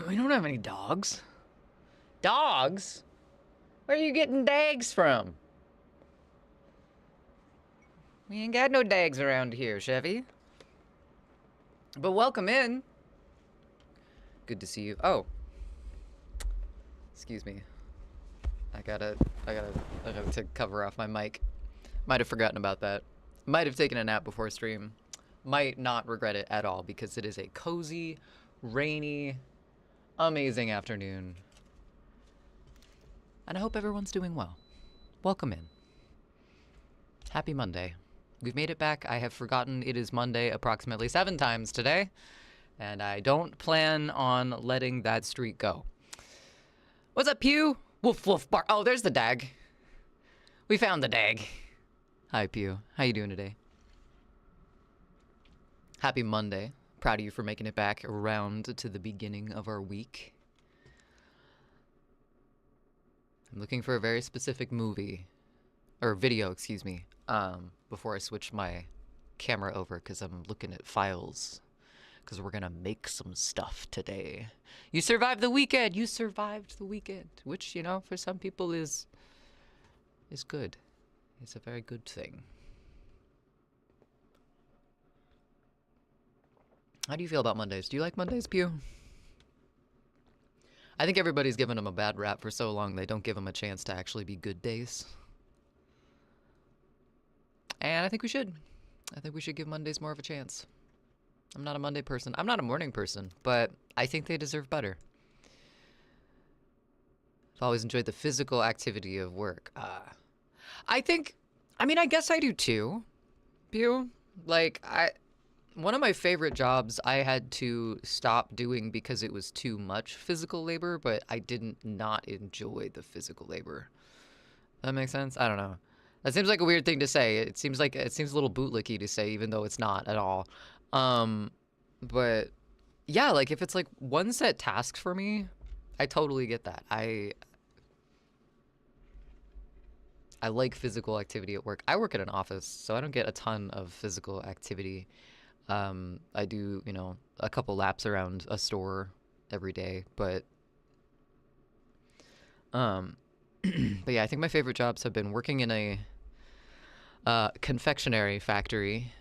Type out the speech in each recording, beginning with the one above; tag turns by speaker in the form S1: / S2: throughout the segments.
S1: We don't have any dogs. Dogs? Where are you getting dags from? We ain't got no dags around here, Chevy. But welcome in. Good to see you. Oh. Excuse me. I gotta to cover off my mic. Might have forgotten about that. Might have taken a nap before stream. Might not regret it at all because it is a cozy, rainy, amazing afternoon. And I hope everyone's doing well. Welcome in. Happy Monday. We've made it back. I have forgotten it is Monday approximately 7 times today, and I don't plan on letting that streak go. What's up, Pew? Woof, woof, bark. Oh, there's the dag. We found the dag. Hi, Pew. How you doing today? Happy Monday. Proud of you for making it back around to the beginning of our week. I'm looking for a very specific movie, or video, excuse me, before I switch my camera over, because I'm looking at files, because we're gonna make some stuff today. You survived the weekend! You survived the weekend! Which, you know, for some people is good. It's a very good thing. How do you feel about Mondays? Do you like Mondays, Pew? I think everybody's given them a bad rap for so long they don't give them a chance to actually be good days. And I think we should. I think we should give Mondays more of a chance. I'm not a Monday person. I'm not a morning person, but I think they deserve better. I've always enjoyed the physical activity of work. I guess I do too, Pew. Like, one of my favorite jobs I had to stop doing because it was too much physical labor, but I didn't not enjoy the physical labor. That makes sense? I don't know. That seems like a weird thing to say. It seems a little bootlicky to say, even though it's not at all. But yeah, like if it's like one set task for me, I totally get that. I like physical activity at work. I work at an office, so I don't get a ton of physical activity. I do, you know, a couple laps around a store every day, but but yeah, I think my favorite jobs have been working in a confectionery factory,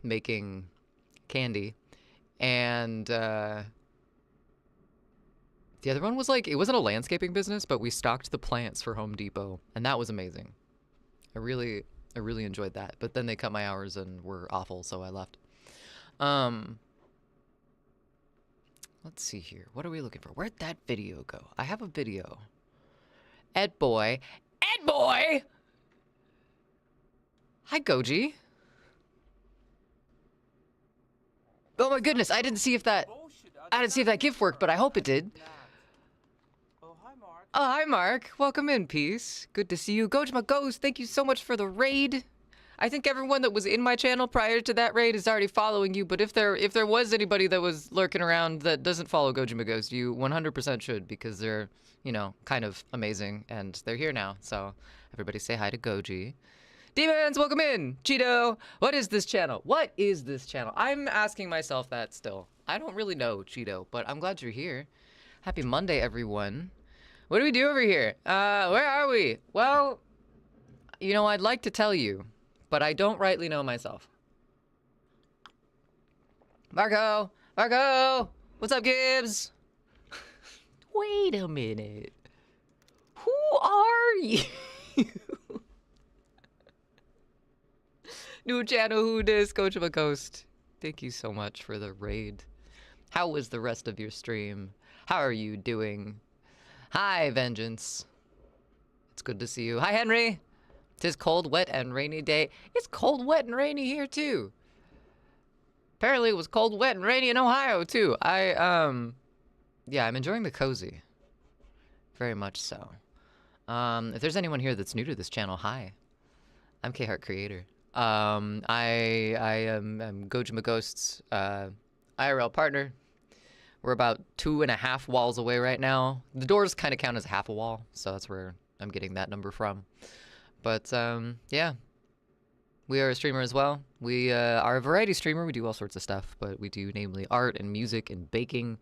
S1: making candy, and the other one was like, it wasn't a landscaping business, but we stocked the plants for Home Depot, and that was amazing. I really enjoyed that, but then they cut my hours and were awful, so I left. Let's see here. What are we looking for? Where'd that video go? I have a video. Ed boy. Ed boy! Hi, Goji. Oh my goodness, I didn't see if that GIF worked, but I hope it did. Oh, hi, Mark. Welcome in, peace. Good to see you. Gojima Ghost, thank you so much for the raid. I think everyone that was in my channel prior to that raid is already following you, but if there was anybody that was lurking around that doesn't follow Gojima Ghost, you 100% should, because they're, you know, kind of amazing, and they're here now, so everybody say hi to Goji. Demons, welcome in! Cheeto, what is this channel? What is this channel? I'm asking myself that still. I don't really know, Cheeto, but I'm glad you're here. Happy Monday, everyone. What do we do over here? Where are we? Well, you know, I'd like to tell you, but I don't rightly know myself. Marco! Marco! What's up, Gibbs? Wait a minute. Who are you? New channel, who dis? Gojima Ghost. Thank you so much for the raid. How was the rest of your stream? How are you doing? Hi, Vengeance. It's good to see you. Hi, Henry. 'Tis cold, wet, and rainy day. It's cold, wet, and rainy here, too. Apparently, it was cold, wet, and rainy in Ohio, too. Yeah, I'm enjoying the cozy. Very much so. If there's anyone here that's new to this channel, hi. I'm K-Heart Creator. I'm Gojima Ghost's IRL partner. We're about 2.5 walls away right now. The doors kind of count as half a wall, so that's where I'm getting that number from. But yeah, we are a streamer as well. We are a variety streamer. We do all sorts of stuff, but we do namely art and music and baking.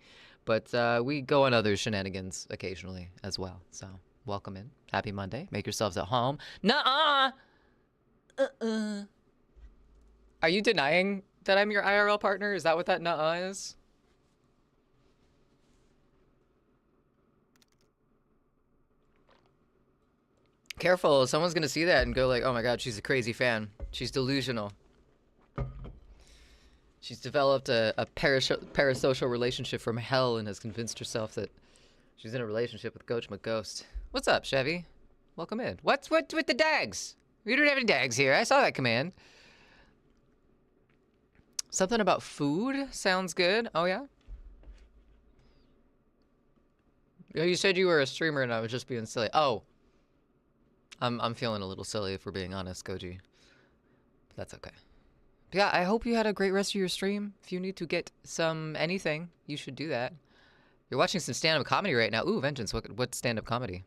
S1: But we go on other shenanigans occasionally as well. So welcome in. Happy Monday. Make yourselves at home. Nuh-uh. Are you denying that I'm your IRL partner? Is that what that nuh-uh is? Careful, someone's gonna see that and go like, oh my god, she's a crazy fan. She's delusional. She's developed a parasocial relationship from hell and has convinced herself that she's in a relationship with Coach McGhost. What's up, Chevy? Welcome in. What's with the dags? We don't have any dags here. I saw that command. Something about food sounds good. Oh yeah? You said you were a streamer and I was just being silly. Oh. I'm feeling a little silly if we're being honest, Goji. But that's okay. But yeah, I hope you had a great rest of your stream. If you need to get some anything, you should do that. You're watching some stand-up comedy right now. Ooh, Vengeance, what stand-up comedy?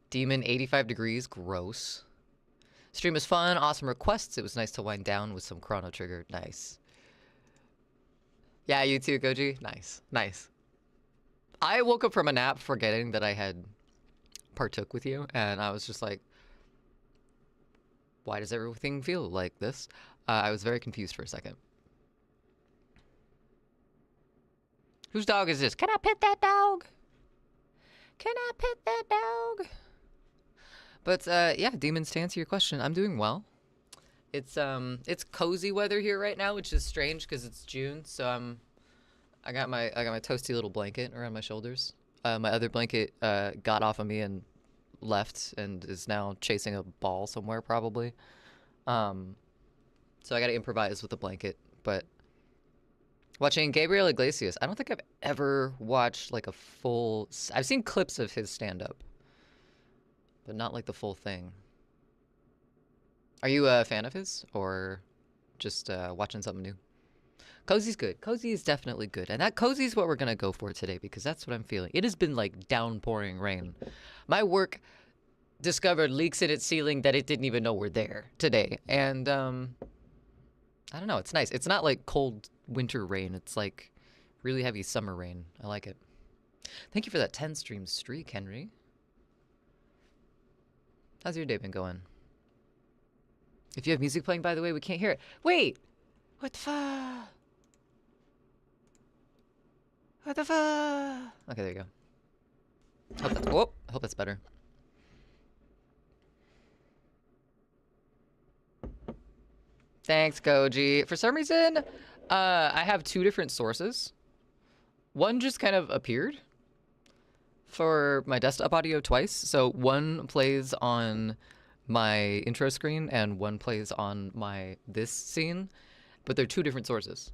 S1: Demon 85 degrees, gross. Stream was fun, awesome requests. It was nice to wind down with some Chrono Trigger. Nice. Yeah, you too, Goji. Nice, nice. I woke up from a nap forgetting that I had partook with you, and I was just like, why does everything feel like this? I was very confused for a second. Whose dog is this? Can I pet that dog? Can I pet that dog? But yeah, Demons, to answer your question, I'm doing well. It's cozy weather here right now, which is strange because it's June. So I got my toasty little blanket around my shoulders. My other blanket got off of me and left and is now chasing a ball somewhere probably. So I got to improvise with the blanket. But watching Gabriel Iglesias, I don't think I've ever watched like a full. I've seen clips of his stand-up, but not like the full thing. Are you a fan of his or just watching something new? Cozy's good. Cozy is definitely good. And that cozy is what we're going to go for today because that's what I'm feeling. It has been like downpouring rain. My work discovered leaks in its ceiling that it didn't even know were there today. And I don't know. It's nice. It's not like cold winter rain. It's like really heavy summer rain. I like it. Thank you for that 10 stream streak, Henry. How's your day been going? If you have music playing, by the way, we can't hear it. Wait! What the fuck? What the fuck? Okay, there you go. Hope that's better. Thanks, Goji. For some reason, I have two different sources. One just kind of appeared for my desktop audio twice. So one plays on my intro screen and one plays on this scene, but they're two different sources.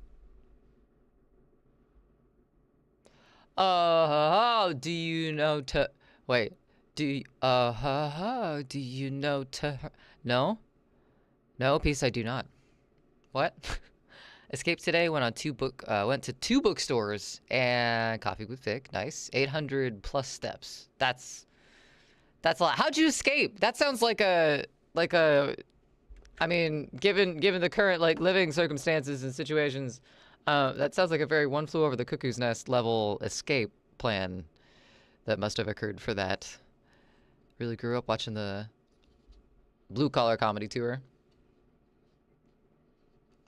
S1: Do you know to wait? Do you know to no? No, peace. I do not. What? Escaped today. Went to two bookstores and coffee with Vic. Nice. 800 plus steps. That's a lot. How'd you escape? That sounds like a. I mean, given the current like living circumstances and situations. That sounds like a very One Flew Over the Cuckoo's Nest level escape plan that must have occurred for that. Really grew up watching the Blue Collar Comedy Tour.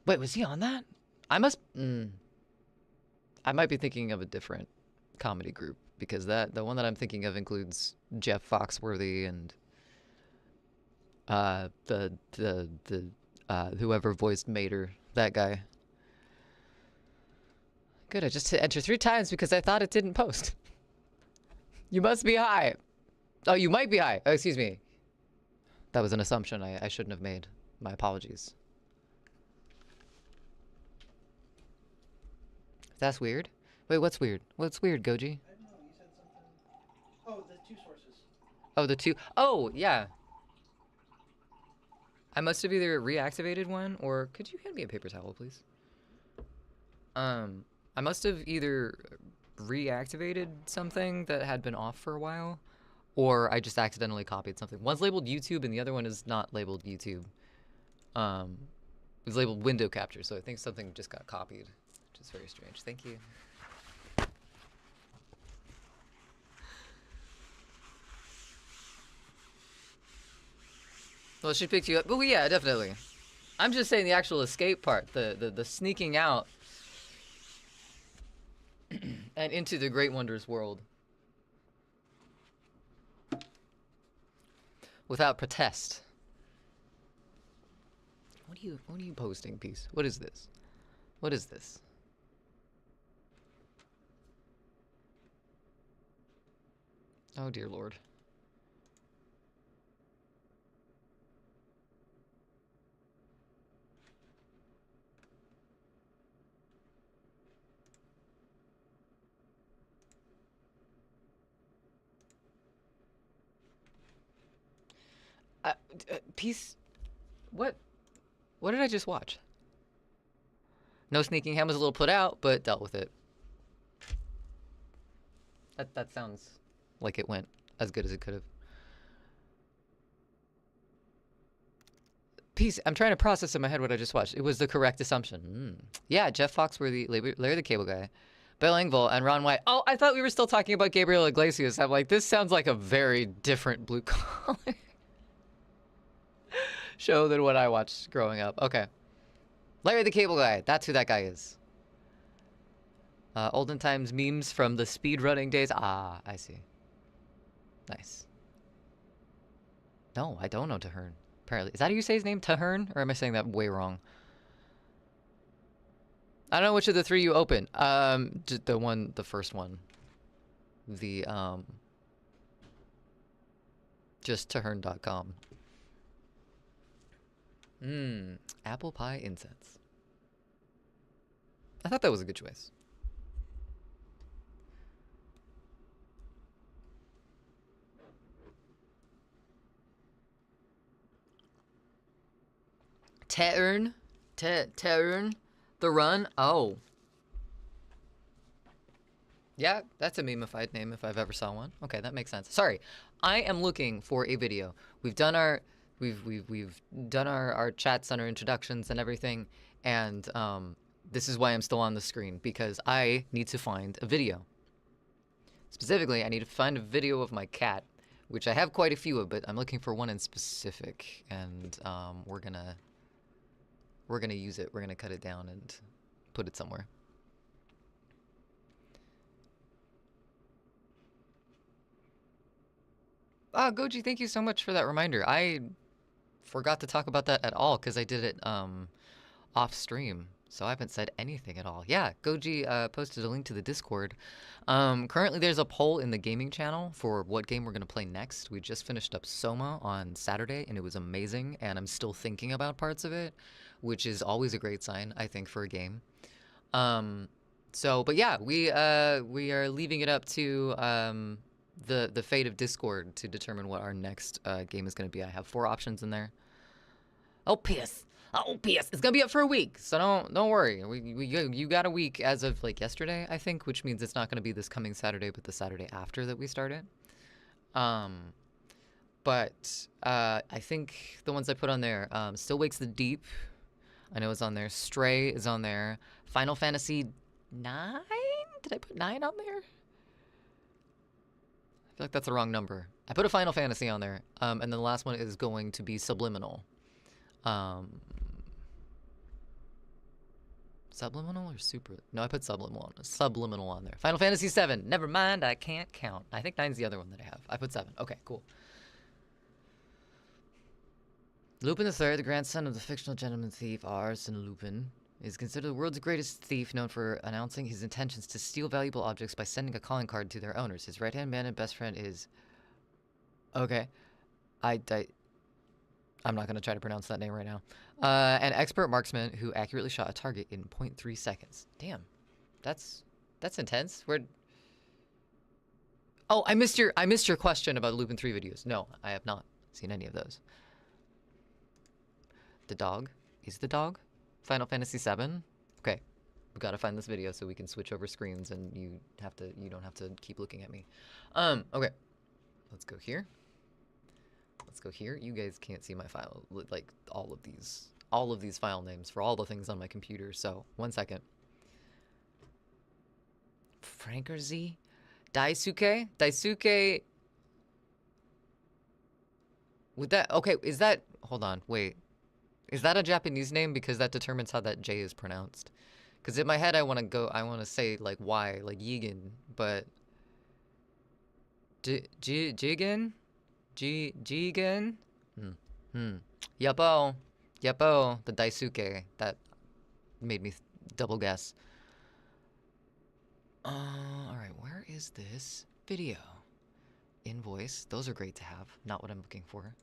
S1: Wait, was he on that? I might be thinking of a different comedy group because the one that I'm thinking of includes Jeff Foxworthy and whoever voiced Mater, that guy. Good, I just hit enter 3 times because I thought it didn't post. You must be high. Oh, you might be high. Oh, excuse me. That was an assumption I shouldn't have made. My apologies. That's weird. Wait, what's weird? What's weird, Goji?
S2: I don't know, you said something. Oh, the 2 sources.
S1: Oh, the 2. Oh, yeah. I must have either reactivated one or could you hand me a paper towel, please? I must have either reactivated something that had been off for a while, or I just accidentally copied something. One's labeled YouTube and the other one is not labeled YouTube. It's labeled window capture, so I think something just got copied, which is very strange. Thank you. Well, she picked you up. Well, yeah, definitely. I'm just saying the actual escape part, the sneaking out and into the Great Wonders world without protest. What are you posting, Peace? What is this? What is this? Oh dear Lord. Peace. What? What did I just watch? No sneaking. Ham was a little put out, but dealt with it. That sounds like it went as good as it could have. Peace. I'm trying to process in my head what I just watched. It was the correct assumption. Yeah, Jeff Foxworthy, Larry the Cable Guy, Bill Engvall, and Ron White. Oh, I thought we were still talking about Gabriel Iglesias. I'm like, this sounds like a very different blue collar show than what I watched growing up. Okay. Larry the Cable Guy. That's who that guy is. Olden times memes from the speedrunning days. Ah, I see. Nice. No, I don't know Tahern. Apparently. Is that how you say his name? Tahern? Or am I saying that way wrong? I don't know which of the three you open. The first one. Just tahern.com. Apple pie incense. I thought that was a good choice. Tahern? Tahern? The Run? Oh. Yeah, that's a meme-ified name if I've ever saw one. Okay, that makes sense. Sorry, I am looking for a video. We've done our chats and our introductions and everything, and this is why I'm still on the screen, because I need to find a video. Specifically, I need to find a video of my cat, which I have quite a few of, but I'm looking for one in specific, and we're gonna use it. We're gonna cut it down and put it somewhere. Ah, Goji, thank you so much for that reminder. I forgot to talk about that at all because I did it off stream, so I haven't said anything at all. Yeah, Goji posted a link to the Discord. Currently there's a poll in the gaming channel for what game we're gonna play next. We just finished up Soma on Saturday and it was amazing, and I'm still thinking about parts of it, which is always a great sign, I think, for a game. But yeah, we are leaving it up to the fate of Discord to determine what our next game is going to be. I have 4 options in there. Oh, P.S. It's going to be up for a week, so don't worry. You got a week as of like yesterday, I think, which means it's not going to be this coming Saturday, but the Saturday after that we start it. But I think the ones I put on there, Still Wakes the Deep, I know is on there. Stray is on there. Final Fantasy 9? Did I put 9 on there? I feel like that's the wrong number. I put a Final Fantasy on there, and then the last one is going to be Subliminal. Subliminal or Super? No, I put Subliminal on there. Final Fantasy 7. Never mind, I can't count. I think 9's the other one that I have. I put 7. Okay, cool. Lupin III, the grandson of the fictional gentleman thief Arsène Lupin, is considered the world's greatest thief, known for announcing his intentions to steal valuable objects by sending a calling card to their owners. His right-hand man and best friend is... Okay. I'm not going to try to pronounce that name right now. An expert marksman who accurately shot a target in 0.3 seconds. Damn. That's intense. Oh, I missed your question about Lupin 3 videos. No, I have not seen any of those. The dog? Is the dog? Final Fantasy 7? Okay. We gotta find this video so we can switch over screens and you don't have to keep looking at me. Okay. Let's go here. Let's go here. You guys can't see my file, like all of these file names for all the things on my computer, so 1 second. Franker Z? Daisuke? Daisuke... Would that... Okay, is that... hold on, wait. Is that a Japanese name? Because that determines how that J is pronounced. Because in my head, I want to say, like, Y, like Yigan, but... Jigen? Jigen? Yuppo. Yuppo, the Daisuke. That made me double guess. Alright, where is this video? Invoice. Those are great to have. Not what I'm looking for.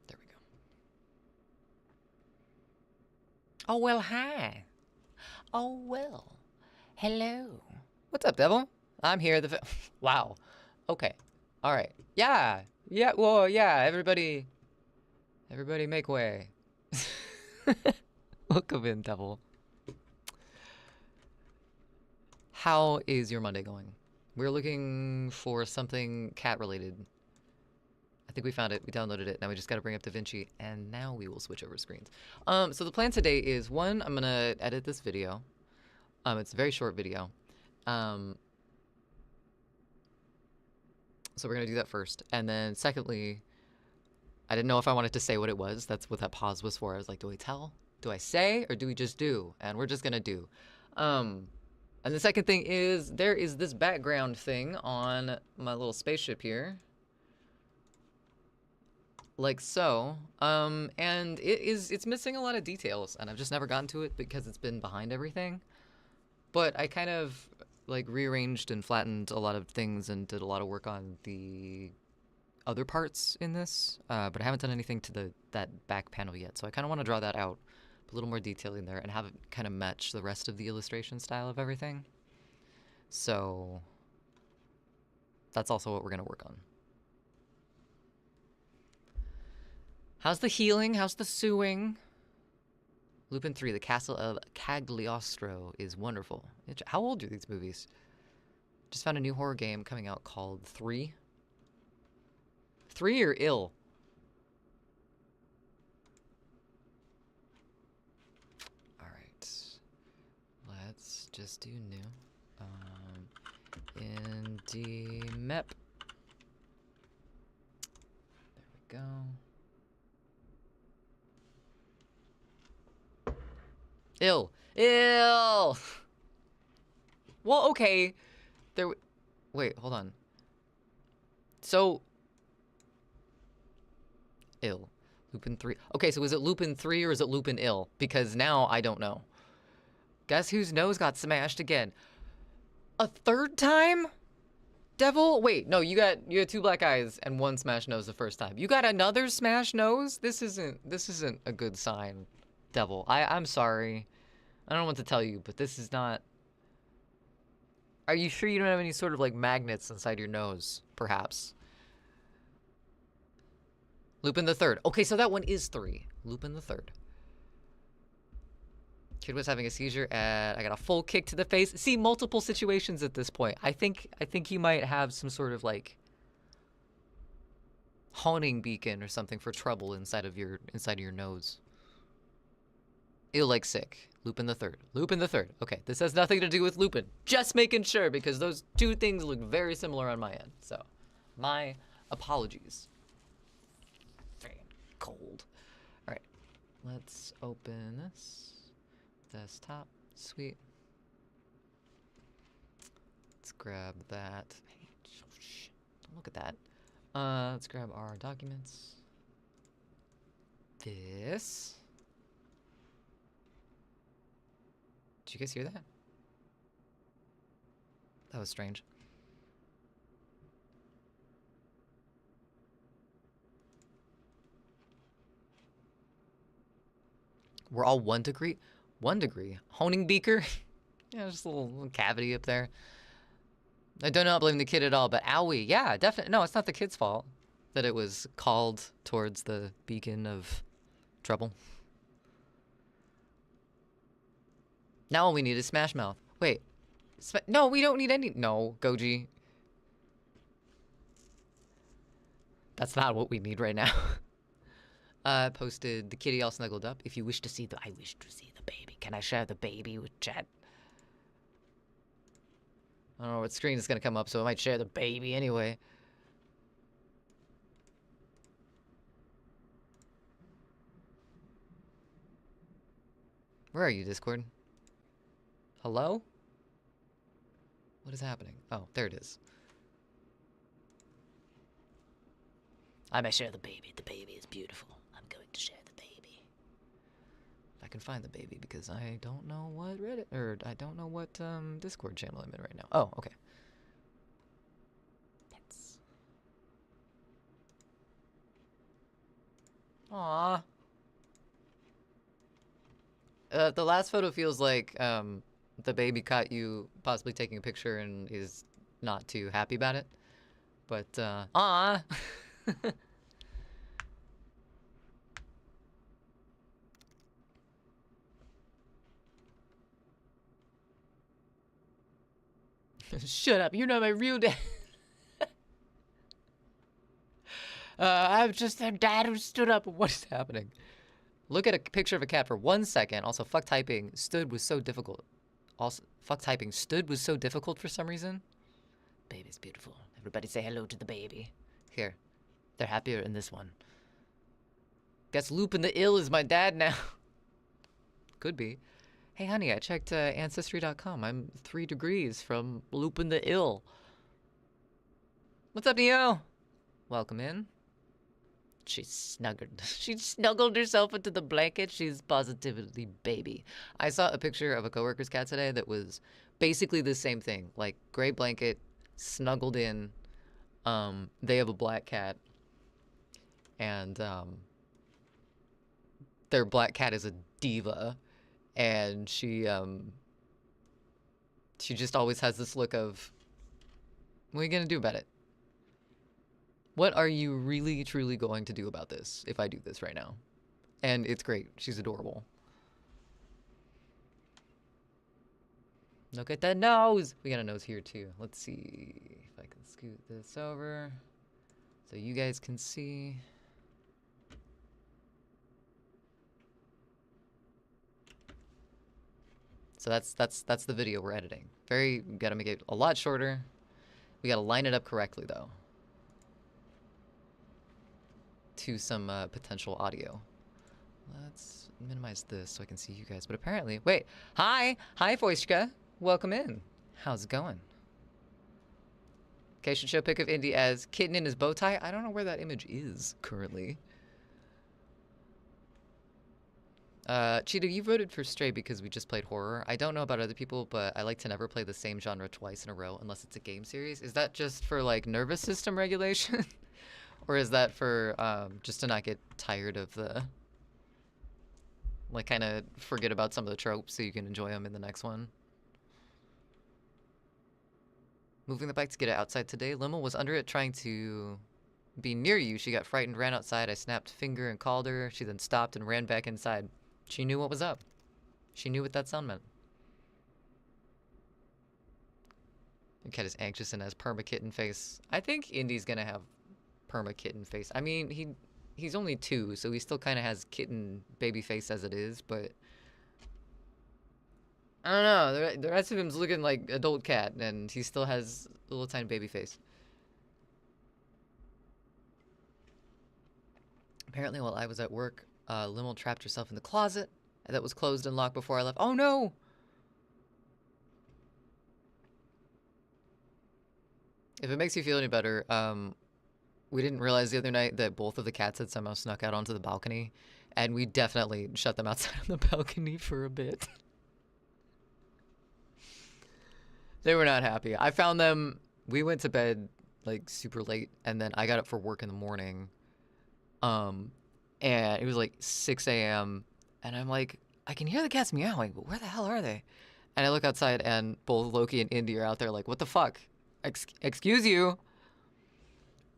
S1: There we go. Oh, well, hi. Oh, well. Hello. What's up, Devil? I'm here. Wow. Okay. All right. Yeah. Yeah. Well, yeah. Everybody make way. Welcome in, Devil. How is your Monday going? We're looking for something cat-related. I think we found it. We downloaded it. Now we just got to bring up DaVinci, and now we will switch over screens. So the plan today is, one, I'm going to edit this video. It's a very short video. So we're going to do that first. And then secondly, I didn't know if I wanted to say what it was. That's what that pause was for. I was like, do I tell? Do I say? Or do we just do? And we're just going to do. And the second thing is, there is this background thing on my little spaceship here. Like so. And it's missing a lot of details. And I've just never gotten to it because it's been behind everything. But I kind of like rearranged and flattened a lot of things and did a lot of work on the other parts in this, but I haven't done anything to that back panel yet. So I kind of want to draw that out, put a little more detail in there, and have it kind of match the rest of the illustration style of everything. So that's also what we're going to work on. How's the healing? How's the sewing? Lupin 3, The Castle of Cagliostro is wonderful. How old are these movies? Just found a new horror game coming out called 3. 3 or ill? Alright. Let's just do new. Indie mep. There we go. Ill. Ill! Well, okay. Wait, hold on. So... Ill. Lupin 3. Okay, so is it Lupin 3 or is it Lupin Ill? Because now I don't know. Guess whose nose got smashed again? A third time? Devil? Wait, no, you had 2 black eyes and 1 smashed nose the first time. You got another smashed nose? This isn't a good sign, Devil. I'm sorry. I don't know what to tell you, but this is not... Are you sure you don't have any sort of like magnets inside your nose, perhaps? Lupin the Third. Okay, so that one is 3. Lupin the Third. Kid was having a seizure and I got a full kick to the face. See, multiple situations at this point. I think he might have some sort of like honing beacon or something for trouble inside of your nose. Ill like sick. Lupin the Third. Lupin the Third. Okay, this has nothing to do with Lupin. Just making sure because those 2 things look very similar on my end. So, my apologies. Cold. All right, let's open this desktop. Sweet. Let's grab that. Hey, shh, don't look at that. Let's grab our documents. This. Did you guys hear that? That was strange. We're all 1 degree? 1 degree. Honing beaker? Yeah, just a little cavity up there. I do not blame the kid at all, but owie. Yeah, definitely. No, it's not the kid's fault that it was called towards the beacon of trouble. Now all we need is Smash Mouth. Wait. No, we don't need any... No, Goji. That's not what we need right now. Posted the kitty all snuggled up. If you wish to see the... I wish to see the baby. Can I share the baby with chat? I don't know what screen is going to come up, so I might share the baby anyway. Where are you, Discord? Hello? What is happening? Oh, there it is. I may share the baby. The baby is beautiful. I'm going to share the baby. If I can find the baby, because I don't know what Reddit, or I don't know what Discord channel I'm in right now. Oh, okay. Pets. Aww. The last photo feels like the baby caught you possibly taking a picture and is not too happy about it. But, ah. Shut up, you're not my real dad. I'm just their dad who stood up. What is happening? Look at a picture of a cat for 1 second. Also, fuck typing stood was so difficult. Also, fuck typing stood was so difficult for some reason. Baby's beautiful. Everybody say hello to the baby. Here. They're happier in this one. Guess Lupin the Ill is my dad now. Could be. Hey, honey, I checked Ancestry.com. I'm 3 degrees from Lupin the Ill. What's up, Neo? Welcome in. She snuggled herself into the blanket. She's positively baby. I saw a picture of a coworker's cat today that was basically the same thing. Like, gray blanket, snuggled in. They have a black cat. And, their black cat is a diva. And she just always has this look of, what are you gonna do about it? What are you really, truly going to do about this if I do this right now? And it's great. She's adorable. Look at that nose. We got a nose here too. Let's see if I can scoot this over so you guys can see. So that's the video we're editing. We gotta make it a lot shorter. We gotta line it up correctly though. To some potential audio. Let's minimize this so I can see you guys. But apparently, wait, hi Voishka, welcome in. How's it going? Okay, should show a pic of Indy as kitten in his bow tie. I don't know where that image is currently. Cheetah, you voted for Stray because we just played horror. I don't know about other people, but I like to never play the same genre twice in a row unless it's a game series. Is that just for like nervous system regulation? Or is that for just to not get tired of the, like, kind of forget about some of the tropes so you can enjoy them in the next one? Moving the bike to get it outside today. Limmel was under it trying to be near you. She got frightened, ran outside. I snapped finger and called her. She then stopped and ran back inside. She knew what was up. She knew what that sound meant. Your cat is anxious and has perma kitten face. I think Indy's gonna have perma kitten face. I mean, he's only 2, so he still kind of has kitten baby face as it is, but I don't know. The rest of him's looking like adult cat, and he still has a little tiny baby face. Apparently, while I was at work, Limmel trapped herself in the closet that was closed and locked before I left. Oh no! If it makes you feel any better, we didn't realize the other night that both of the cats had somehow snuck out onto the balcony, and we definitely shut them outside on the balcony for a bit. They were not happy. I found them, we went to bed like super late, and then I got up for work in the morning. And it was like 6 a.m. and I'm like, I can hear the cats meowing, but where the hell are they? And I look outside and both Loki and Indy are out there like, what the fuck? Excuse you?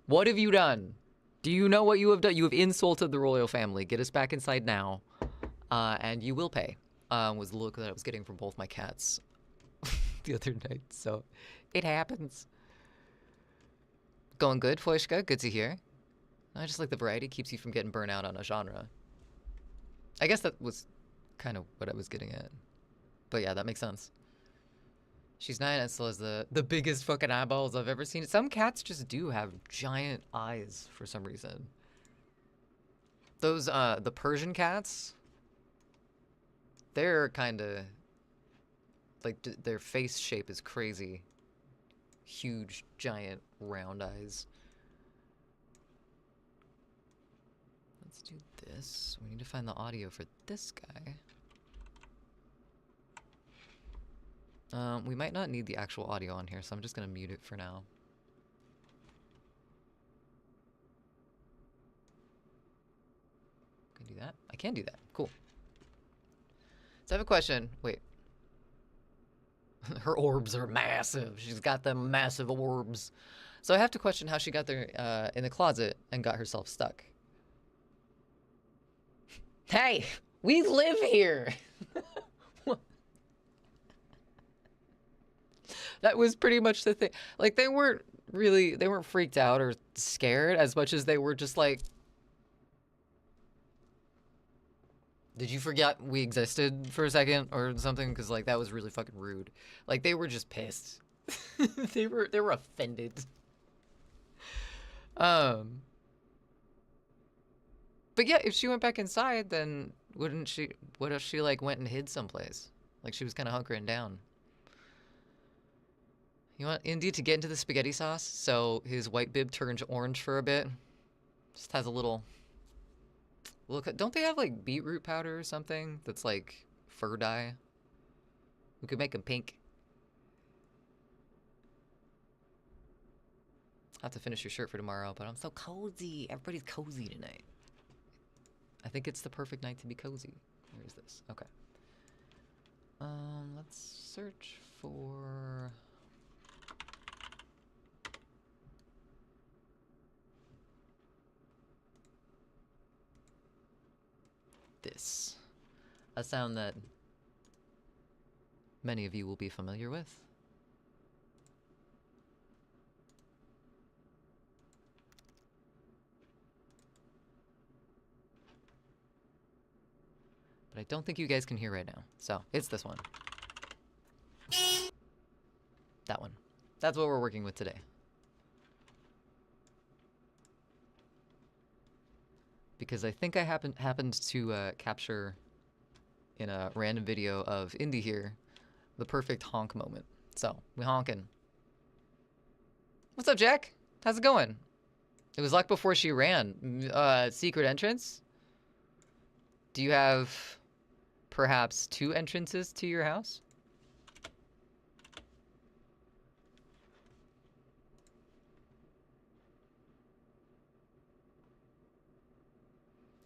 S1: What have you done? Do you know what you have done? You have insulted the royal family. Get us back inside now. And you will pay, was the look that I was getting from both my cats the other night. So it happens. Going good, Foishka? Good to hear. I just like the variety. Keeps you from getting burnt out on a genre. I guess that was kind of what I was getting at. But yeah, that makes sense. She's 9 and still has the biggest fucking eyeballs I've ever seen. Some cats just do have giant eyes for some reason. Those, the Persian cats, they're kind of like their face shape is crazy. Huge, giant, round eyes. Let's do this. We need to find the audio for this guy. We might not need the actual audio on here, so I'm just gonna mute it for now. Can I do that? I can do that. Cool. So I have a question. Wait. Her orbs are massive. She's got them massive orbs. So I have to question how she got there in the closet and got herself stuck. Hey, we live here. That was pretty much the thing. Like, they weren't freaked out or scared as much as they were just like, did you forget we existed for a second or something? Because, like, that was really fucking rude. Like, they were just pissed. they were offended. But yeah, if she went back inside, then wouldn't she, what if she, like, went and hid someplace? Like, she was kind of hunkering down. You want Indy to get into the spaghetti sauce so his white bib turns orange for a bit? Just has a little... Look, don't they have like beetroot powder or something that's like fur dye? We could make them pink. I'll have to finish your shirt for tomorrow, but I'm so cozy. Everybody's cozy tonight. I think it's the perfect night to be cozy. Where is this? Okay. Let's search for... this. A sound that many of you will be familiar with. But I don't think you guys can hear right now. So, it's this one. That one. That's what we're working with today. Because I think I happened to capture in a random video of Indy here the perfect honk moment. So, we honking. What's up, Jack? How's it going? It was like before she ran. Secret entrance? Do you have perhaps 2 entrances to your house?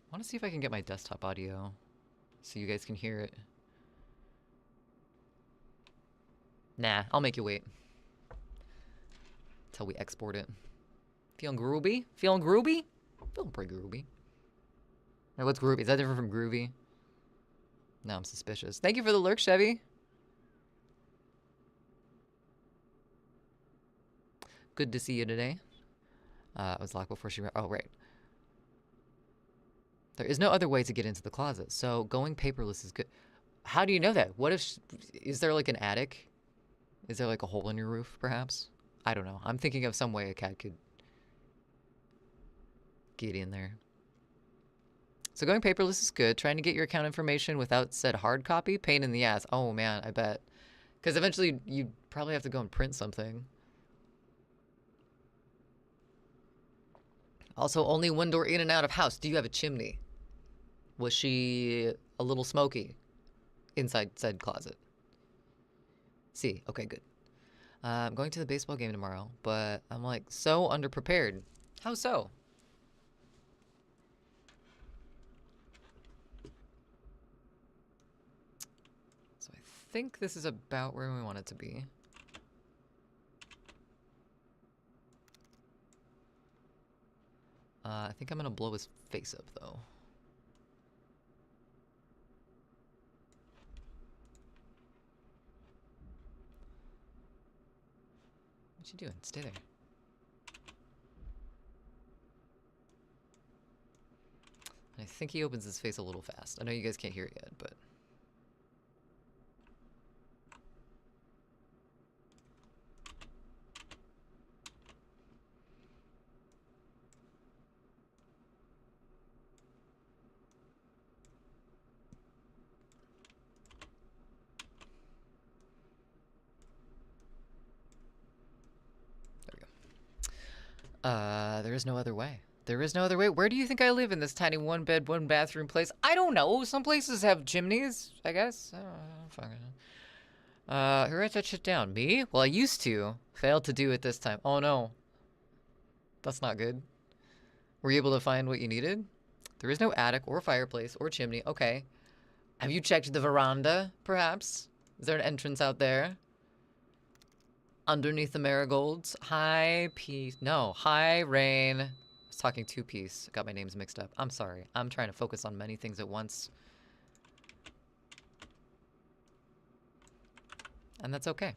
S1: I want to see if I can get my desktop audio so you guys can hear it. Nah, I'll make you wait until we export it. Feeling groovy? Feeling groovy? Feeling pretty groovy. Now, what's groovy? Is that different from groovy? No, I'm suspicious. Thank you for the lurk, Chevy. Good to see you today. It was locked before she ran. Oh, right. There is no other way to get into the closet, so going paperless is good. How do you know that? What if... is there like an attic? Is there like a hole in your roof, perhaps? I don't know. I'm thinking of some way a cat could get in there. So going paperless is good. Trying to get your account information without said hard copy? Pain in the ass. Oh man, I bet. Because eventually you probably have to go and print something. Also, only one door in and out of house. Do you have a chimney? Was she a little smoky inside said closet? See, okay, good. I'm going to the baseball game tomorrow, but I'm like so underprepared. How so? So I think this is about where we want it to be. I think I'm gonna blow his face up though. What you doing? Stay there. I think he opens his face a little fast. I know you guys can't hear it yet, but... There is no other way. There is no other way. Where do you think I live in this tiny one bed, one bathroom place? I don't know. Some places have chimneys, I guess. I don't know. Fucking. Who writes that shit down? Me? Well, I used to. Failed to do it this time. Oh no. That's not good. Were you able to find what you needed? There is no attic or fireplace or chimney. Okay. Have you checked the veranda, perhaps? Is there an entrance out there? Underneath the marigolds? High peace. No, high rain. I was talking two-piece. Got my names mixed up. I'm sorry. I'm trying to focus on many things at once. And that's okay.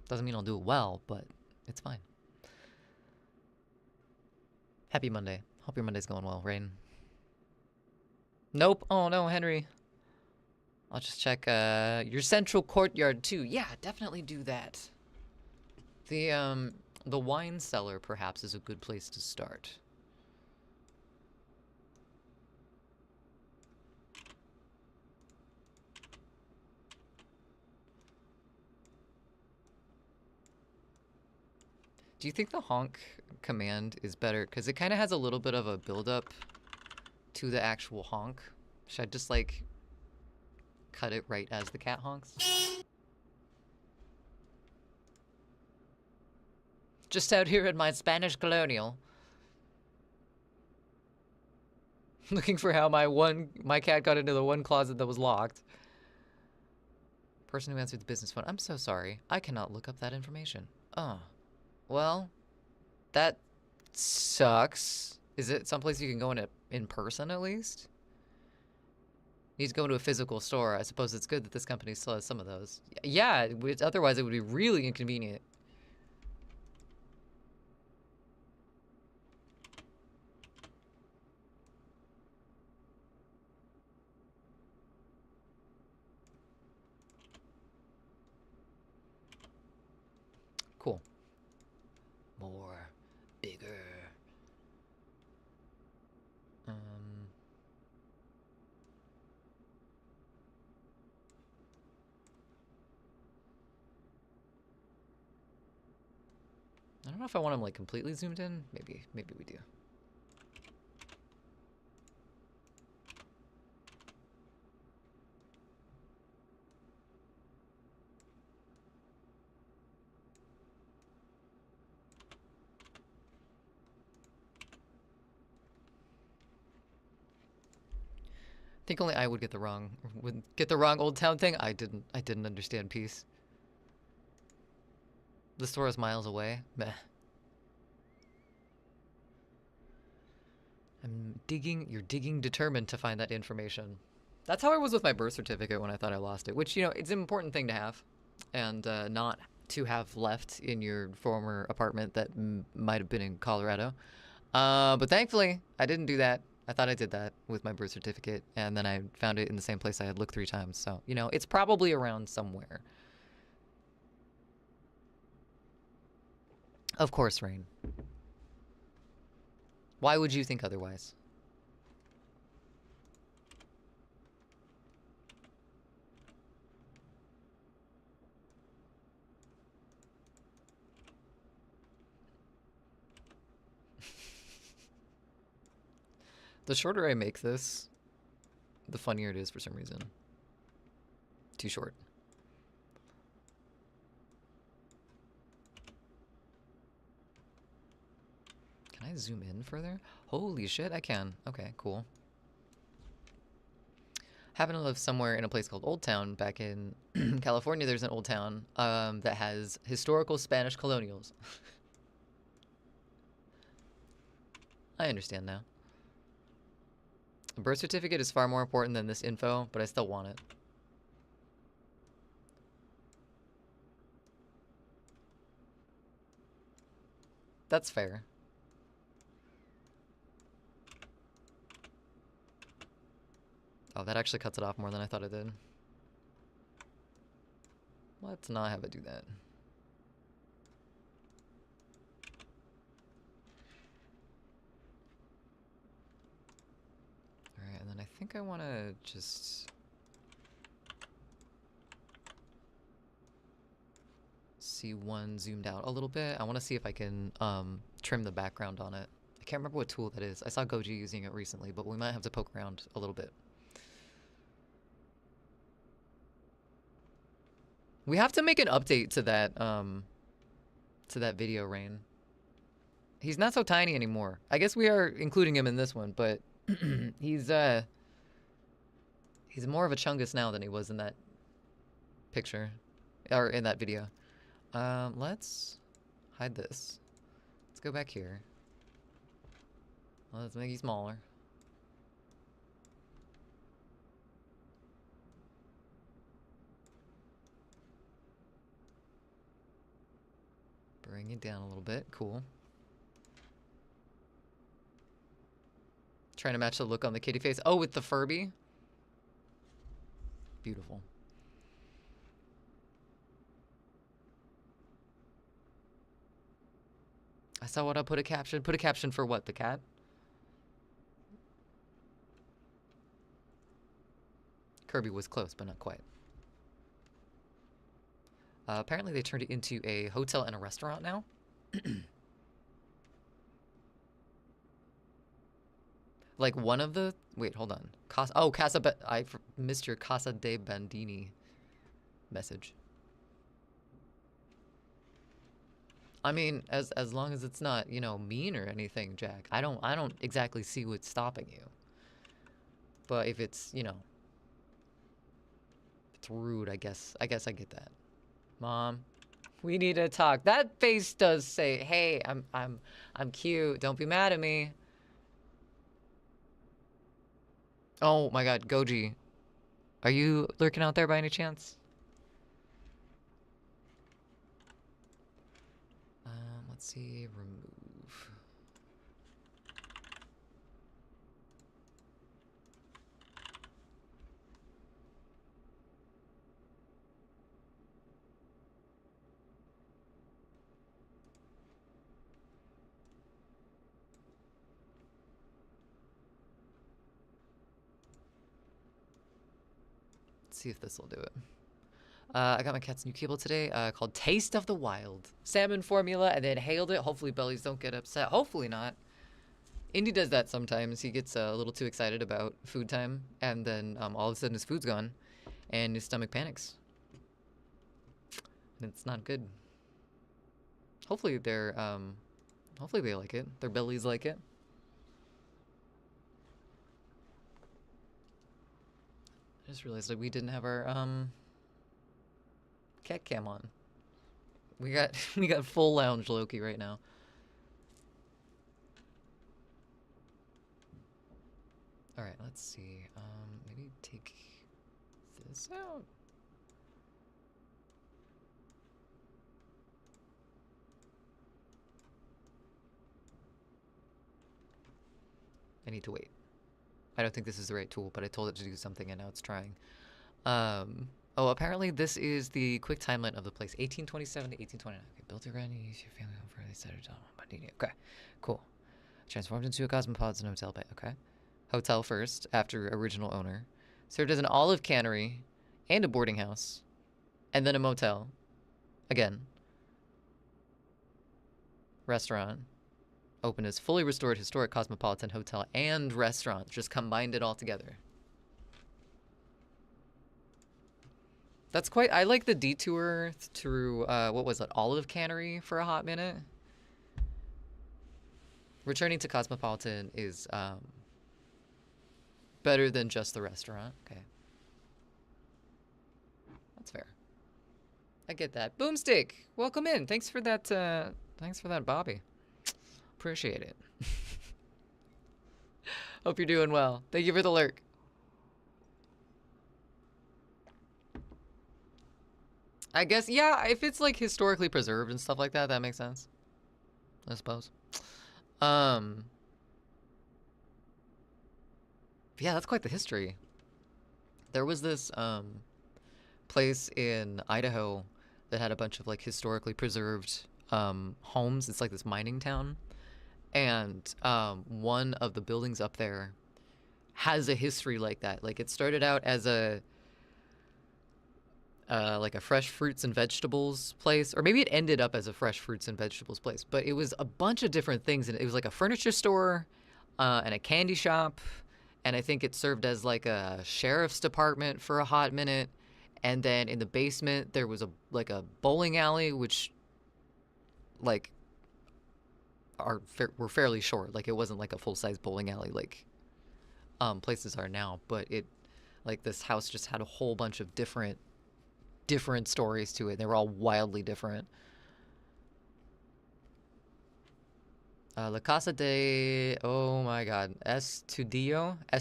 S1: Doesn't mean I'll do it well, but it's fine. Happy Monday. Hope your Monday's going well, Rain. Nope. Oh no, Henry. I'll just check your central courtyard too. Yeah, definitely do that. The wine cellar perhaps is a good place to start. Do you think the honk command is better? Because it kind of has a little bit of a build-up to the actual honk. Should I just, like, cut it right as the cat honks? Just out here in my Spanish colonial. Looking for how my cat got into the one closet that was locked. Person who answered the business phone. I'm so sorry. I cannot look up that information. Oh. Well, that sucks. Is it someplace you can go in person at least? Need to go to a physical store. I suppose it's good that this company still has some of those. Yeah, otherwise it would be really inconvenient. Cool. More. Bigger. I don't know if I want them like completely zoomed in. Maybe we do. I think only I would get the wrong Old Town thing. I didn't understand peace. The store is miles away. Meh. You're digging determined to find that information. That's how I was with my birth certificate when I thought I lost it, which, you know, it's an important thing to have. And not to have left in your former apartment that might have been in Colorado. But thankfully, I didn't do that. I thought I did that with my birth certificate, and then I found it in the same place I had looked 3 times. So, you know, it's probably around somewhere. Of course, Rain. Why would you think otherwise? The shorter I make this, the funnier it is for some reason. Too short. Can I zoom in further? Holy shit, I can. Okay, cool. Happen to live somewhere in a place called Old Town back in California. There's an old town that has historical Spanish colonials. I understand now. A birth certificate is far more important than this info, but I still want it. That's fair. Oh, that actually cuts it off more than I thought it did. Let's not have it do that. Alright, and then I think I want to just see one zoomed out a little bit. I want to see if I can trim the background on it. I can't remember what tool that is. I saw Goji using it recently, but we might have to poke around a little bit. We have to make an update to that video, Rain. He's not so tiny anymore. I guess we are including him in this one, but he's more of a chungus now than he was in that picture, or in that video. Let's hide this. Let's go back here. Let's make you smaller. Bring it down a little bit. Cool. Trying to match the look on the kitty face. Oh, with the Furby. Beautiful. I saw what I put a caption. Put a caption for what? The cat? Kirby was close, but not quite. Apparently they turned it into a hotel and a restaurant now. Like one of the... Wait, hold on. I missed your Casa de Bandini message. I mean, as long as it's not, you know, mean or anything, Jack. I don't exactly see what's stopping you. But if it's, you know, it's rude, I guess I get that. Mom, we need to talk. That face does say, "Hey, I'm cute. Don't be mad at me." Oh my God, Goji, are you lurking out there by any chance? Let's see, remove. Let's see if this will do it. I got my cat's new cable today called Taste of the Wild. Salmon formula, and then hailed it. Hopefully bellies don't get upset. Hopefully not. Indy does that sometimes. He gets a little too excited about food time, and then all of a sudden his food's gone, and his stomach panics. And it's not good. Hopefully hopefully they like it. Their bellies like it. I just realized that we didn't have our cat cam on. We got full lounge Loki right now. All right, let's see. Maybe take this out. I need to wait. I don't think this is the right tool, but I told it to do something and now it's trying. Oh, apparently this is the quick timeline of the place. 1827 to 1829. Okay, built around you, use your family home for early Saturday. Okay, cool. Transformed into a cosmopolitan hotel bay. Okay. Hotel first, after original owner. Served as an olive cannery and a boarding house. And then a motel. Again. Restaurant. Opened as fully restored historic cosmopolitan hotel and restaurant. Just combined it all together. That's quite... I like the detour through, what was it? Olive cannery for a hot minute. Returning to cosmopolitan is, better than just the restaurant. Okay. That's fair. I get that. Boomstick! Welcome in. Thanks for that, Bobby. Appreciate it. Hope you're doing well. Thank you for the lurk. I guess, yeah, if it's like historically preserved and stuff like that, that makes sense. I suppose. Yeah, that's quite the history. There was this place in Idaho that had a bunch of like historically preserved homes. It's like this mining town. And one of the buildings up there has a history like that. Like it started out as a like a fresh fruits and vegetables place, or maybe it ended up as a fresh fruits and vegetables place, but it was a bunch of different things, and it was like a furniture store, and a candy shop, and I think it served as like a sheriff's department for a hot minute, and then in the basement there was a bowling alley, which like were fairly short, like it wasn't like a full size bowling alley like places are now, but it like this house just had a whole bunch of different stories to it. They were all wildly different. La Casa de... Oh my god. Estudio? I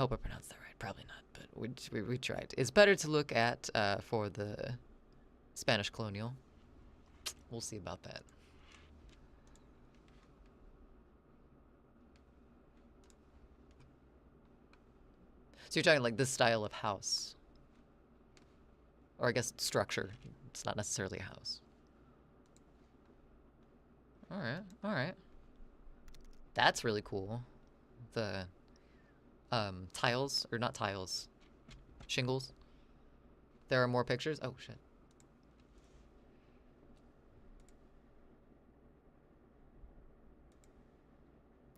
S1: hope I pronounced that right. Probably not, but we tried. It's better to look at for the Spanish colonial. We'll see about that. So you're talking like this style of house. Or I guess structure. It's not necessarily a house. Alright, alright. That's really cool. The tiles, or not tiles, shingles. There are more pictures. Oh shit.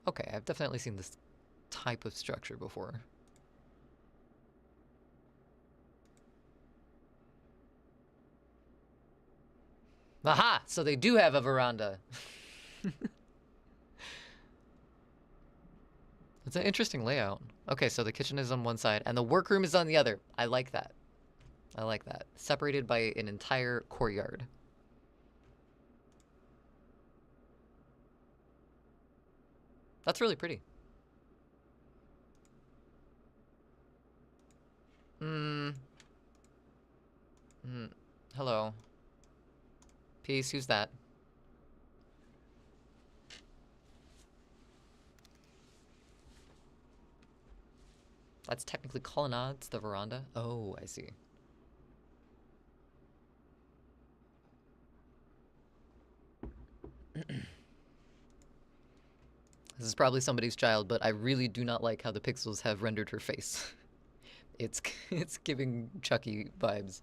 S1: Okay, I've definitely seen this type of structure before. Aha! So they do have a veranda. It's an interesting layout. Okay, so the kitchen is on one side and the workroom is on the other. I like that. I like that. Separated by an entire courtyard. That's really pretty. Hello. Peace, who's that? That's technically colonnades, the veranda. Oh, I see. This is probably somebody's child, but I really do not like how the pixels have rendered her face. It's giving Chucky vibes.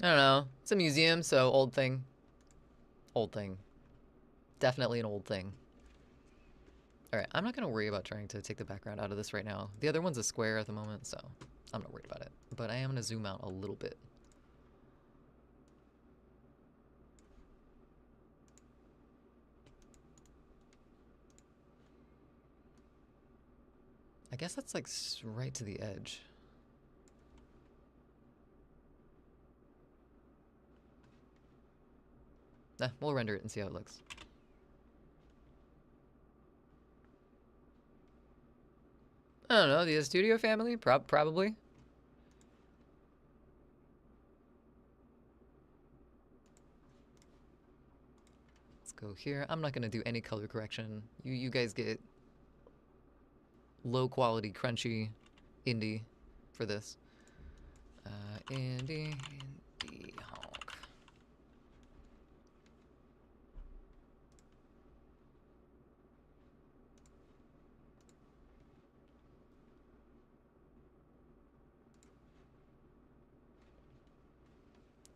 S1: I don't know. It's a museum, so old thing. Old thing. Definitely an old thing. Alright, I'm not going to worry about trying to take the background out of this right now. The other one's a square at the moment, so I'm not worried about it. But I am going to zoom out a little bit. I guess that's like right to the edge. Nah, we'll render it and see how it looks. I don't know, the studio family? Probably. Let's go here. I'm not gonna do any color correction. You guys get low quality, crunchy indie for this. Indie honk.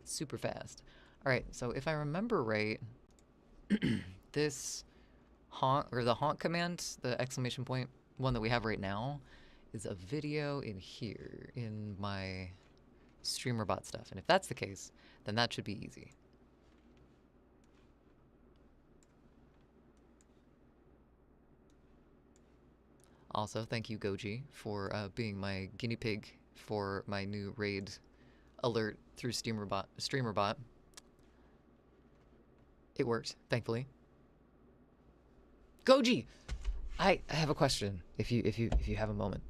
S1: Super fast. All right, so if I remember right, this honk, or the honk command, the exclamation point one that we have right now, is a video in here in my streamer bot stuff. And if that's the case, then that should be easy. Also, thank you, Goji, for being my guinea pig for my new raid alert through StreamerBot. It worked, thankfully. Goji, I have a question. If you have a moment.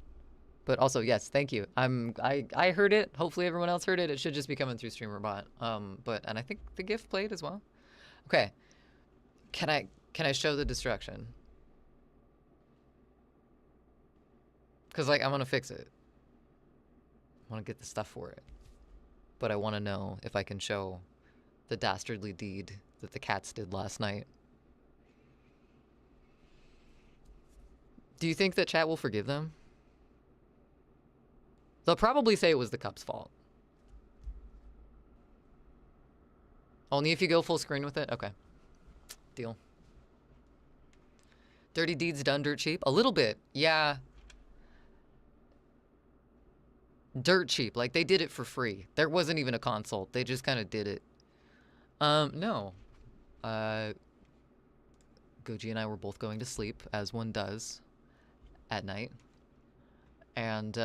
S1: But also, yes, thank you. I heard it. Hopefully, everyone else heard it. It should just be coming through StreamerBot. And I think the GIF played as well. Okay. Can I show the destruction? Because like I want to fix it. I want to get the stuff for it. But I want to know if I can show the dastardly deed that the cats did last night. Do you think that chat will forgive them? They'll probably say it was the cup's fault. Only if you go full screen with it? Okay. Deal. Dirty deeds done dirt cheap? A little bit. Yeah. Dirt cheap. Like, they did it for free. There wasn't even a consult. They just kind of did it. No. Goji and I were both going to sleep, as one does, at night. And,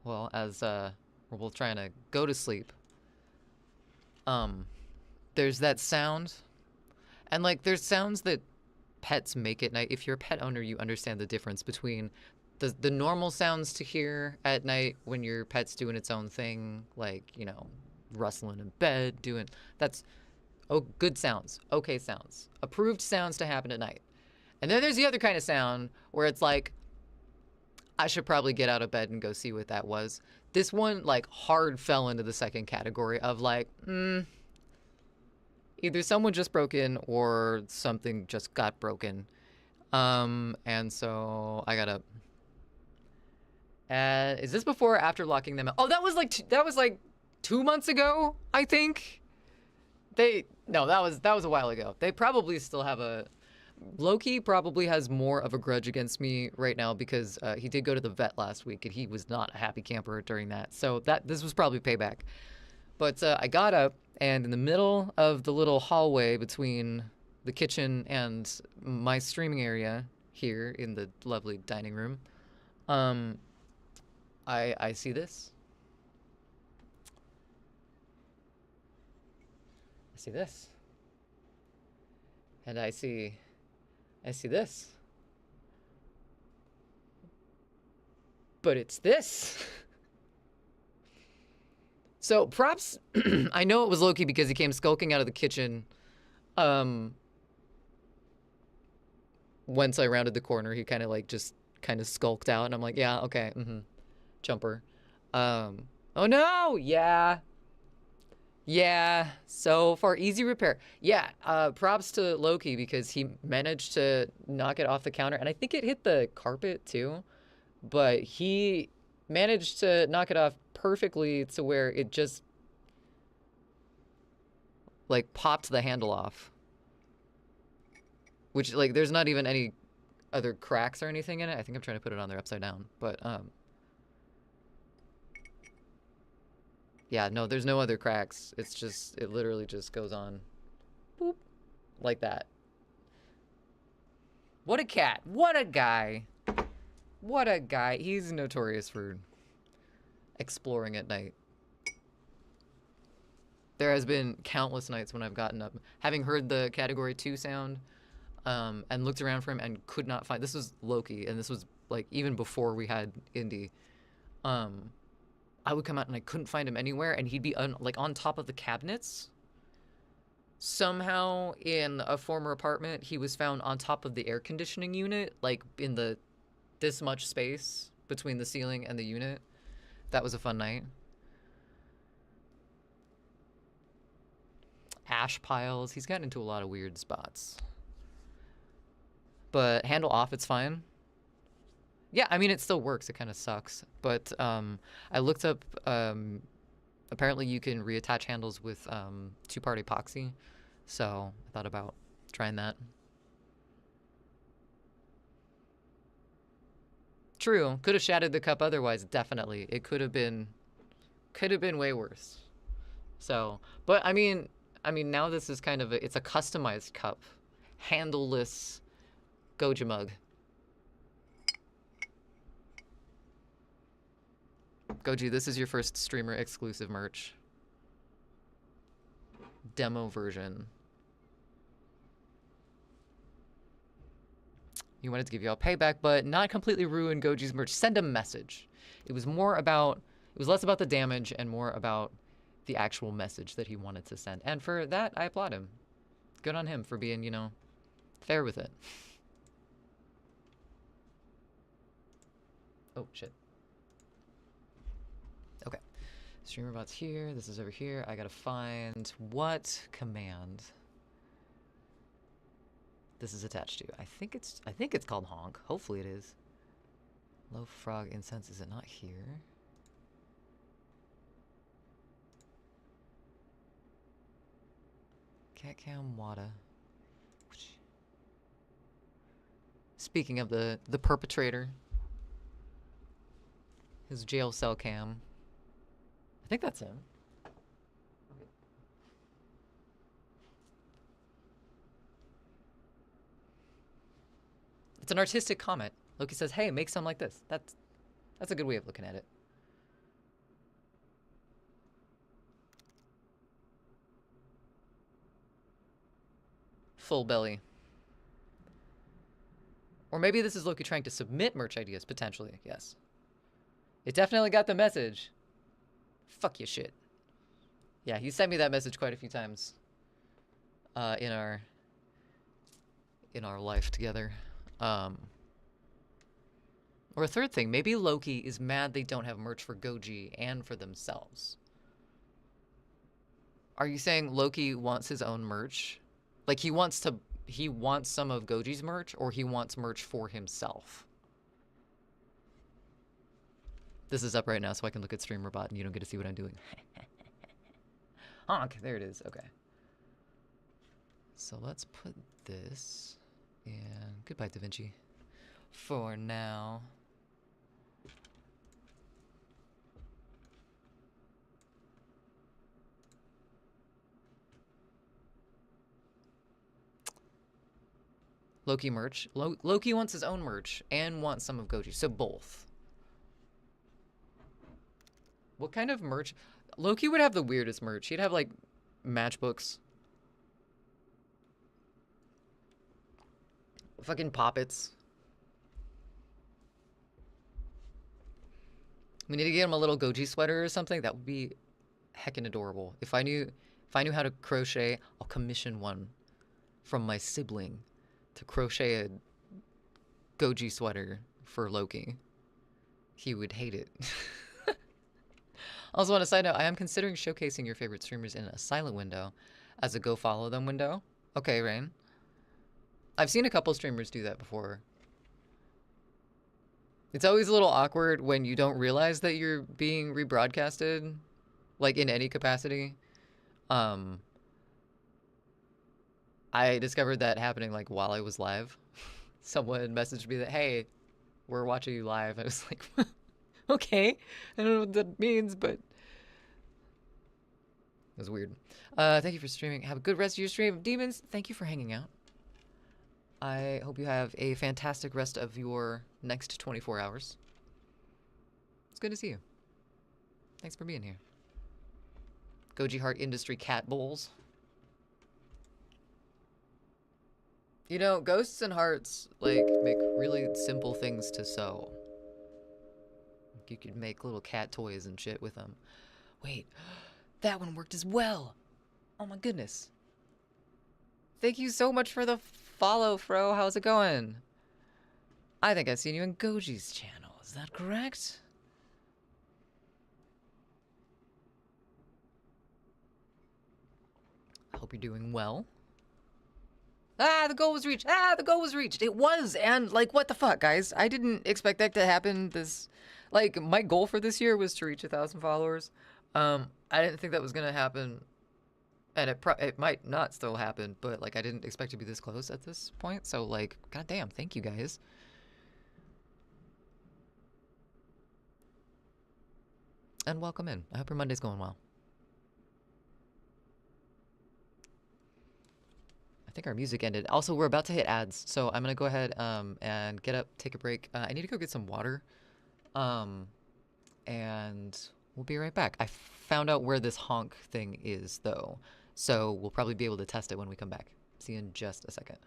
S1: well, as, we're both trying to go to sleep, there's that sound. And, like, there's sounds that pets make at night. If you're a pet owner, you understand the difference between the normal sounds to hear at night when your pet's doing its own thing, like, you know, rustling in bed, doing, that's, oh, good sounds, okay sounds, approved sounds to happen at night. And then there's the other kind of sound where it's like, I should probably get out of bed and go see what that was. This one, like, hard fell into the second category of, like, either someone just broke in or something just got broken. And so I got up. Is this before or after locking them out? Oh, that was like 2 months ago, I think. No, that was a while ago. They probably still have a, Loki probably has more of a grudge against me right now because he did go to the vet last week and he was not a happy camper during that. So this was probably payback. But I got up, and in the middle of the little hallway between the kitchen and my streaming area here in the lovely dining room, I see this. I see this. And I see this. But it's this. So props, I know it was Loki because he came skulking out of the kitchen. Once I rounded the corner, he kind of like just kind of skulked out, and I'm like, yeah, okay, jumper. Oh no, yeah. So far, easy repair. Yeah, props to Loki because he managed to knock it off the counter, and I think it hit the carpet too, but he managed to knock it off perfectly to where it just like popped the handle off, which, like, there's not even any other cracks or anything in it. I think I'm trying to put it on there upside down, but yeah, no, there's no other cracks. It's just, it literally just goes on boop like that. What a cat. What a guy. What a guy. He's notorious for exploring at night. There has been countless nights when I've gotten up, having heard the Category 2 sound, and looked around for him and could not find, this was Loki, and this was, like, even before we had Indy. I would come out and I couldn't find him anywhere, and he'd be, like, on top of the cabinets. Somehow, in a former apartment, he was found on top of the air conditioning unit, like, in the this much space between the ceiling and the unit. That was a fun night. Ash piles. He's gotten into a lot of weird spots. But handle off, it's fine. Yeah, I mean, it still works. It kind of sucks. But I looked up, apparently you can reattach handles with two-part epoxy. So I thought about trying that. True. Could have shattered the cup otherwise, definitely. It could have been way worse. So, but I mean now this is kind of it's a customized cup. Handleless Goja mug. Goji, this is your first streamer exclusive merch. Demo version. You wanted to give you all payback, but not completely ruin Goji's merch. Send a message. It was less about the damage and more about the actual message that he wanted to send. And for that, I applaud him. Good on him for being, you know, fair with it. Oh, shit. Okay. Streamer bots here. This is over here. I gotta find what command. this is attached to. I think it's called honk. Hopefully it is. Low frog incense, is it not here? Cat cam wada. Speaking of the perpetrator, his jail cell cam. I think that's him. It's an artistic comment. Loki says, "Hey, make some like this." That's a good way of looking at it. Full belly. Or maybe this is Loki trying to submit merch ideas, potentially. Yes. It definitely got the message. Fuck your shit. Yeah, he sent me that message quite a few times in our life together. Or a third thing, maybe Loki is mad they don't have merch for Goji and for themselves. Are you saying Loki wants his own merch? Like he wants some of Goji's merch, or he wants merch for himself? This is up right now so I can look at StreamerBot and you don't get to see what I'm doing. Honk, there it is. Okay. So let's put this in. Goodbye, Da Vinci. For now. Loki merch. Loki wants his own merch and wants some of Goji. So both. What kind of merch? Loki would have the weirdest merch. He'd have like matchbooks. Fucking poppets. We need to get him a little Goji sweater or something. That would be heckin' adorable. If I knew how to crochet, I'll commission one from my sibling to crochet a Goji sweater for Loki. He would hate it. Also, on a side note, I am considering showcasing your favorite streamers in a silent window as a go follow them window. Okay, Rain. I've seen a couple streamers do that before. It's always a little awkward when you don't realize that you're being rebroadcasted, like in any capacity. I discovered that happening like while I was live. Someone messaged me that, "Hey, we're watching you live." I was like, okay, I don't know what that means, but it was weird. Thank you for streaming. Have a good rest of your stream. Demons, thank you for hanging out. I hope you have a fantastic rest of your next 24 hours. It's good to see you. Thanks for being here. Goji Heart Industry Cat Bowls. You know, ghosts and hearts, like, make really simple things to sew. You could make little cat toys and shit with them. Wait, that one worked as well. Oh my goodness. Thank you so much for the follow, Fro. How's it going? I think I've seen you in Goji's channel. Is that correct? I hope you're doing well. Ah, the goal was reached. Ah, the goal was reached. It was. And, like, what the fuck, guys? I didn't expect that to happen this... Like, my goal for this year was to reach 1,000 followers. I didn't think that was going to happen. And it might not still happen, but, like, I didn't expect to be this close at this point. So, like, goddamn, thank you, guys. And welcome in. I hope your Monday's going well. I think our music ended. Also, we're about to hit ads, so I'm gonna go ahead and get up, take a break. I need to go get some water, and we'll be right back. I found out where this honk thing is, though, so we'll probably be able to test it when we come back. See you in just a second.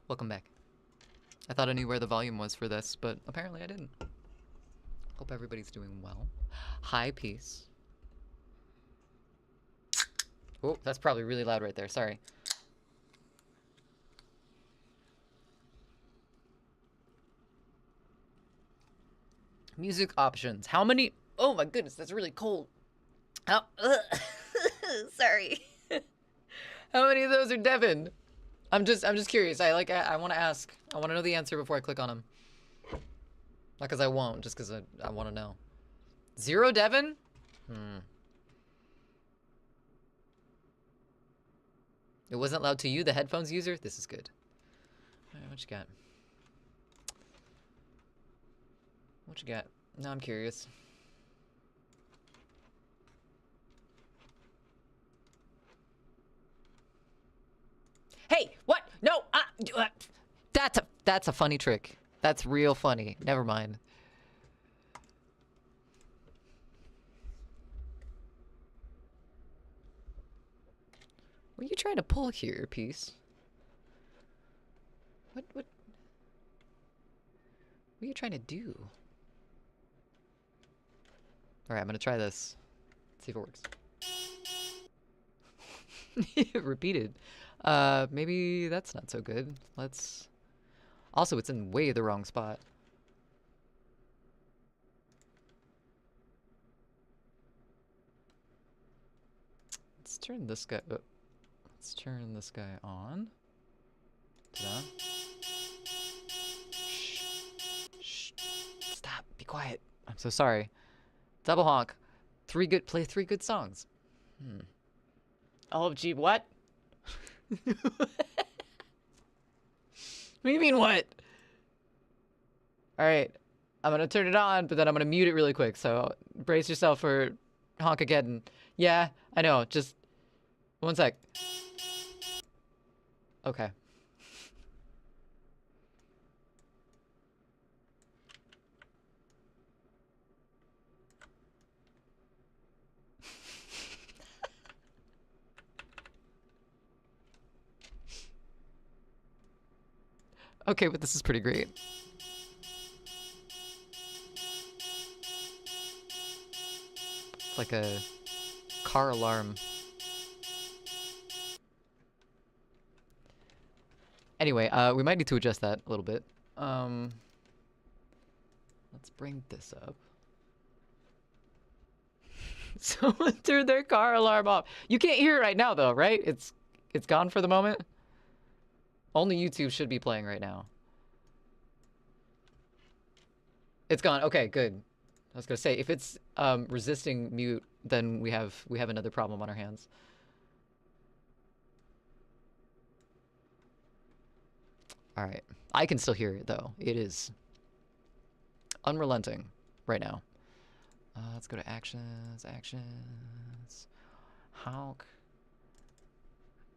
S1: Welcome back. I thought I knew where the volume was for this, but apparently I didn't. Hope everybody's doing well. Hi, peace. Oh, that's probably really loud right there. Sorry. Music options. How many? Oh my goodness, that's really cold. How? Sorry. How many of those are Devin? I'm just curious. I want to ask. I want to know the answer before I click on them. Not because I won't, just because I want to know. 0 Devin? It wasn't loud to you, the headphones user? This is good. All right, what you got? What you got? No, I'm curious. Hey, what? No, that's a funny trick. That's real funny. Never mind. What are you trying to pull here, piece? What are you trying to do? Alright, I'm gonna try this. See if it works. Repeated. Maybe that's not so good. Let's... Also, it's in way the wrong spot. Let's turn this guy... let's turn this guy on. Ta-da. Shh. Shh. Stop. Be quiet. I'm so sorry. Double honk. Play 3 good songs. Oh, gee, what? What do you mean, what? Alright. I'm gonna turn it on, but then I'm gonna mute it really quick, so brace yourself for honk again. Yeah, I know, just... 1 sec. Okay. Okay, but this is pretty great. It's like a car alarm. Anyway, we might need to adjust that a little bit. Let's bring this up. Someone turned their car alarm off. You can't hear it right now, though, right? It's gone for the moment. Only YouTube should be playing right now. It's gone. Okay, good. I was gonna say, if it's resisting mute, then we have another problem on our hands. All right. I can still hear it, though. It is unrelenting right now. Let's go to actions. Honk.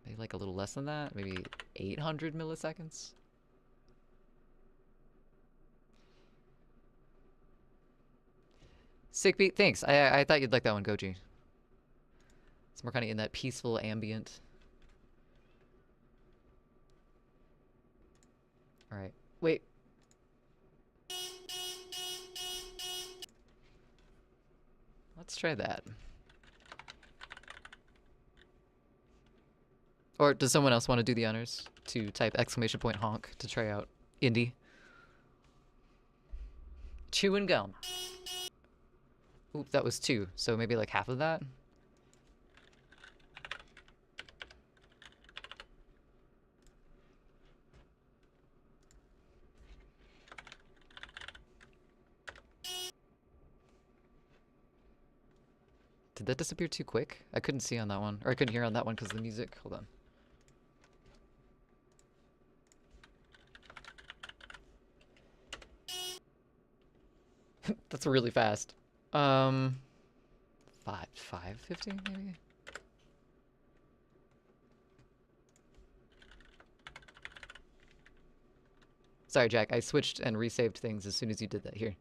S1: Maybe like a little less than that. Maybe 800 milliseconds. Sick beat. Thanks. I thought you'd like that one, Goji. It's more kind of in that peaceful ambient. All right. Wait. Let's try that. Or does someone else want to do the honors to type !honk to try out indie? Chewing gum. Oop, that was 2, so maybe like half of that. Did that disappear too quick? I couldn't see on that one, or I couldn't hear on that one because of the music. Hold on. That's really fast. 550 maybe? Sorry, Jack. I switched and resaved things as soon as you did that. Here.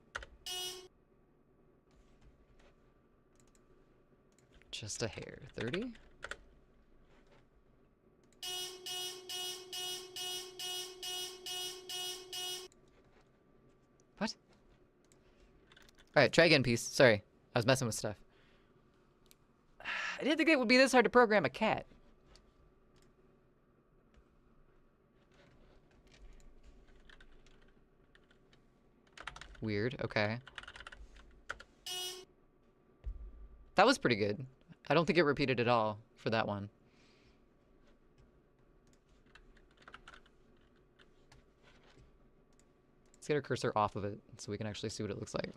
S1: Just a hair. 30? All right, try again, piece. Sorry, I was messing with stuff. I didn't think it would be this hard to program a cat. Weird, okay. That was pretty good. I don't think it repeated at all for that one. Let's get our cursor off of it so we can actually see what it looks like.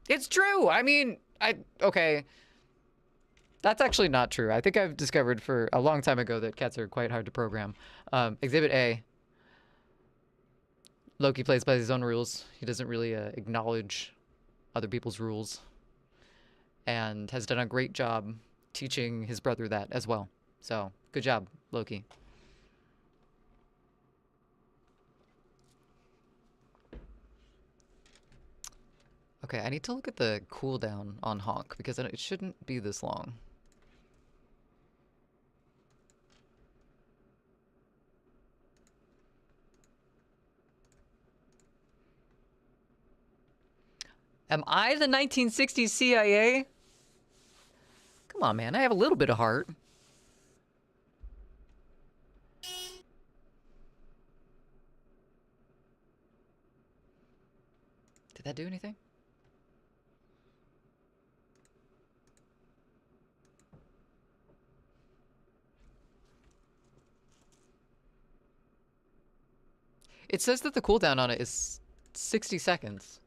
S1: It's true! I mean, okay. That's actually not true. I think I've discovered for a long time ago that cats are quite hard to program. Exhibit A. Loki plays by his own rules. He doesn't really acknowledge other people's rules. And has done a great job teaching his brother that as well. So, good job, Loki. Okay, I need to look at the cooldown on Honk because it shouldn't be this long. Am I the 1960s CIA? Come on, man. I have a little bit of heart. Did that do anything? It says that the cooldown on it is 60 seconds.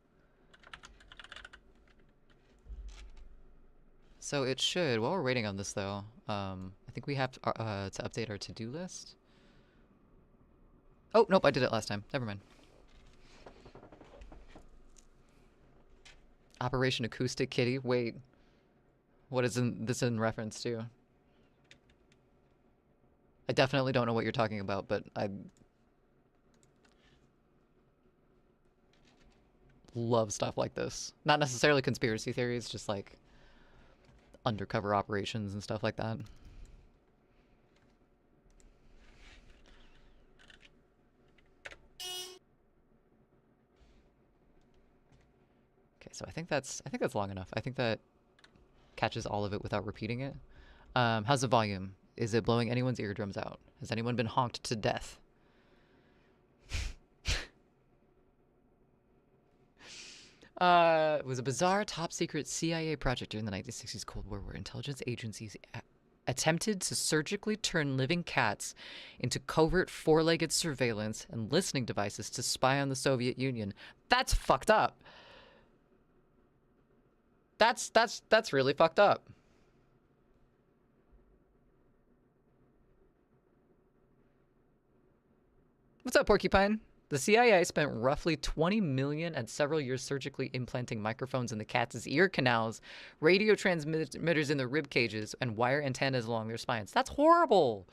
S1: So it should. While we're waiting on this, though, I think we have to update our to-do list. Oh, nope, I did it last time. Never mind. Operation Acoustic Kitty. Wait. What is this in reference to? I definitely don't know what you're talking about, but I love stuff like this. Not necessarily conspiracy theories, just like undercover operations and stuff like that. Okay, so I think that's long enough. I think that catches all of it without repeating it. How's the volume? Is it blowing anyone's eardrums out? Has anyone been honked to death? It was a bizarre, top-secret CIA project during the 1960s Cold War where intelligence agencies attempted to surgically turn living cats into covert four-legged surveillance and listening devices to spy on the Soviet Union. That's fucked up. That's really fucked up. What's up, Porcupine? The CIA spent roughly $20 million and several years surgically implanting microphones in the cats' ear canals, radio transmitters in their rib cages, and wire antennas along their spines. That's horrible.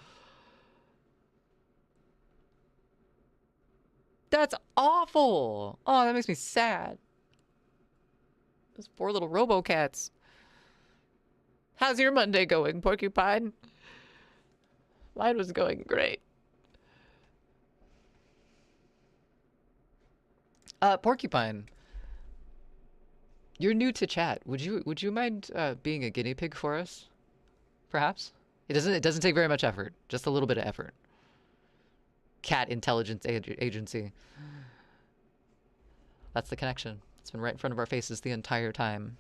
S1: That's awful. Oh, that makes me sad. Those poor little robo-cats. How's your Monday going, Porcupine? Mine was going great. Porcupine, you're new to chat. Would you mind being a guinea pig for us? Perhaps? It doesn't take very much effort. Just a little bit of effort. Cat Intelligence Agency. That's the connection. It's been right in front of our faces the entire time.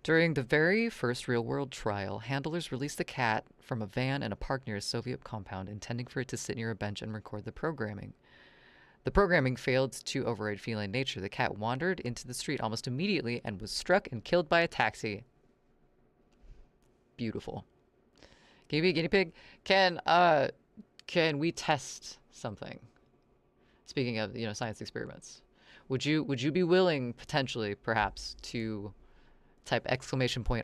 S1: During the very first real-world trial, handlers released the cat from a van in a park near a Soviet compound, intending for it to sit near a bench and record the programming. The programming failed to override feline nature. The cat wandered into the street almost immediately and was struck and killed by a taxi. Beautiful. Can you be a guinea pig? Can we test something? Speaking of, science experiments. Would you be willing, potentially, perhaps, to type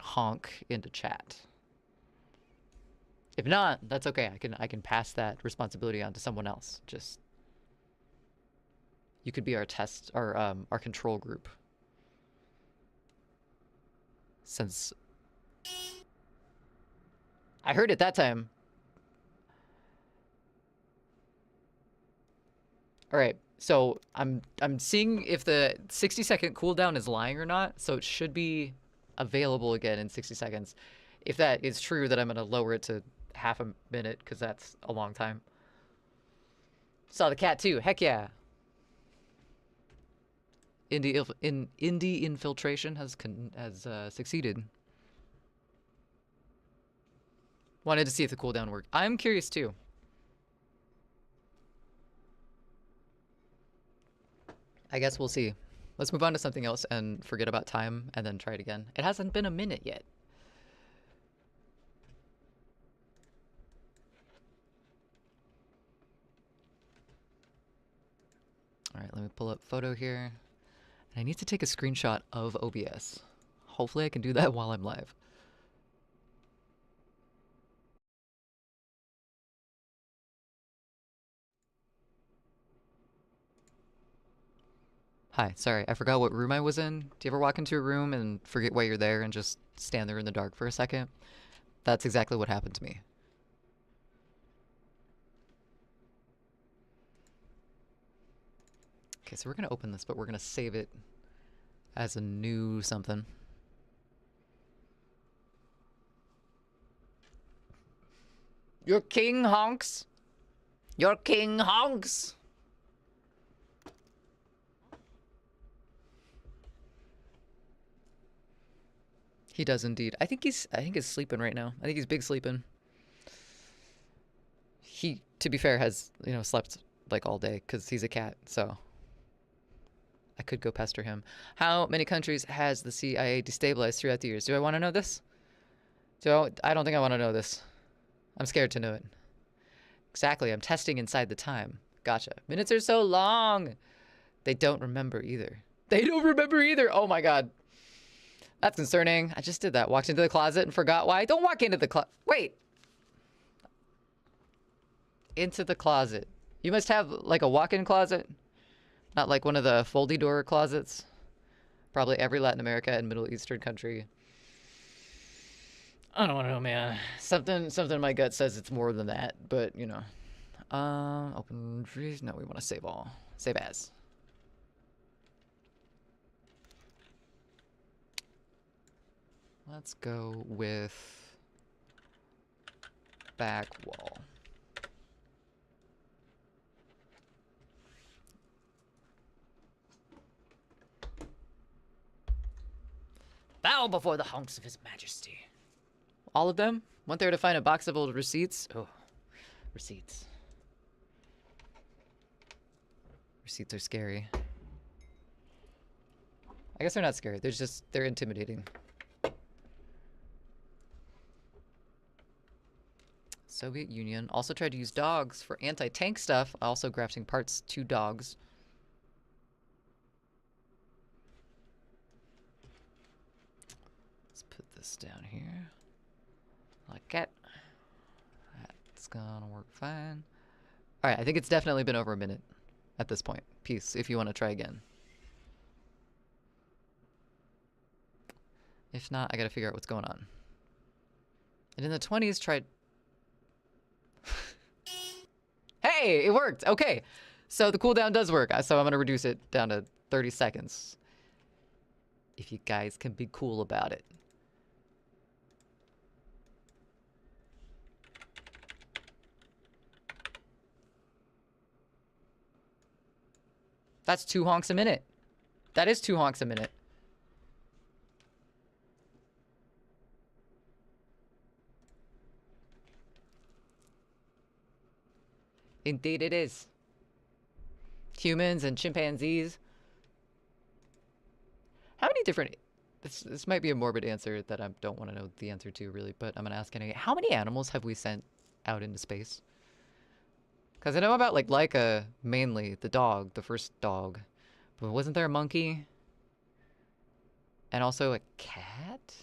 S1: !honk into chat? If not, that's okay. I can pass that responsibility on to someone else. Just you could be our our control group. Since I heard it that time. All right. So I'm seeing if the 60-second cooldown is lying or not. So it should be available again in 60 seconds. If that is true, that I'm gonna lower it to half a minute because that's a long time. Saw the cat too. Heck yeah. Indie infiltration has succeeded. Wanted to see if the cooldown worked. I'm curious too. I guess we'll see. Let's move on to something else and forget about time and then try it again. It hasn't been a minute yet. All right, let me pull up photo here. I need to take a screenshot of OBS. Hopefully I can do that while I'm live. Hi, sorry, I forgot what room I was in. Do you ever walk into a room and forget why you're there and just stand there in the dark for a second? That's exactly what happened to me. Okay, so we're gonna open this, but we're gonna save it as a new something. Your king honks. Your king honks. He does indeed. I think he's sleeping right now. I think he's big sleeping. He, to be fair, has, you know, slept like all day because he's a cat, so I could go pester him. How many countries has the CIA destabilized throughout the years? Do I want to know this? I don't think I want to know this. I'm scared to know it. Exactly, I'm testing inside the time. Gotcha. Minutes are so long. They don't remember either. They don't remember either. Oh my god. That's concerning. I just did that. Walked into the closet and forgot why. Don't walk into the closet. Wait. Into the closet. You must have like a walk-in closet. Not like one of the foldy door closets. Probably every Latin America and Middle Eastern country. I don't want to know, man. Something in my gut says it's more than that, but you know. Open trees. No, we want to save all. Save as. Let's go with back wall. Bow before the honks of his majesty. All of them? Went there to find a box of old receipts. Oh, receipts. Receipts are scary. I guess they're not scary. They're intimidating. Soviet Union also tried to use dogs for anti-tank stuff, also grafting parts to dogs. Let's put this down here. Like that. That's gonna work fine. Alright, I think it's definitely been over a minute at this point. Peace, if you want to try again. If not, I gotta figure out what's going on. And in the 20s, tried... Hey, it worked! Okay. So the cooldown does work, so I'm gonna reduce it down to 30 seconds. If you guys can be cool about it. That's 2 honks a minute. That is 2 honks a minute. Indeed it is. Humans and chimpanzees. How many different... This might be a morbid answer that I don't want to know the answer to, really, but I'm going to ask anyway. How many animals have we sent out into space? Because I know about, like Laika, mainly, the dog, the first dog. But wasn't there a monkey? And also a cat?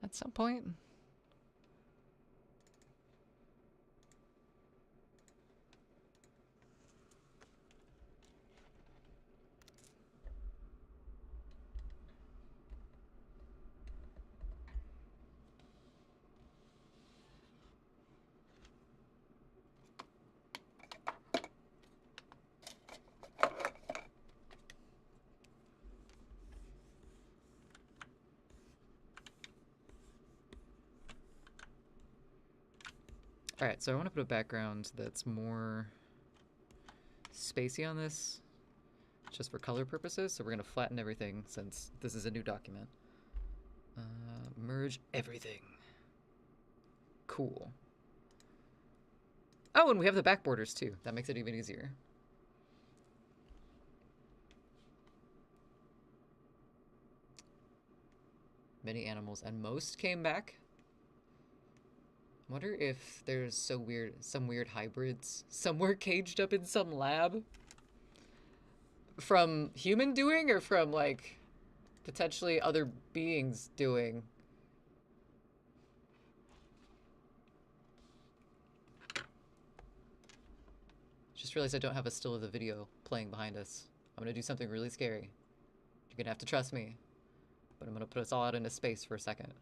S1: At some point? Alright, so I want to put a background that's more spacey on this, just for color purposes. So we're going to flatten everything since this is a new document. Merge everything. Cool. Oh, and we have the back borders too. That makes it even easier. Many animals, and most came back. I wonder if there's some weird hybrids somewhere caged up in some lab. From human doing or from, like, potentially other beings doing. Just realized I don't have a still of the video playing behind us. I'm gonna do something really scary. You're gonna have to trust me. But I'm gonna put us all out into space for a second.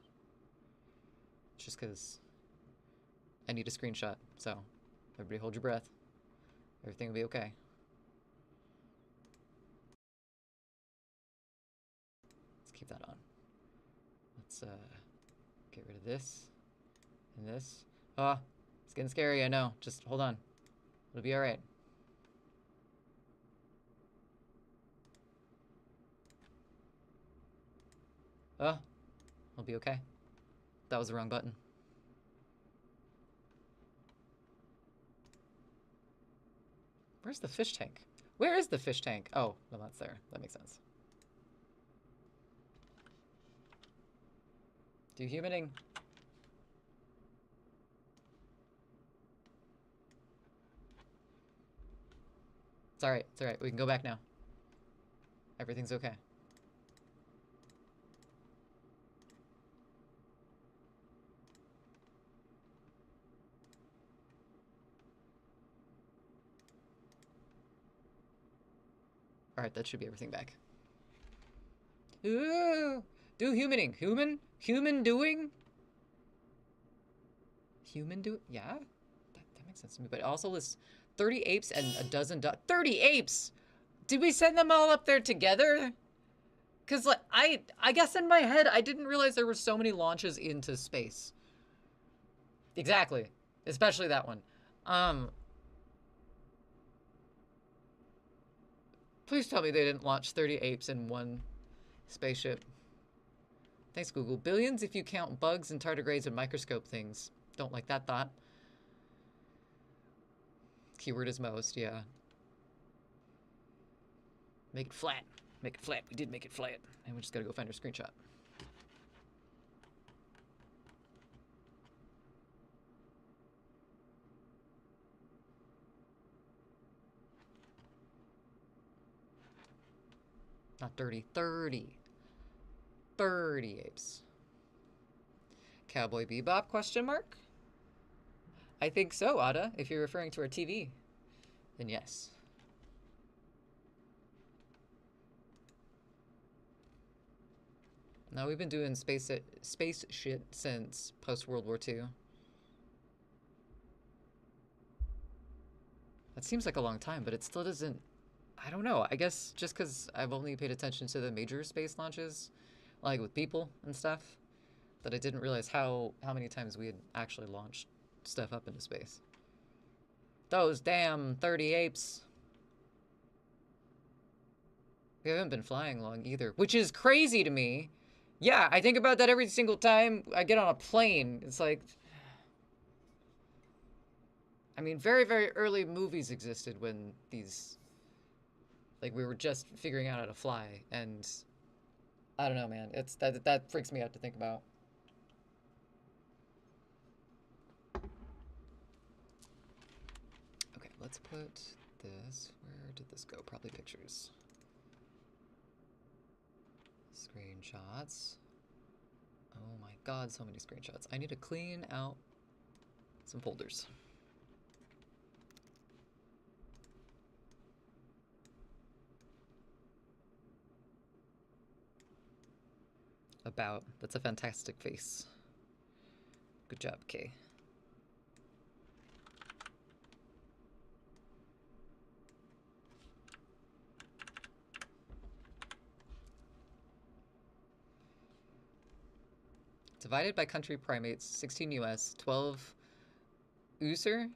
S1: Just because I need a screenshot. So, everybody hold your breath. Everything will be okay. Let's keep that on. Let's get rid of this and this. Ah, it's getting scary, I know. Just hold on. It'll be alright. Oh, I'll be okay. That was the wrong button. Where's the fish tank? Where is the fish tank? Oh, no, that's there. That makes sense. Do humaning. It's alright. It's alright. We can go back now. Everything's okay. Alright, that should be everything back. Ooh! Do humaning. Human doing? Human do? Yeah? That makes sense to me. But it also lists 30 apes and a dozen 30 apes! Did we send them all up there together? Because, like, I guess in my head, I didn't realize there were so many launches into space. Exactly. Especially that one. Please tell me they didn't launch 30 apes in one spaceship. Thanks, Google. Billions if you count bugs and tardigrades and microscope things. Don't like that thought. Keyword is most, yeah. Make it flat. Make it flat. We did make it flat. And we just gotta go find our screenshot. Not 30. 30. 30 apes. Cowboy Bebop, question mark? I think so, Ada. If you're referring to our TV, then yes. No, we've been doing space shit since post-World War II. That seems like a long time, but it still doesn't... I don't know. I guess just because I've only paid attention to the major space launches, like with people and stuff, that I didn't realize how many times we had actually launched stuff up into space. Those damn 30 apes. We haven't been flying long either, which is crazy to me. Yeah, I think about that every single time I get on a plane. It's like... I mean, very, very early movies existed when these... Like, we were just figuring out how to fly, and... I don't know, man. It's that freaks me out to think about. Okay, let's put this... Where did this go? Probably pictures. Screenshots. Oh my god, so many screenshots. I need to clean out some folders. About. That's a fantastic face. Good job, Kay. Divided by country primates, 16 US, 12 User,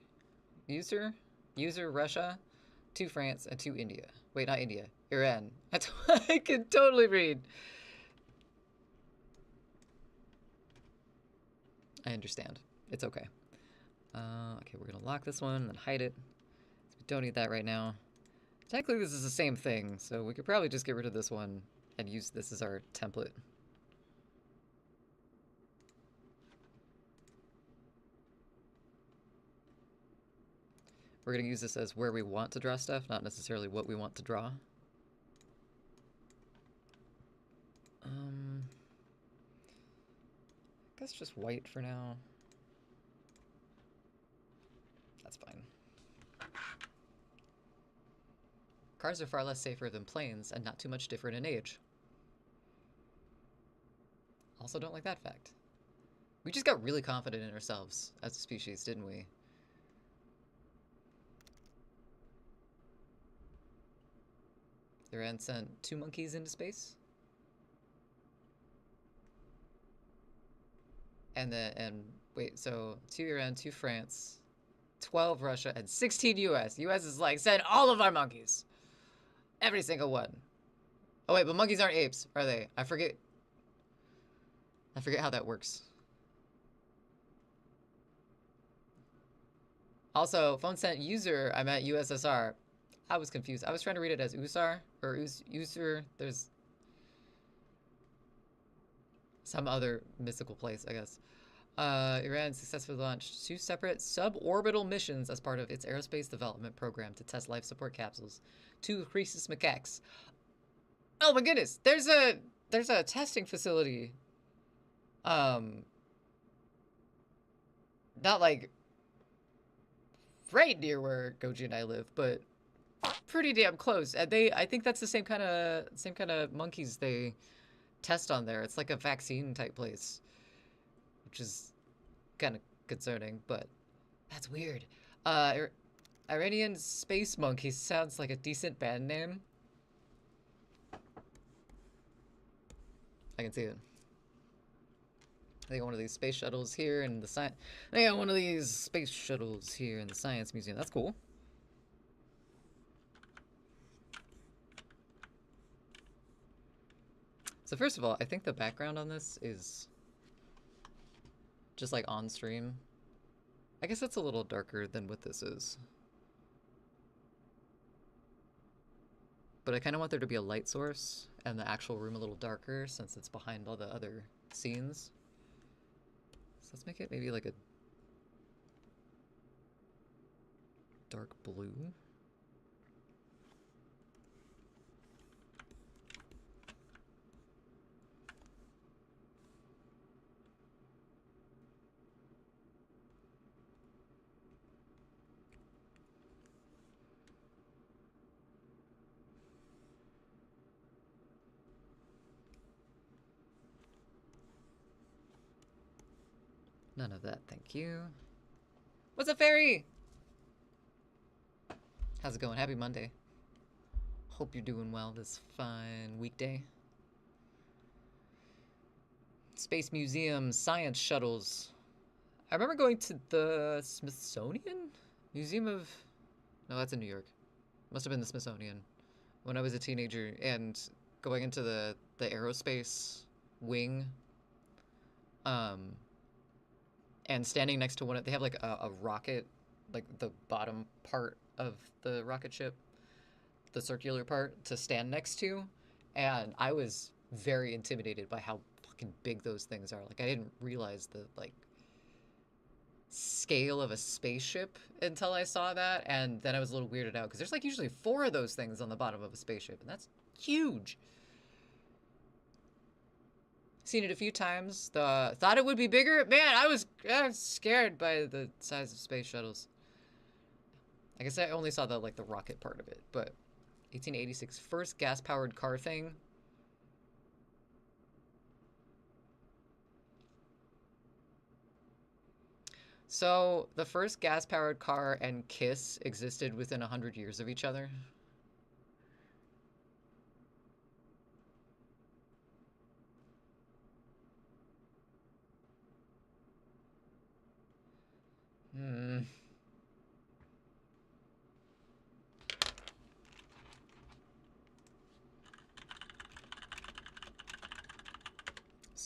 S1: user Russia, 2 France, and 2 India. Wait, not India. Iran. That's I can totally read. I understand. It's okay. Okay, we're gonna lock this one and then hide it. We don't need that right now. Technically, this is the same thing, so we could probably just get rid of this one and use this as our template. We're going to use this as where we want to draw stuff, not necessarily what we want to draw. I guess just white for now. That's fine. Cars are far less safer than planes and not too much different in age. Also don't like that fact. We just got really confident in ourselves as a species, didn't we? Iran sent 2 monkeys into space. And wait, so 2 Iran, 2 France, 12 Russia, and 16 US. US is like, send all of our monkeys. Every single one. Oh wait, but monkeys aren't apes, are they? I forget how that works. Also, phone sent user, I meant USSR. I was confused. I was trying to read it as USAR, or user. There's some other mystical place, I guess. Iran successfully launched 2 separate suborbital missions as part of its aerospace development program to test life support capsules. 2 rhesus macaques. Oh my goodness! There's a testing facility. Not like right near where Goji and I live, but pretty damn close. And I think that's the same kind of monkeys they test on there. It's like a vaccine type place, which is kind of concerning, but that's weird. Iranian Space Monkeys sounds like a decent band name. I can see it. They got one of these space shuttles here in the science. They got one of these space shuttles here in the Science Museum. That's cool. So first of all, I think the background on this is just like on stream. I guess it's a little darker than what this is. But I kind of want there to be a light source and the actual room a little darker since it's behind all the other scenes. So let's make it maybe like a dark blue. None of that, thank you. What's up, Fairy? How's it going? Happy Monday. Hope you're doing well this fine weekday. Space Museum science shuttles. I remember going to the Smithsonian Museum of... No, that's in New York. Must have been the Smithsonian. When I was a teenager and going into the aerospace wing. And standing next to one of... They have like a rocket, like the bottom part of the rocket ship. The circular part to stand next to. And I was very intimidated by how fucking big those things are. Like, I didn't realize the, like, scale of a spaceship until I saw that. And then I was a little weirded out because there's, like, usually 4 of those things on the bottom of a spaceship. And that's huge. Seen it a few times. Thought it would be bigger. Man, I was scared by the size of space shuttles. I guess I only saw the rocket part of it, but 1886 first gas-powered car thing. So the first gas-powered car and Kiss existed within 100 years of each other.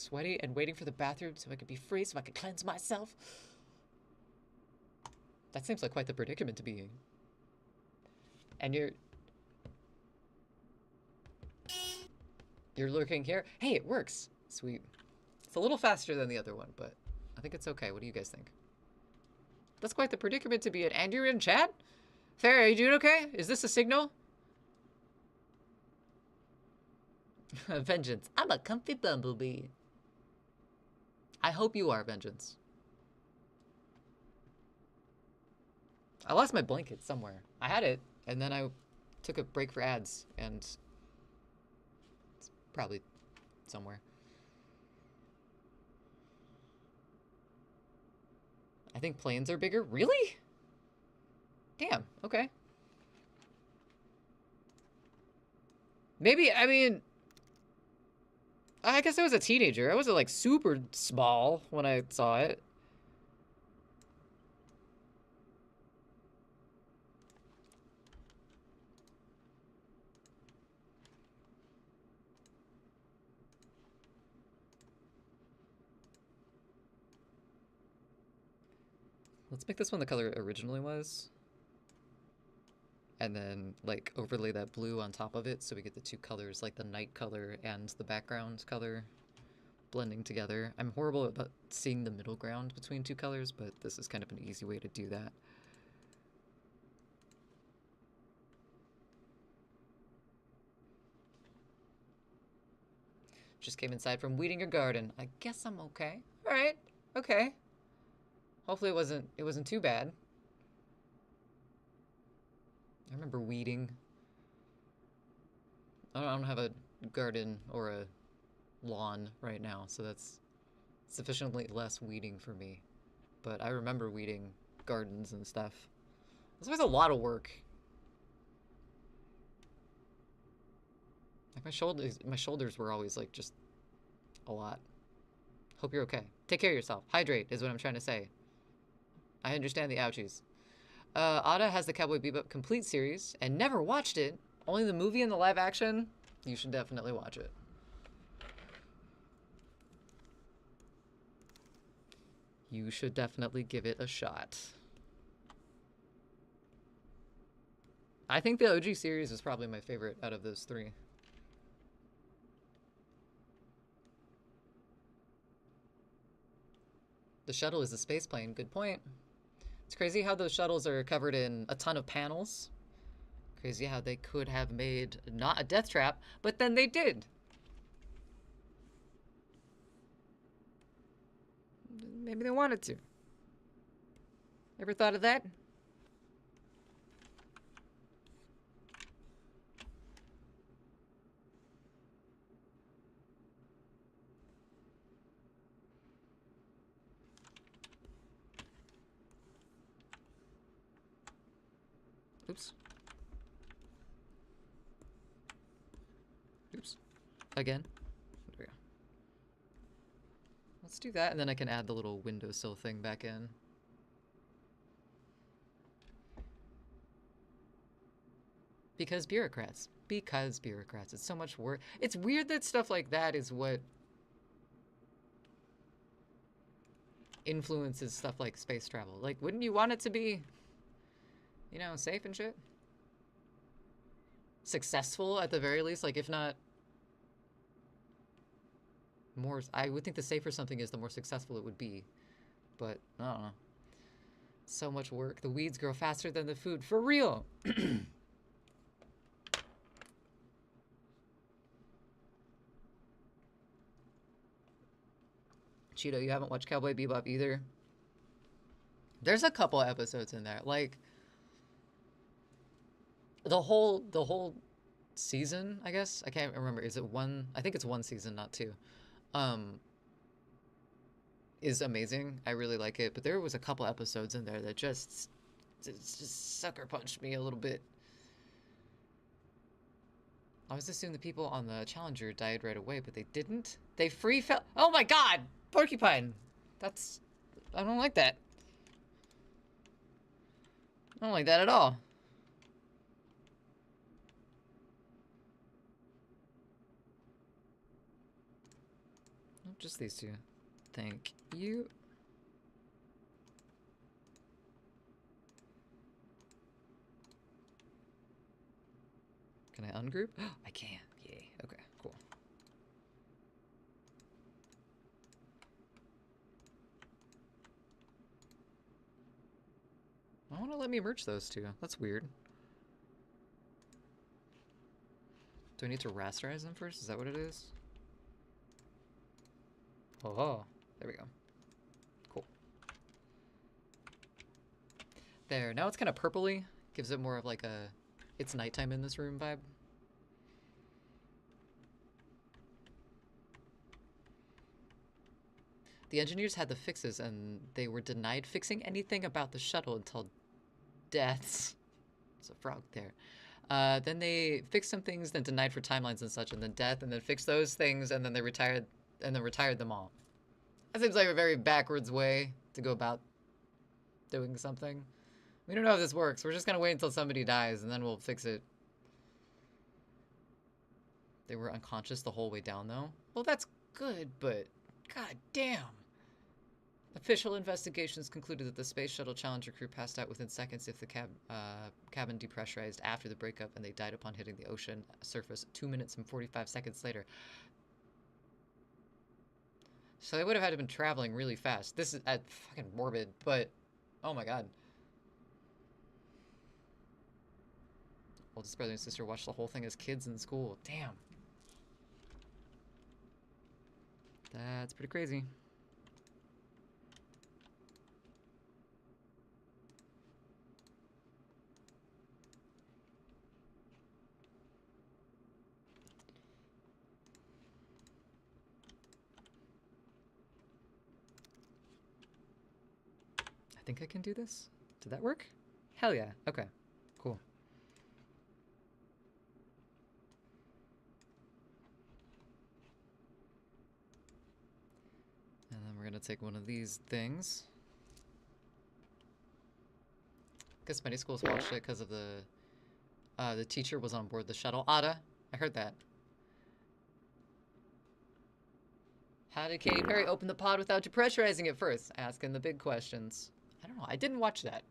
S1: sweaty and waiting for the bathroom so I could be free, so I could cleanse myself. That seems like quite the predicament to be in. And you're lurking here? Hey, it works. Sweet. It's a little faster than the other one, but I think it's okay. What do you guys think? That's quite the predicament to be in. And you're in chat? Fair, are you doing okay? Is this a signal? Vengeance. I'm a comfy bumblebee. I hope you are, Vengeance. I lost my blanket somewhere. I had it, and then I took a break for ads, and it's probably somewhere. I think planes are bigger. Really? Damn, okay. Maybe, I mean, I guess I was a teenager. I wasn't like super small when I saw it. Let's make this one the color it originally was. And then, like, overlay that blue on top of it so we get the two colors, like the night color and the background color blending together. I'm horrible about seeing the middle ground between two colors, but this is kind of an easy way to do that. Just came inside from weeding your garden. I guess I'm okay. All right, okay. Hopefully it wasn't too bad. I remember weeding. I don't have a garden or a lawn right now, so that's sufficiently less weeding for me. But I remember weeding gardens and stuff. This was a lot of work. Like my shoulders were always like just a lot. Hope you're okay. Take care of yourself. Hydrate is what I'm trying to say. I understand the ouchies. Ada has the Cowboy Bebop complete series and never watched it. Only the movie and the live action. You should definitely watch it. You should definitely give it a shot. I think the OG series is probably my favorite out of those three. The shuttle is a space plane. Good point. It's crazy how those shuttles are covered in a ton of panels. Crazy how they could have made not a death trap, but then they did. Maybe they wanted to. Ever thought of that? Oops. Oops. Again. There we go. Let's do that, and then I can add the little windowsill thing back in. Because bureaucrats. Because bureaucrats. It's so much work. It's weird that stuff like that is what influences stuff like space travel. Like, wouldn't you want it to be, you know, safe and shit? Successful at the very least, like if not more. I would think the safer something is, the more successful it would be. But I don't know. So much work. The weeds grow faster than the food. For real. Cheeto, you haven't watched Cowboy Bebop either? There's a couple episodes in there. Like the whole season, I guess. I can't remember. Is it one? I think it's one season, not two. Is amazing. I really like it. But there was a couple episodes in there that just sucker punched me a little bit. I was assuming the people on the Challenger died right away, but they didn't. They free fell. Oh my god! Porcupine! That's... I don't like that. I don't like that at all. just these two. Thank you. Can I ungroup? I can. Yay. Okay, cool. I want to let me merge those two. That's weird. Do I need to rasterize them first? Is that what it is? Oh, there we go. Cool. There. Now it's kind of purpley. Gives it more of like a it's nighttime in this room vibe. The engineers had the fixes and they were denied fixing anything about the shuttle until deaths. There's a frog there. Then they fixed some things, then denied for timelines and such, and then death, and then fixed those things, and then they retired them all. That seems like a very backwards way to go about doing something. We don't know if this works. We're just gonna wait until somebody dies, and then we'll fix it. They were unconscious the whole way down, though. Well, that's good, but god damn. Official investigations concluded that the Space Shuttle Challenger crew passed out within seconds if the cabin depressurized after the breakup, and they died upon hitting the ocean surface 2 minutes and 45 seconds later. So they would have had to have been traveling really fast. This is fucking morbid, but oh my god. Oldest brother and sister watched the whole thing as kids in school. Damn. That's pretty crazy. I think I can do this. Did that work? Hell yeah. Okay. Cool. And then we're gonna take one of these things. Guess many schools watched it because of the teacher was on board the shuttle. Ada, I heard that. How did Katy Perry open the pod without depressurizing it first? Asking the big questions. I don't know. I didn't watch that.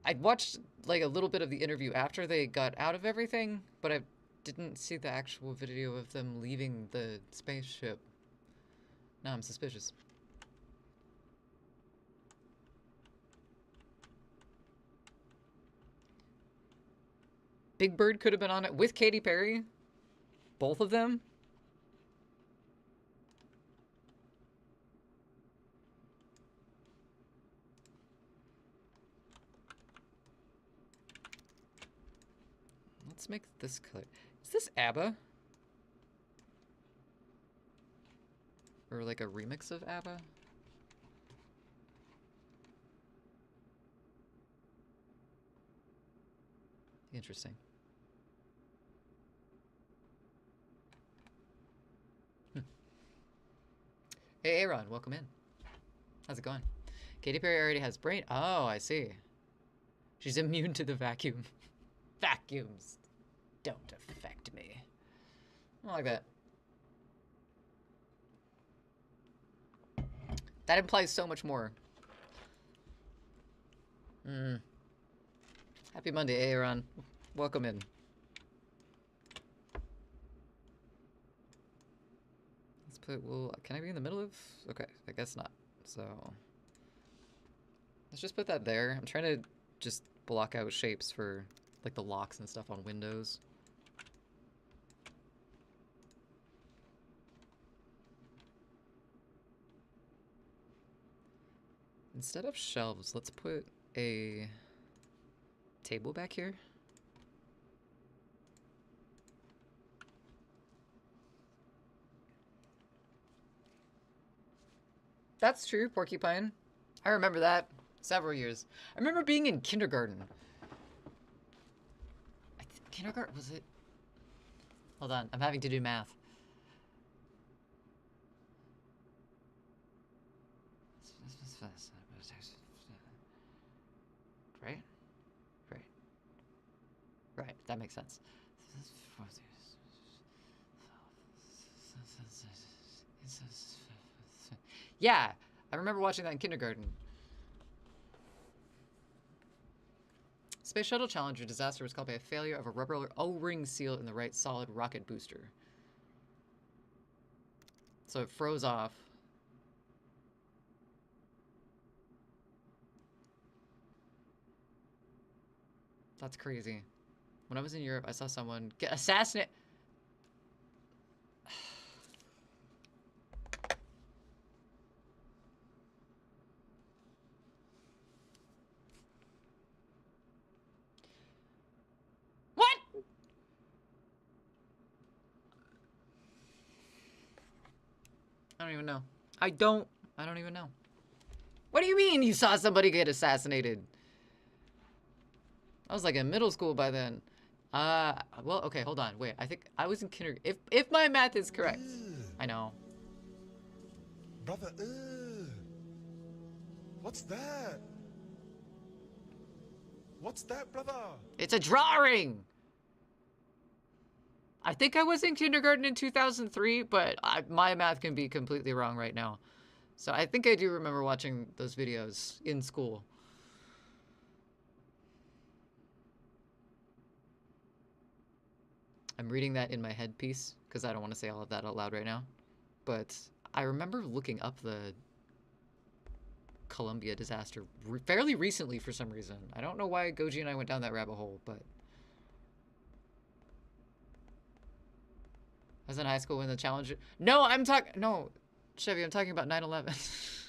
S1: I watched like a little bit of the interview after they got out of everything, but I didn't see the actual video of them leaving the spaceship. Now I'm suspicious. Big Bird could have been on it with Katy Perry. Both of them. Let's make this color. Is this ABBA? Or like a remix of ABBA? Interesting. Hey, Aaron, welcome in. How's it going? Katy Perry already has brain. Oh, I see. She's immune to the vacuum. Vacuums don't affect me. I don't like that. That implies so much more. Happy Monday, Aaron. Welcome in. Let's put, well, can I be in the middle of? Okay, I guess not. So, let's just put that there. I'm trying to just block out shapes for like the locks and stuff on windows. Instead of shelves, let's put a table back here. That's true, Porcupine. I remember that. Several years. I remember being in kindergarten. Kindergarten, was it? Hold on, I'm having to do math. Right? Right. Right, that makes sense. Yeah, I remember watching that in kindergarten. Space Shuttle Challenger disaster was caused by a failure of a rubber O-ring seal in the right solid rocket booster. So it froze off. That's crazy. When I was in Europe, I saw someone get assassinated. What? I don't even know. I don't even know. What do you mean you saw somebody get assassinated? I was like in middle school by then. Well, okay, hold on. Wait, I think I was in kindergarten. If my math is correct. I know.
S3: Brother, what's that? What's that, brother?
S1: It's a drawing! I think I was in kindergarten in 2003, but my math can be completely wrong right now. So I think I do remember watching those videos in school. I'm reading that in my headpiece because I don't want to say all of that out loud right now. But I remember looking up the Columbia disaster fairly recently for some reason. I don't know why Goji and I went down that rabbit hole, but I was in high school when the challenge. No, Chevy, I'm talking about 9/11.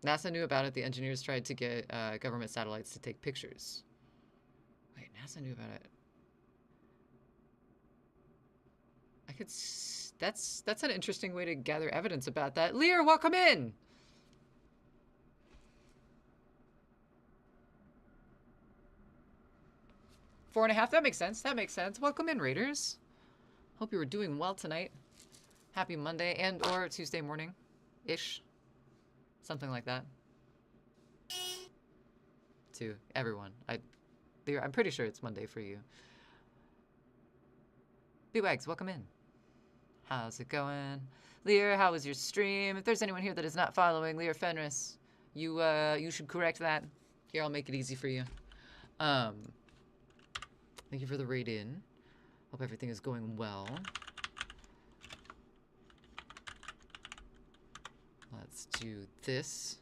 S1: NASA knew about it. The engineers tried to get government satellites to take pictures. Wait, NASA knew about it. I could. That's an interesting way to gather evidence about that. Lear, welcome in. Four and a half. That makes sense. That makes sense. Welcome in, Raiders. Hope you were doing well tonight. Happy Monday and or Tuesday morning, ish. Something like that. To everyone. I'm pretty sure it's Monday for you. B-Wags, welcome in. How's it going? Lear, how was your stream? If there's anyone here that is not following Lear Fenris, you should correct that. Here, I'll make it easy for you. Thank you for the raid in. Hope everything is going well. Let's do this.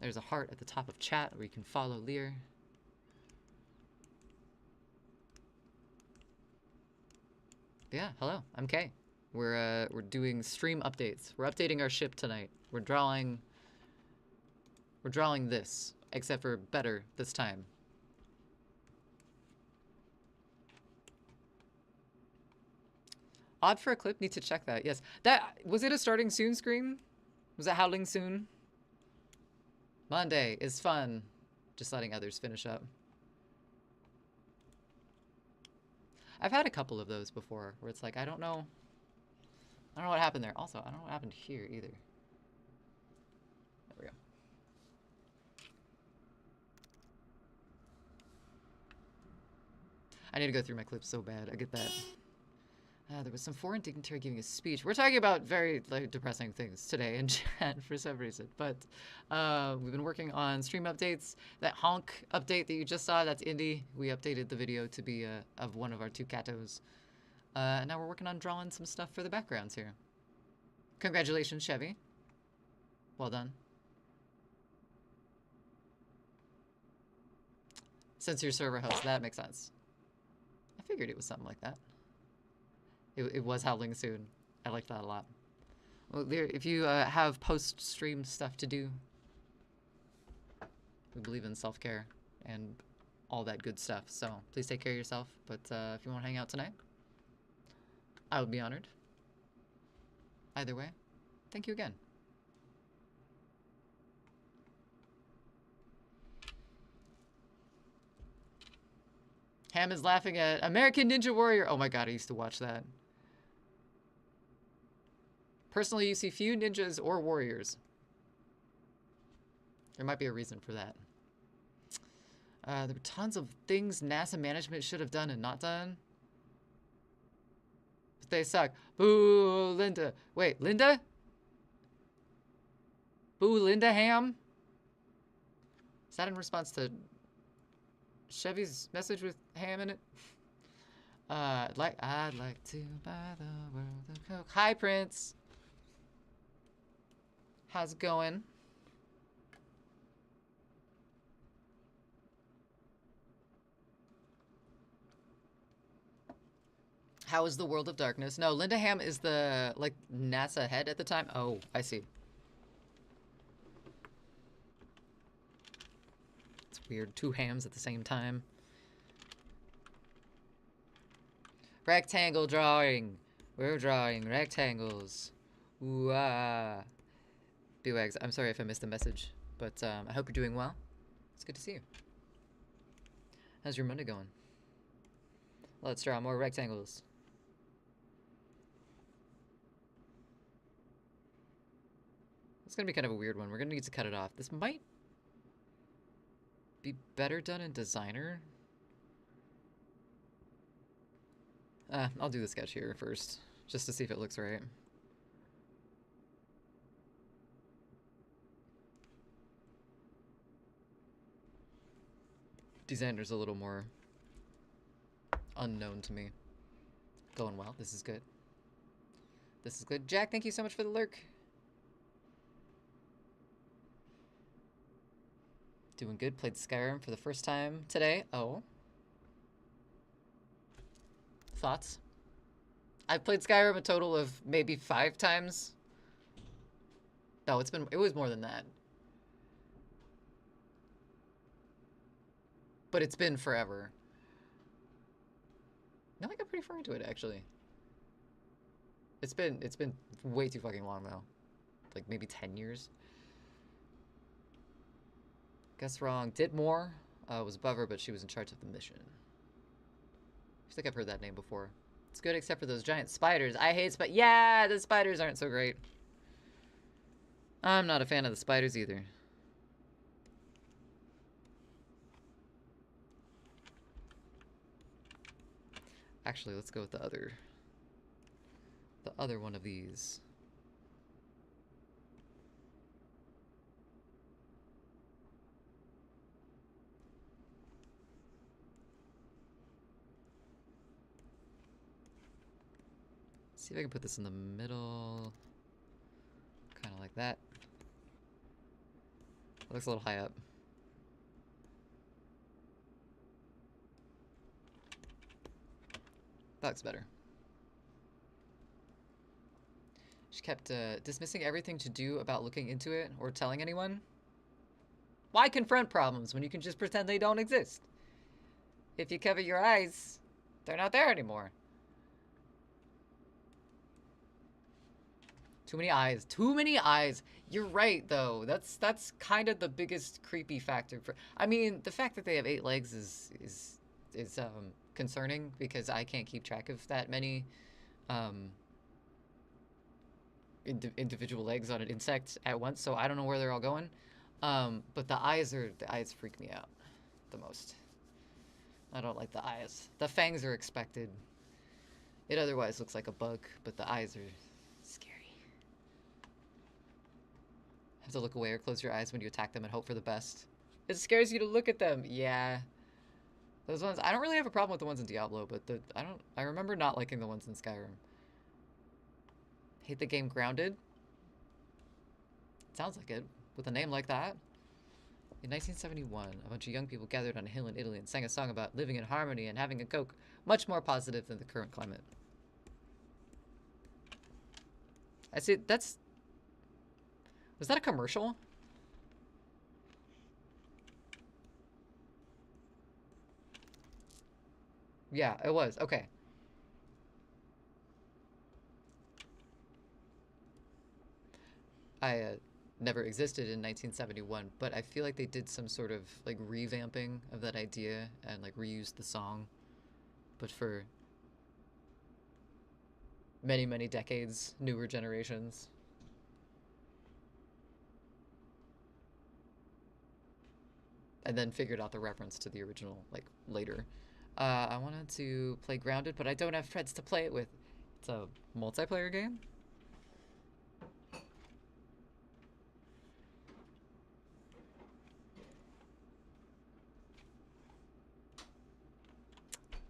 S1: There's a heart at the top of chat where you can follow Lear. Yeah, hello, I'm Kay. We're doing stream updates. We're updating our ship tonight. We're drawing this, except for better this time. Odd for a clip, need to check that. Yes. Was it a starting soon screen? Was it howling soon? Monday is fun. Just letting others finish up. I've had a couple of those before where it's like, I don't know what happened there. Also, I don't know what happened here either. There we go. I need to go through my clips so bad. I get that. There was some foreign dignitary giving a speech. We're talking about very depressing things today in chat for some reason. But we've been working on stream updates. That honk update that you just saw, that's Indy. We updated the video to be of one of our two catos. And now we're working on drawing some stuff for the backgrounds here. Congratulations, Chevy. Well done. Since you're server host, that makes sense. I figured it was something like that. It was howling soon. I like that a lot. Well, if you have post-stream stuff to do, we believe in self-care and all that good stuff. So please take care of yourself. But if you want to hang out tonight, I would be honored. Either way, thank you again. Ham is laughing at American Ninja Warrior. Oh my god, I used to watch that. Personally, you see few ninjas or warriors. There might be a reason for that. There were tons of things NASA management should have done and not done. But they suck. Boo, Linda. Wait, Linda? Boo, Linda Ham? Is that in response to Chevy's message with ham in it? I'd like to buy the world of Coke. Hi, Prince. How's it going? How is the World of Darkness? No, Linda Ham is the, like, NASA head at the time. Oh, I see. It's weird. Two hams at the same time. Rectangle drawing. We're drawing rectangles. Ooh, ah. B-Wags, I'm sorry if I missed the message, but I hope you're doing well. It's good to see you. How's your Monday going? Let's draw more rectangles. It's gonna be kind of a weird one. We're gonna need to cut it off. This might be better done in Designer. I'll do the sketch here first, just to see if it looks right. Designer's a little more unknown to me. Going well. This is good. This is good. Jack, thank you so much for the lurk. Doing good. Played Skyrim for the first time today. Oh. Thoughts? I've played Skyrim a total of maybe 5 times. No, it was more than that. But it's been forever. No, I got pretty far into it, actually. It's been way too fucking long, though. Like, maybe 10 years. Guess wrong. Did more. Was above her, but she was in charge of the mission. I think I've heard that name before. It's good except for those giant spiders. I hate spiders. Yeah, the spiders aren't so great. I'm not a fan of the spiders either. Actually, let's go with the other one of these. See if I can put this in the middle. Kind of like that. It looks a little high up. That looks better. She kept dismissing everything to do about looking into it or telling anyone. Why confront problems when you can just pretend they don't exist? If you cover your eyes, they're not there anymore. Too many eyes. Too many eyes. You're right, though. That's kind of the biggest creepy factor for. I mean, the fact that they have 8 legs is concerning because I can't keep track of that many individual legs on an insect at once, so I don't know where they're all going. But the eyes freak me out the most. I don't like the eyes. The fangs are expected. It otherwise looks like a bug, but the eyes are scary. Have to look away or close your eyes when you attack them and hope for the best. It scares you to look at them. Yeah. Those ones, I don't really have a problem with the ones in Diablo, but I remember not liking the ones in Skyrim. Hate the game Grounded. Sounds like it, with a name like that. In 1971, a bunch of young people gathered on a hill in Italy and sang a song about living in harmony and having a Coke, much more positive than the current climate. I see, was that a commercial? Yeah, it was. Okay. I never existed in 1971, but I feel like they did some sort of like revamping of that idea and like reused the song, but for many, many decades, newer generations. and then figured out the reference to the original, like, later. I wanted to play Grounded, but I don't have friends to play it with. It's a multiplayer game?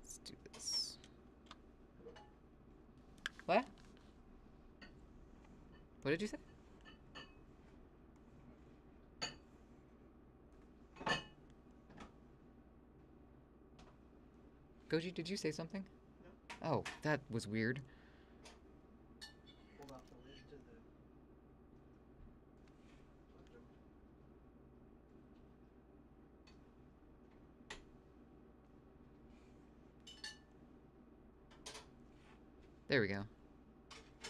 S1: Let's do this. What? What did you say? Goji, did you say something?
S2: No.
S1: Oh, that was weird.
S2: Pulled off the lid to the bottom.
S1: There we go.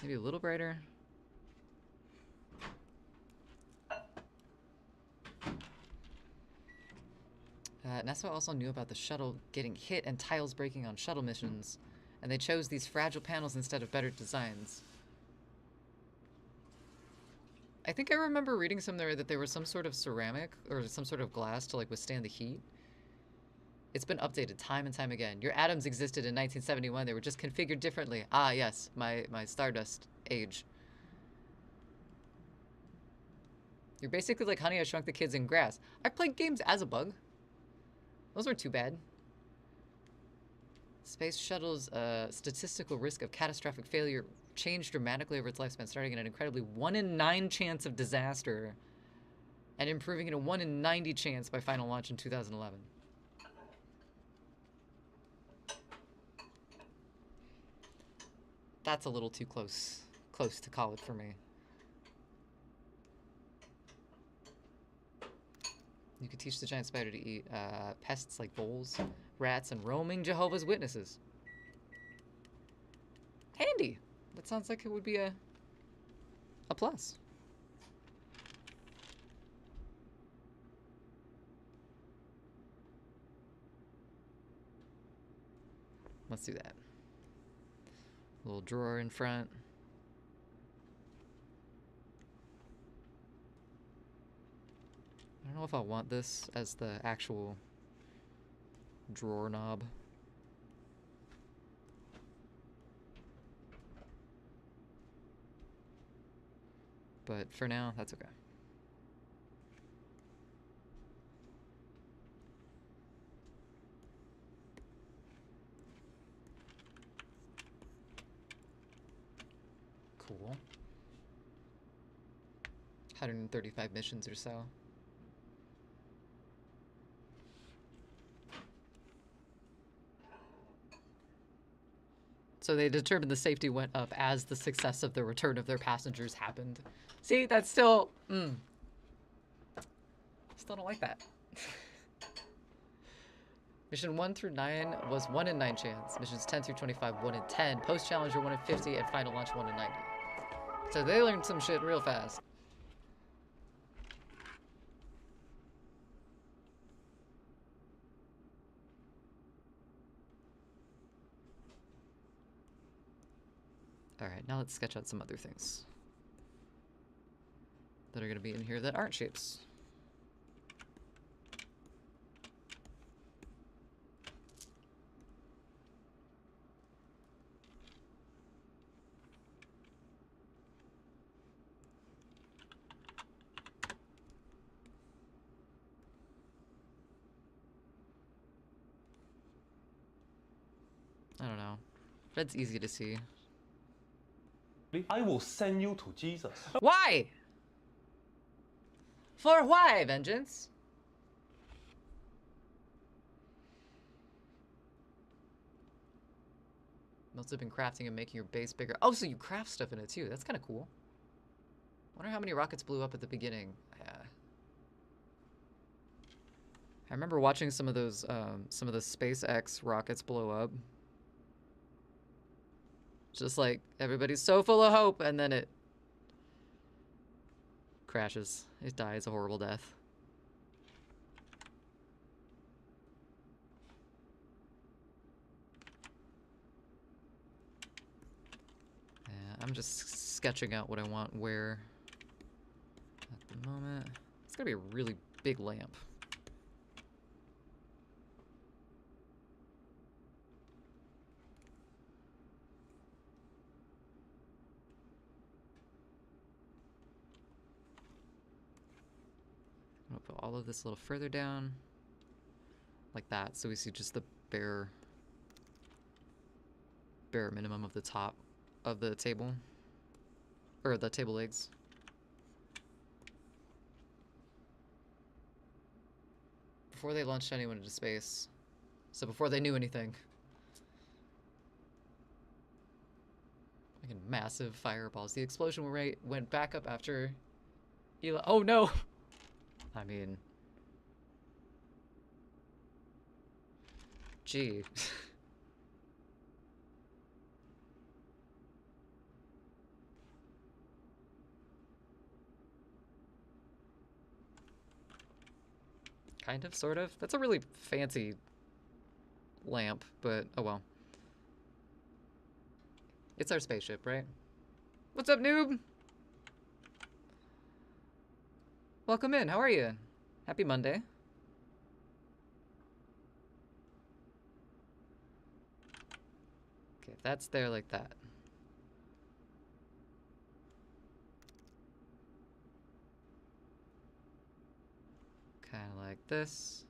S1: Maybe a little brighter. NASA also knew about the shuttle getting hit and tiles breaking on shuttle missions, and they chose these fragile panels instead of better designs. I think I remember reading somewhere that there was some sort of ceramic or some sort of glass to like withstand the heat. It's been updated time and time again. Your atoms existed in 1971. They were just configured differently. Ah, yes, my Stardust age. You're basically like Honey, I Shrunk the Kids in Grass. I played games as a bug. Those weren't too bad. Space Shuttle's statistical risk of catastrophic failure changed dramatically over its lifespan, starting at an incredibly 1 in 9 chance of disaster and improving in a 1 in 90 chance by final launch in 2011. That's a little too close to call it for me. You could teach the giant spider to eat pests like voles, rats, and roaming Jehovah's Witnesses. Handy! That sounds like it would be a plus. Let's do that. Little drawer in front. I don't know if I want this as the actual drawer knob. But for now, that's okay. Cool. 135 missions or so. So they determined the safety went up as the success of the return of their passengers happened. See, that's still... Still don't like that. Mission 1 through 9 was 1 in 9 chance. Missions 10 through 25, 1 in 10. Post-Challenger, 1 in 50. And final launch, 1 in 90. So they learned some shit real fast. Alright, now let's sketch out some other things that are going to be in here that aren't shapes. I don't know. Red's easy to see.
S4: I will send you to Jesus.
S1: Why? For why, Vengeance? Must have been crafting and making your base bigger. Oh, so you craft stuff in it too. That's kind of cool. Wonder how many rockets blew up at the beginning. I remember watching some of those, some of the SpaceX rockets blow up. Just like, everybody's so full of hope, and then it crashes. It dies a horrible death. Yeah, I'm just sketching out what I want where at the moment. It's gotta be a really big lamp. follow this a little further down. Like that, so we see just the bare minimum of the top of the table. Or the table legs. Before they launched anyone into space. So before they knew anything. Like massive fireballs. The explosion rate went back up after Eli. Oh no! I mean, gee. Kind of, sort of. That's a really fancy lamp, but oh well. It's our spaceship, right? What's up, noob? Welcome in. How are you? Happy Monday. Okay, that's there like that. Kind of like this.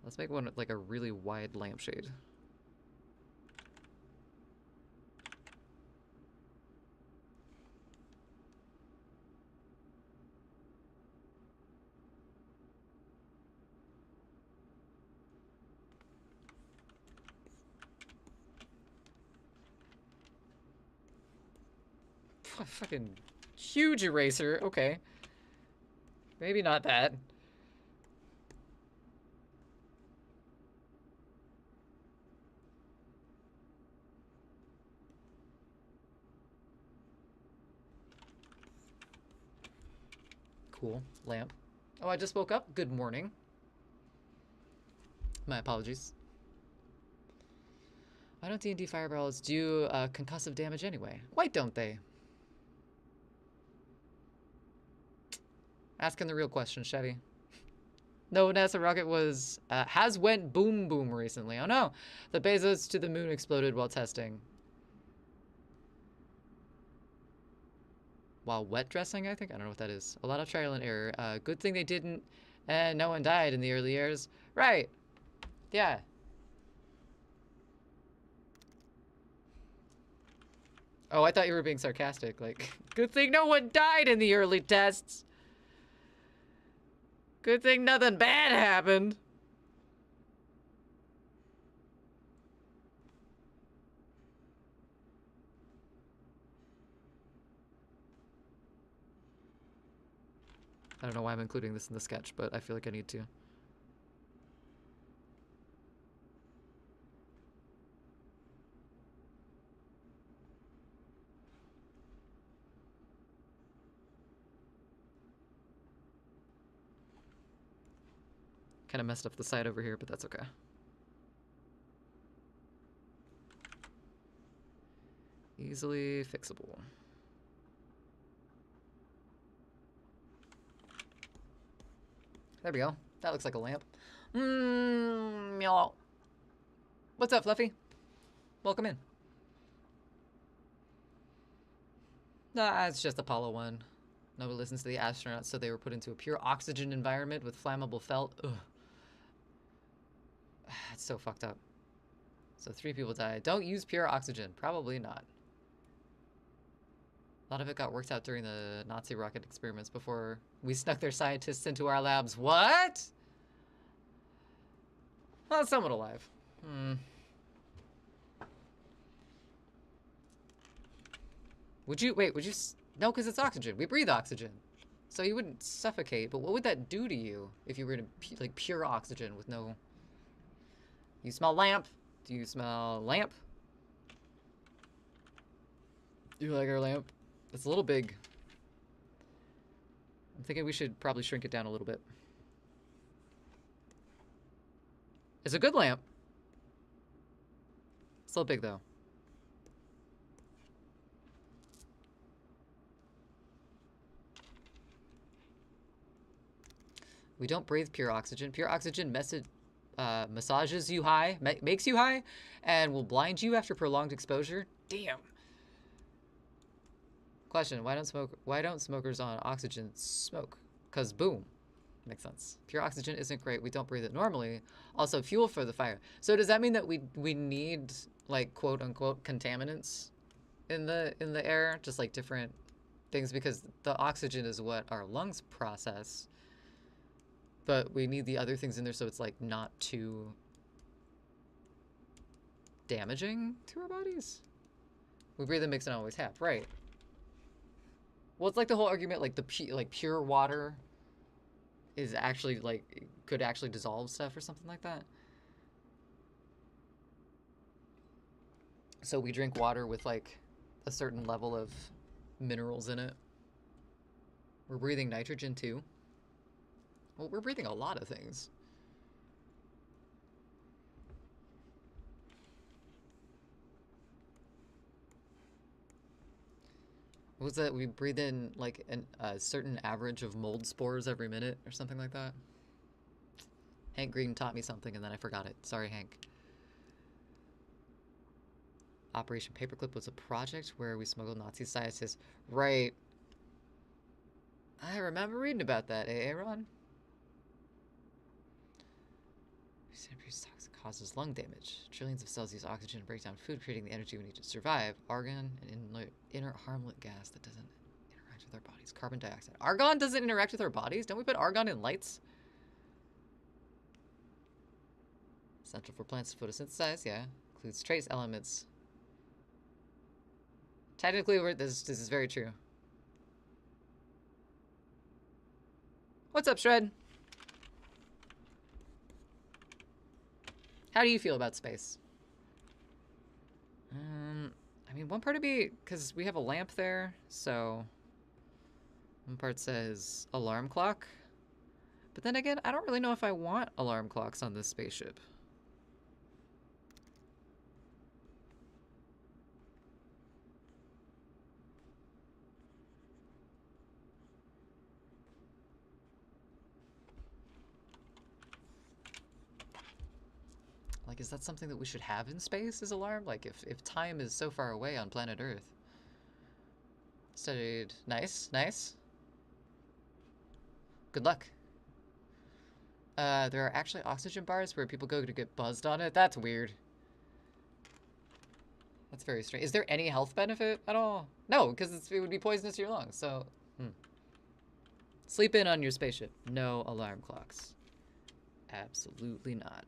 S1: Let's make one with like a really wide lampshade. Fucking huge eraser. Okay. Maybe not that. Cool. Lamp. Oh, I just woke up. Good morning. My apologies. Why don't D&D fireballs do concussive damage anyway? Why don't they? Asking the real question, Chevy. No, NASA rocket was has went boom boom recently. Oh no, the Bezos to the moon exploded while testing. While wet dressing, I think? I don't know what that is. A lot of trial and error. Good thing they didn't, and no one died in the early years. Right. Yeah. Oh, I thought you were being sarcastic. Like, good thing no one died in the early tests. Good thing nothing bad happened. I don't know why I'm including this in the sketch, but I feel like I need to. Kind of messed up the side over here, but that's okay. Easily fixable. There we go. That looks like a lamp. Meow. What's up, Fluffy? Welcome in. Nah, it's just Apollo 1. Nobody listens to the astronauts, so they were put into a pure oxygen environment with flammable felt. Ugh. It's so fucked up. So 3 people died. Don't use pure oxygen. Probably not. A lot of it got worked out during the Nazi rocket experiments before we snuck their scientists into our labs. What? Well, somewhat alive. Would you, wait, would you, no, because it's oxygen. We breathe oxygen. So you wouldn't suffocate, but what would that do to you if you were in, like, pure oxygen with no... You smell lamp? Do you smell lamp? Do you like our lamp? It's a little big. I'm thinking we should probably shrink it down a little bit. It's a good lamp. It's a little big, though. We don't breathe pure oxygen. Pure oxygen massages you high, makes you high, and will blind you after prolonged exposure. Damn. Question: why don't smokers on oxygen smoke? 'Cause boom. Makes sense. Pure oxygen isn't great. We don't breathe it normally. Also, fuel for the fire. So does that mean that we need like quote unquote contaminants in the air, just like different things, because the oxygen is what our lungs process, but we need the other things in there so it's like not too damaging to our bodies. We breathe a mix and always have, right? Well, it's like the whole argument, like pure water is actually like could actually dissolve stuff or something like that. So we drink water with like a certain level of minerals in it. We're breathing nitrogen too. Well, we're breathing a lot of things. What was that? We breathe in like a certain average of mold spores every minute or something like that. Hank Green taught me something and then I forgot it. Sorry, Hank. Operation Paperclip was a project where we smuggled Nazi scientists. Right. I remember reading about that, Ron? Toxin causes lung damage. Trillions of cells use oxygen to break down food, creating the energy we need to survive. Argon, an inert harmless gas that doesn't interact with our bodies. Carbon dioxide. Argon doesn't interact with our bodies? Don't we put argon in lights? Essential for plants to photosynthesize, yeah. Includes trace elements. Technically, this is very true. What's up, Shred? How do you feel about space? I mean, one part of me, because we have a lamp there, so one part says alarm clock. But then again, I don't really know if I want alarm clocks on this spaceship. Like, is that something that we should have in space, is alarm? Like, if time is so far away on planet Earth. Studied. Nice, nice. Good luck. There are actually oxygen bars where people go to get buzzed on it. That's weird. That's very strange. Is there any health benefit at all? No, because it would be poisonous to your lungs, so... Sleep in on your spaceship. No alarm clocks. Absolutely not.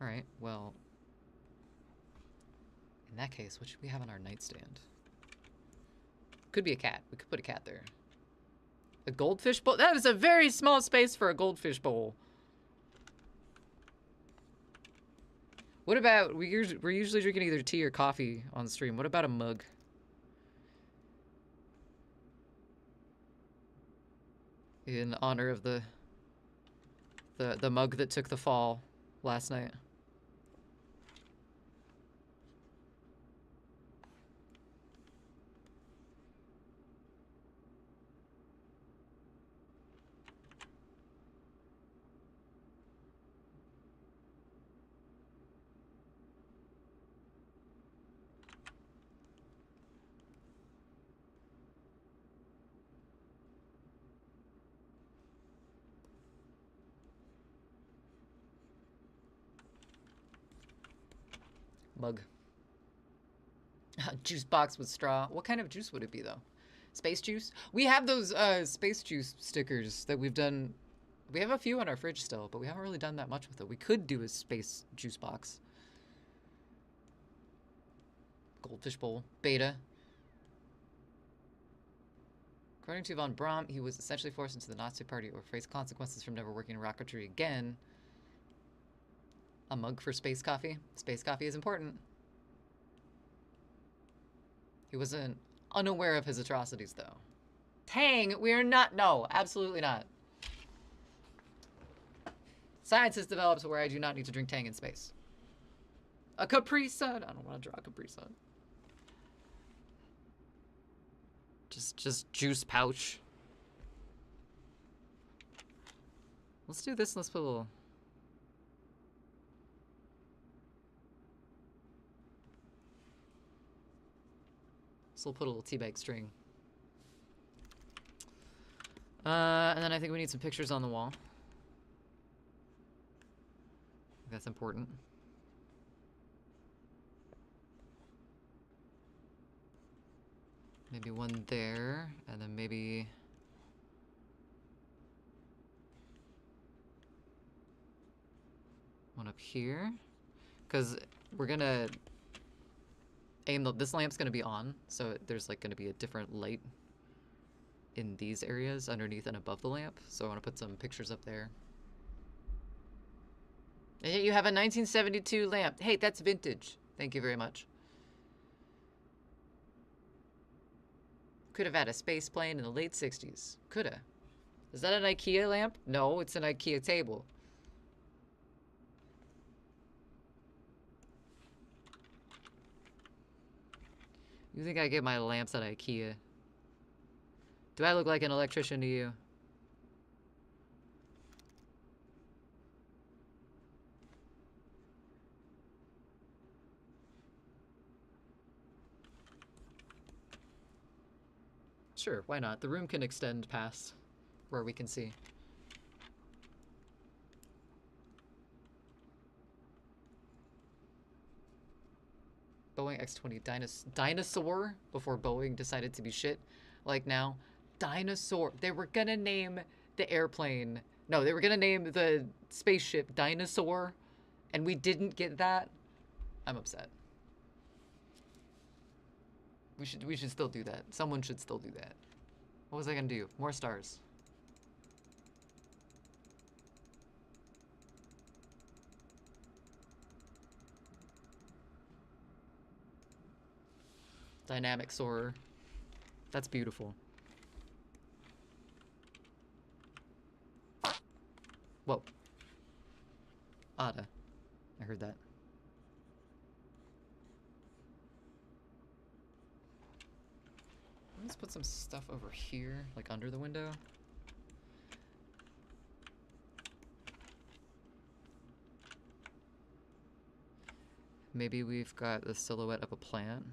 S1: Alright, well... In that case, what should we have on our nightstand? Could be a cat. We could put a cat there. A goldfish bowl? That is a very small space for a goldfish bowl. What about... We're usually drinking either tea or coffee on stream. What about a mug? In honor of the mug that took the fall last night. Mug. Juice box with straw. What kind of juice would it be, though? Space juice? We have those space juice stickers that we've done. We have a few on our fridge still, but we haven't really done that much with it. We could do a space juice box. Goldfish bowl. Beta. According to von Braun, he was essentially forced into the Nazi party or faced consequences from never working in rocketry again. A mug for space coffee. Space coffee is important. He wasn't unaware of his atrocities, though. Tang, we are not. No, absolutely not. Science has developed where I do not need to drink Tang in space. A Capri Sun. I don't want to draw a Capri Sun. Just juice pouch. Let's do this. Let's put a little. So we'll put a little tea bag string. And then I think we need some pictures on the wall. That's important. Maybe one there, and then maybe... one up here. Because we're gonna aim this lamp's gonna be on, so there's like gonna be a different light in these areas underneath and above the lamp. So I want to put some pictures up there. And yet you have a 1972 lamp. Hey, that's vintage. Thank you very much. Could have had a space plane in the late 60s. Coulda. Is that an IKEA lamp? No, it's an IKEA table. You think I get my lamps at IKEA? Do I look like an electrician to you? Sure, why not? The room can extend past where we can see. Boeing X-20 dinosaur before Boeing decided to be shit like now. Dinosaur. They were gonna name the airplane. No, they were gonna name the spaceship Dinosaur, and we didn't get that. I'm upset. We should still do that. Someone should still do that. What was I gonna do? More stars. Dynamic soarer. That's beautiful. Whoa. Ada. I heard that. Let's put some stuff over here, like under the window. Maybe we've got the silhouette of a plant.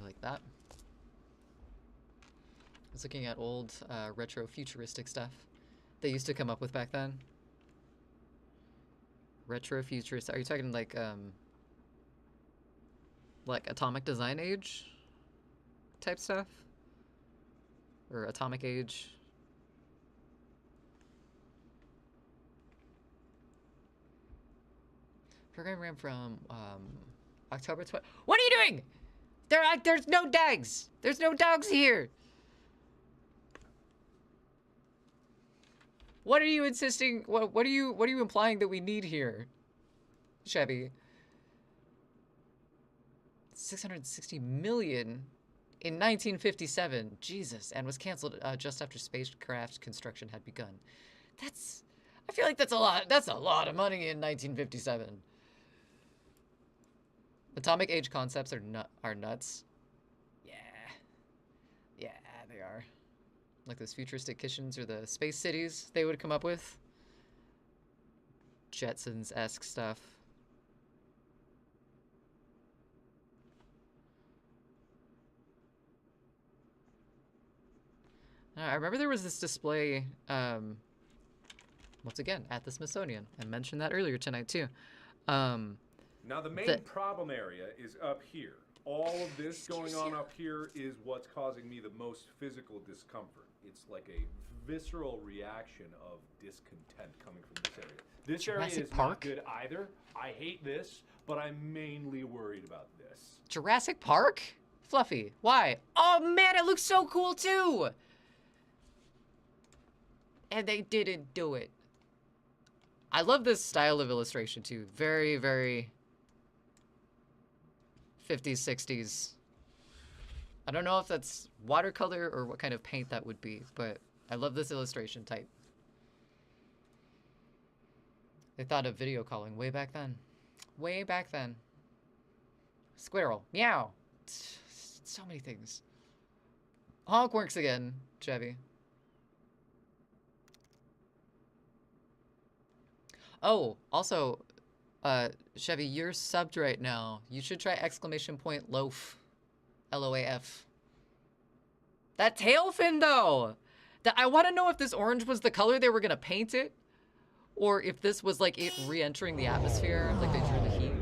S1: Like that. I was looking at old retro futuristic stuff they used to come up with back then. Retro futurist. Are you talking like atomic design age type stuff? Or atomic age? Program ran from October 20. What are you doing? There's no dogs. There's no dogs here. What are you insisting? What are you implying that we need here, Chevy? 660 million in 1957. Jesus, and was canceled just after spacecraft construction had begun. I feel like that's a lot. That's a lot of money in 1957. Atomic age concepts are nuts. Yeah, they are. Like those futuristic kitchens or the space cities they would come up with. Jetsons-esque stuff. I remember there was this display, once again, at the Smithsonian. I mentioned that earlier tonight, too.
S5: Now, the main problem area is up here. All of this going on up here is what's causing me the most physical discomfort. It's like a visceral reaction of discontent coming from this area. This
S1: Jurassic
S5: area is
S1: Park?
S5: not good either. I hate this, but I'm mainly worried about this.
S1: Jurassic Park? Fluffy, why? Oh man, it looks so cool too! And they didn't do it. I love this style of illustration too. Very, very 50s, 60s. I don't know if that's watercolor or what kind of paint that would be, but I love this illustration type. They thought of video calling way back then. Way back then. Squirrel. Meow. So many things. Honk works again, Chevy. Oh, also, Chevy, you're subbed right now. You should try exclamation point loaf. L-O-A-F. That tail fin, though! I want to know if this orange was the color they were going to paint it, or if this was, like, it re-entering the atmosphere, like they drew the heat.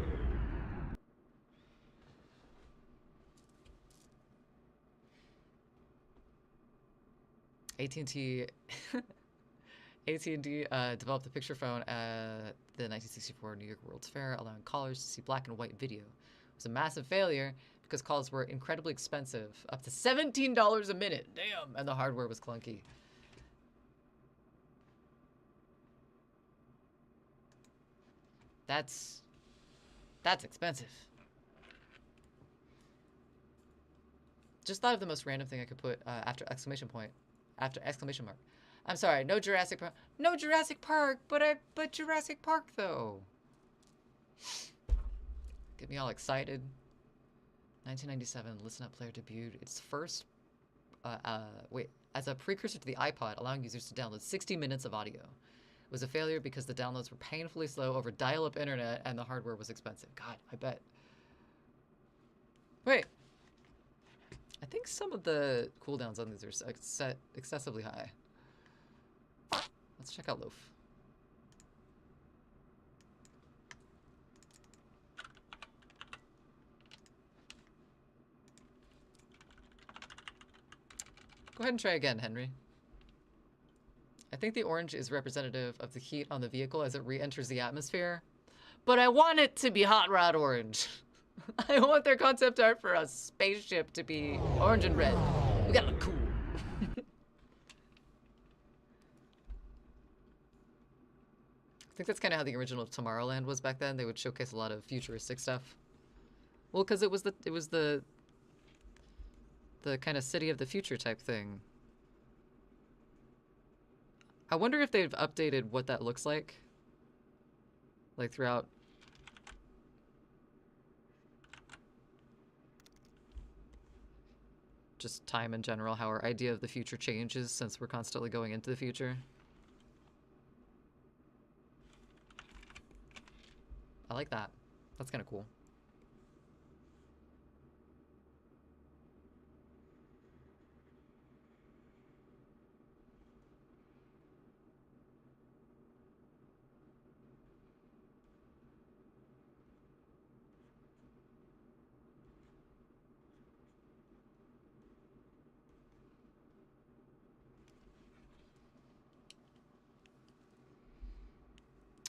S1: AT&T developed the picture phone at the 1964 New York World's Fair, allowing callers to see black and white video. It was a massive failure because calls were incredibly expensive, up to $17 a minute. Damn, and the hardware was clunky. That's expensive. Just thought of the most random thing I could put after exclamation point. After exclamation mark. I'm sorry, no Jurassic Park. No Jurassic Park, but Jurassic Park though. Get me all excited. 1997, Listen Up Player debuted its first, as a precursor to the iPod, allowing users to download 60 minutes of audio. It was a failure because the downloads were painfully slow over dial-up internet and the hardware was expensive. God, I bet. Wait. I think some of the cooldowns on these are set excessively high. Let's check out Loaf. Go ahead and try again, Henry. I think the orange is representative of the heat on the vehicle as it re-enters the atmosphere. But I want it to be hot rod orange. I want their concept art for a spaceship to be orange and red. We gotta look cool. I think that's kind of how the original Tomorrowland was back then. They would showcase a lot of futuristic stuff. Well, because it was the kind of city of the future type thing. I wonder if they've updated what that looks like throughout. Just time in general, how our idea of the future changes since we're constantly going into the future. I like that. That's kind of cool.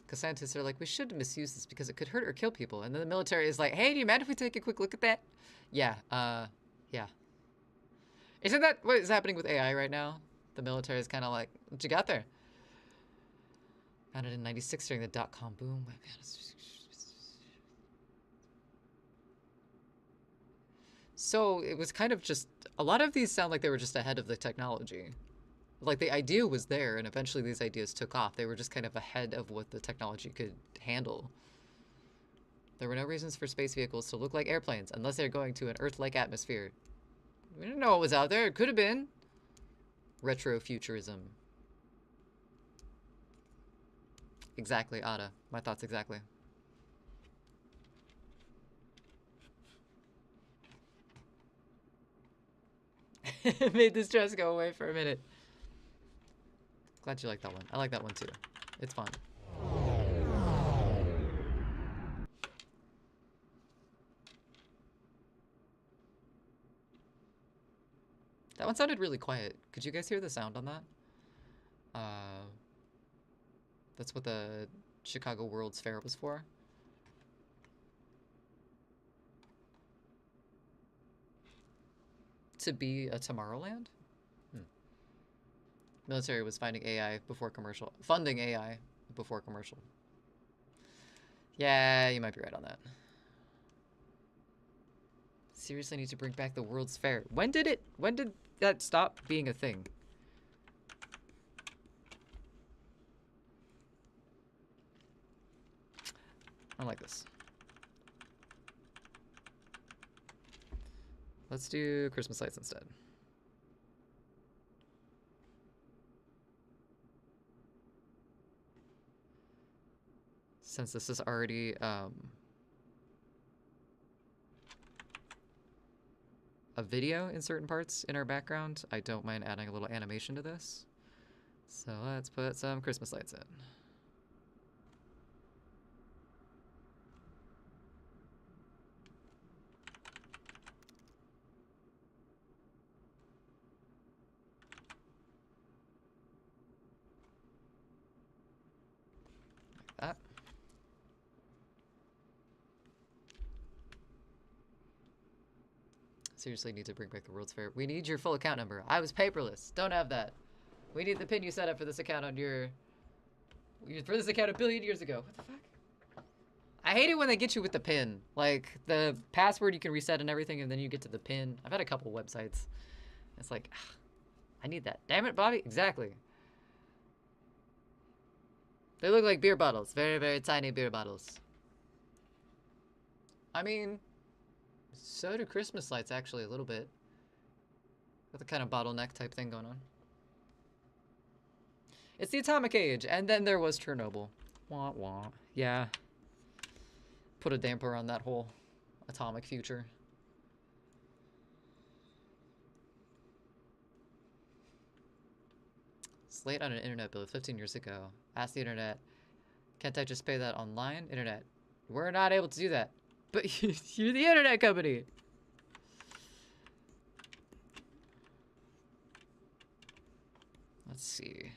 S1: Because scientists are like, we shouldn't misuse this because it could hurt or kill people. And then the military is like, hey, do you mind if we take a quick look at that? Yeah, yeah. Isn't that what is happening with AI right now? The military is kind of like, what you got there? Founded in 96 during the dot-com boom. So it was kind of just, a lot of these sound like they were just ahead of the technology. Like, the idea was there, and eventually these ideas took off. They were just kind of ahead of what the technology could handle. There were no reasons for space vehicles to look like airplanes, unless they're going to an Earth-like atmosphere. We didn't know what was out there. It could have been. Retrofuturism. Exactly, Ada. My thoughts exactly. Made the stress go away for a minute. Glad you like that one. I like that one too. It's fun. That one sounded really quiet. Could you guys hear the sound on that? That's what the Chicago World's Fair was for. To be a Tomorrowland? Military was finding AI before commercial. Funding AI before commercial. Yeah, you might be right on that. Seriously need to bring back the World's Fair. When did that stop being a thing? I like this. Let's do Christmas lights instead. Since this is already a video in certain parts in our background, I don't mind adding a little animation to this. So let's put some Christmas lights in. Like that. Seriously need to bring back the World's Fair. We need your full account number. I was paperless. Don't have that. We need the PIN you set up for this account on your... For this account a billion years ago. What the fuck? I hate it when they get you with the PIN. Like, the password you can reset and everything, and then you get to the PIN. I've had a couple websites. It's like, I need that. Damn it, Bobby. Exactly. They look like beer bottles. Very, very tiny beer bottles. I mean... So do Christmas lights, actually, a little bit. With a kind of bottleneck type thing going on. It's the atomic age, and then there was Chernobyl. Wah wah. Yeah. Put a damper on that whole atomic future. It's late on an internet bill 15 years ago. Asked the internet, can't I just pay that online? Internet, we're not able to do that. But you're the internet company. Let's see.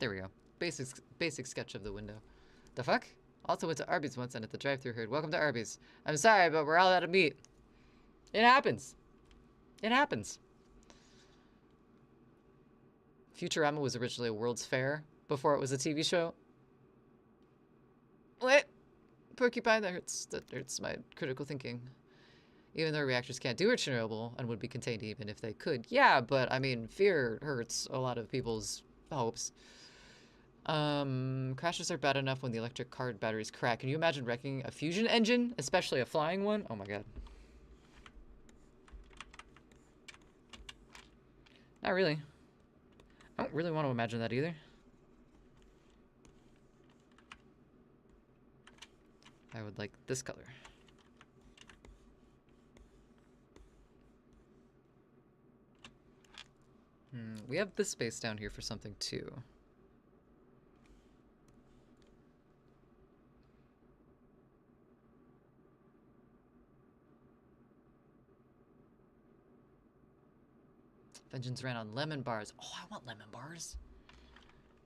S1: There we go. Basic sketch of the window. The fuck? Also went to Arby's once and at the drive-thru heard, welcome to Arby's. I'm sorry, but we're all out of meat. It happens. It happens. Futurama was originally a World's Fair before it was a TV show. What? Porcupine, that hurts my critical thinking. Even though reactors can't do at Chernobyl and would be contained even if they could. Yeah, but I mean, fear hurts a lot of people's hopes. Crashes are bad enough when the electric car batteries crack. Can you imagine wrecking a fusion engine, especially a flying one? Oh my god. Not really. I don't really want to imagine that either. I would like this color. We have this space down here for something too. Vengeance ran on lemon bars. Oh, I want lemon bars.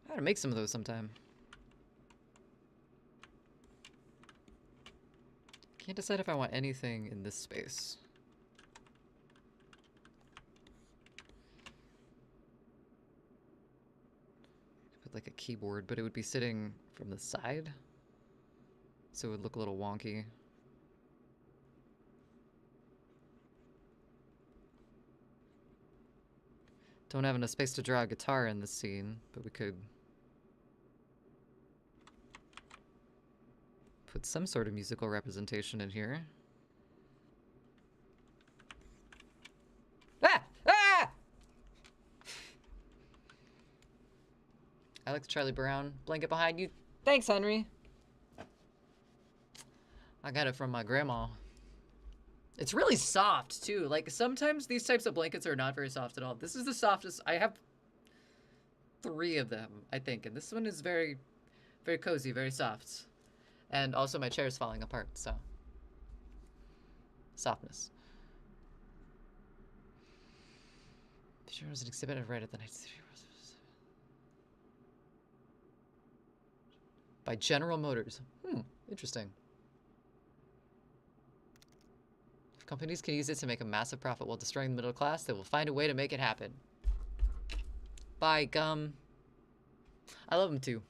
S1: I gotta make some of those sometime. Can't decide if I want anything in this space. Put like a keyboard, but it would be sitting from the side. So it would look a little wonky. Don't have enough space to draw a guitar in this scene, but we could put some sort of musical representation in here. Ah! Ah! I like the Charlie Brown blanket behind you. Thanks, Henry. I got it from my grandma. It's really soft, too. Like, sometimes these types of blankets are not very soft at all. This is the softest. I have 3 of them, I think. And this one is very, very cozy, very soft. And also my chair is falling apart, so. Softness. Feature was an exhibit right at the night. By General Motors. Interesting. If companies can use it to make a massive profit while destroying the middle class, they will find a way to make it happen. Bye, gum. I love them too.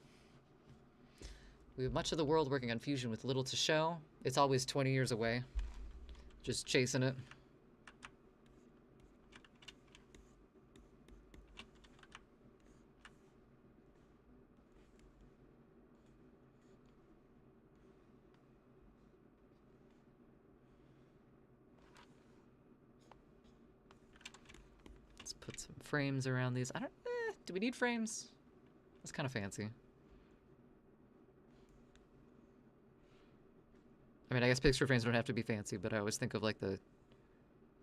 S1: We have much of the world working on fusion with little to show. It's always 20 years away. Just chasing it. Let's put some frames around these. I don't, do we need frames? That's kind of fancy. I mean, I guess picture frames don't have to be fancy, but I always think of like the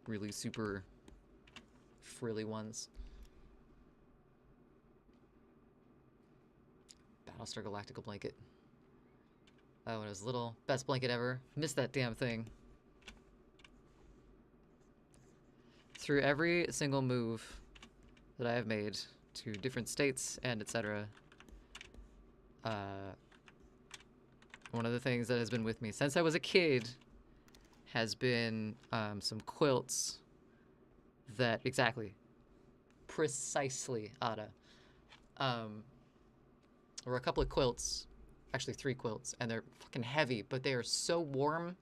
S1: really super frilly ones. Battlestar Galactica blanket. That one was little. Best blanket ever. Missed that damn thing. Through every single move that I have made to different states and etc. One of the things that has been with me since I was a kid has been some quilts that precisely Ada. There were a couple of quilts, actually 3 quilts, and they're fucking heavy, but they are so warm.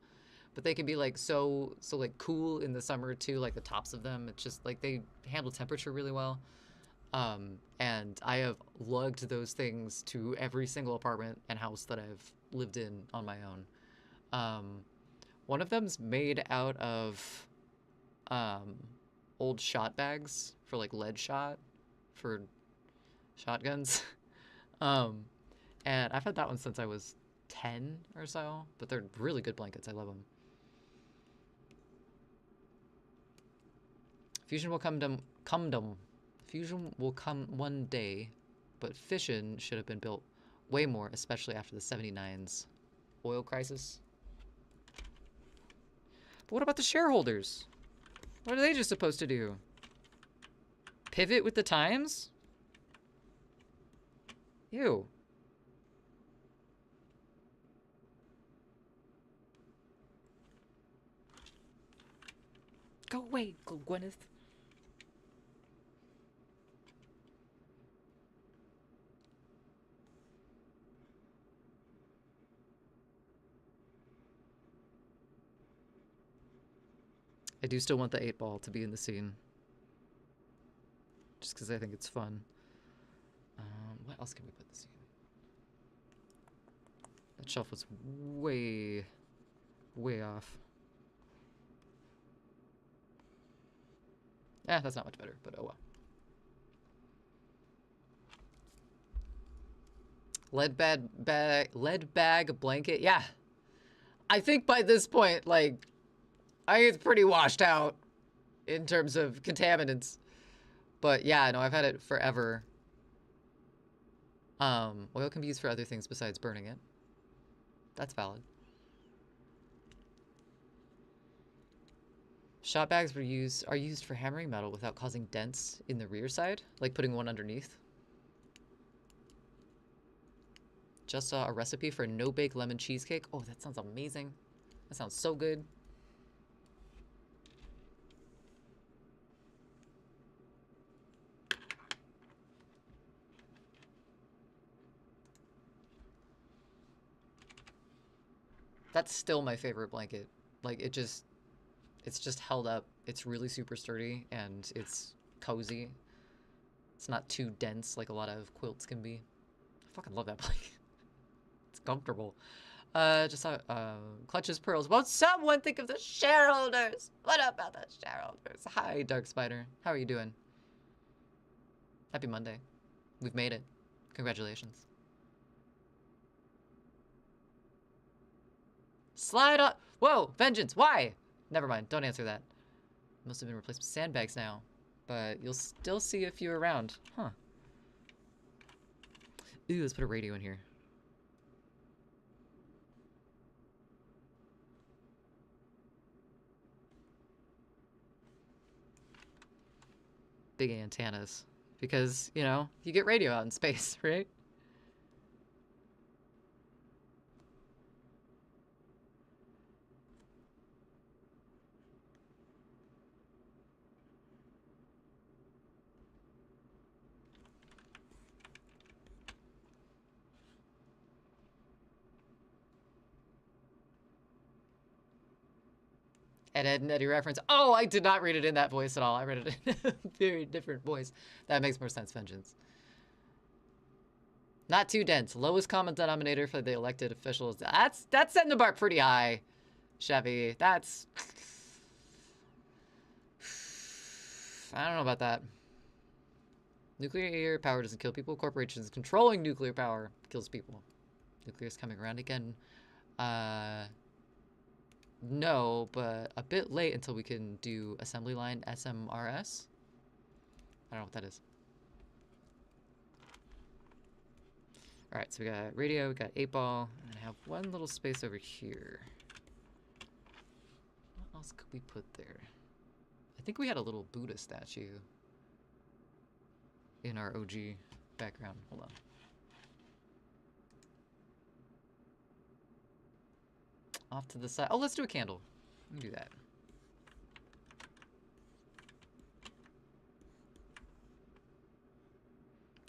S1: But they can be like so like cool in the summer too, like the tops of them. It's just like they handle temperature really well. And I have lugged those things to every single apartment and house that I've lived in on my own. One of them's made out of old shot bags for like lead shot for shotguns. And I've had that one since I was 10 or so, but they're really good blankets. I love them. Fusion will Fusion will come one day, but fission should have been built way more, especially after the 79's oil crisis. But what about the shareholders? What are they just supposed to do? Pivot with the times? Ew. Go away, Gwyneth. I do still want the 8-ball to be in the scene. Just because I think it's fun. What else can we put in the scene? That shelf was way, way off. Yeah, that's not much better, but oh well. Lead bag blanket. Yeah. I think by this point, like, I think it's pretty washed out in terms of contaminants. But yeah, no, I've had it forever. Oil can be used for other things besides burning it. That's valid. Shot bags are used for hammering metal without causing dents in the rear side, like putting one underneath. Just saw a recipe for a no-bake lemon cheesecake. Oh, that sounds amazing. That sounds so good. That's still my favorite blanket. Like, it's just held up. It's really super sturdy, and it's cozy. It's not too dense like a lot of quilts can be. I fucking love that blanket. It's comfortable. Just saw, clutches pearls. Won't someone think of the shareholders? What about the shareholders? Hi, Dark Spider. How are you doing? Happy Monday. We've made it. Congratulations. Slide on. Whoa, vengeance. Why? Never mind. Don't answer that. Must have been replaced with sandbags now. But you'll still see a few around. Huh. Ooh, let's put a radio in here. big antennas. Because, you know, you get radio out in space, right? Ed and Eddie reference. Oh, I did not read it in that voice at all. I read it in a very different voice. That makes more sense, Vengeance. Not too dense. Lowest common denominator for the elected officials. That's setting the bar pretty high, Chevy. That's... I don't know about that. Nuclear power doesn't kill people. Corporations controlling nuclear power kills people. Nuclear is coming around again. No, but a bit late until we can do assembly line SMRS. I don't know what that is. All right, so we got radio, we got 8-ball, and I have one little space over here. What else could we put there? I think we had a little Buddha statue in our OG background. Hold on. Off to the side. Oh, let's do a candle. We can do that.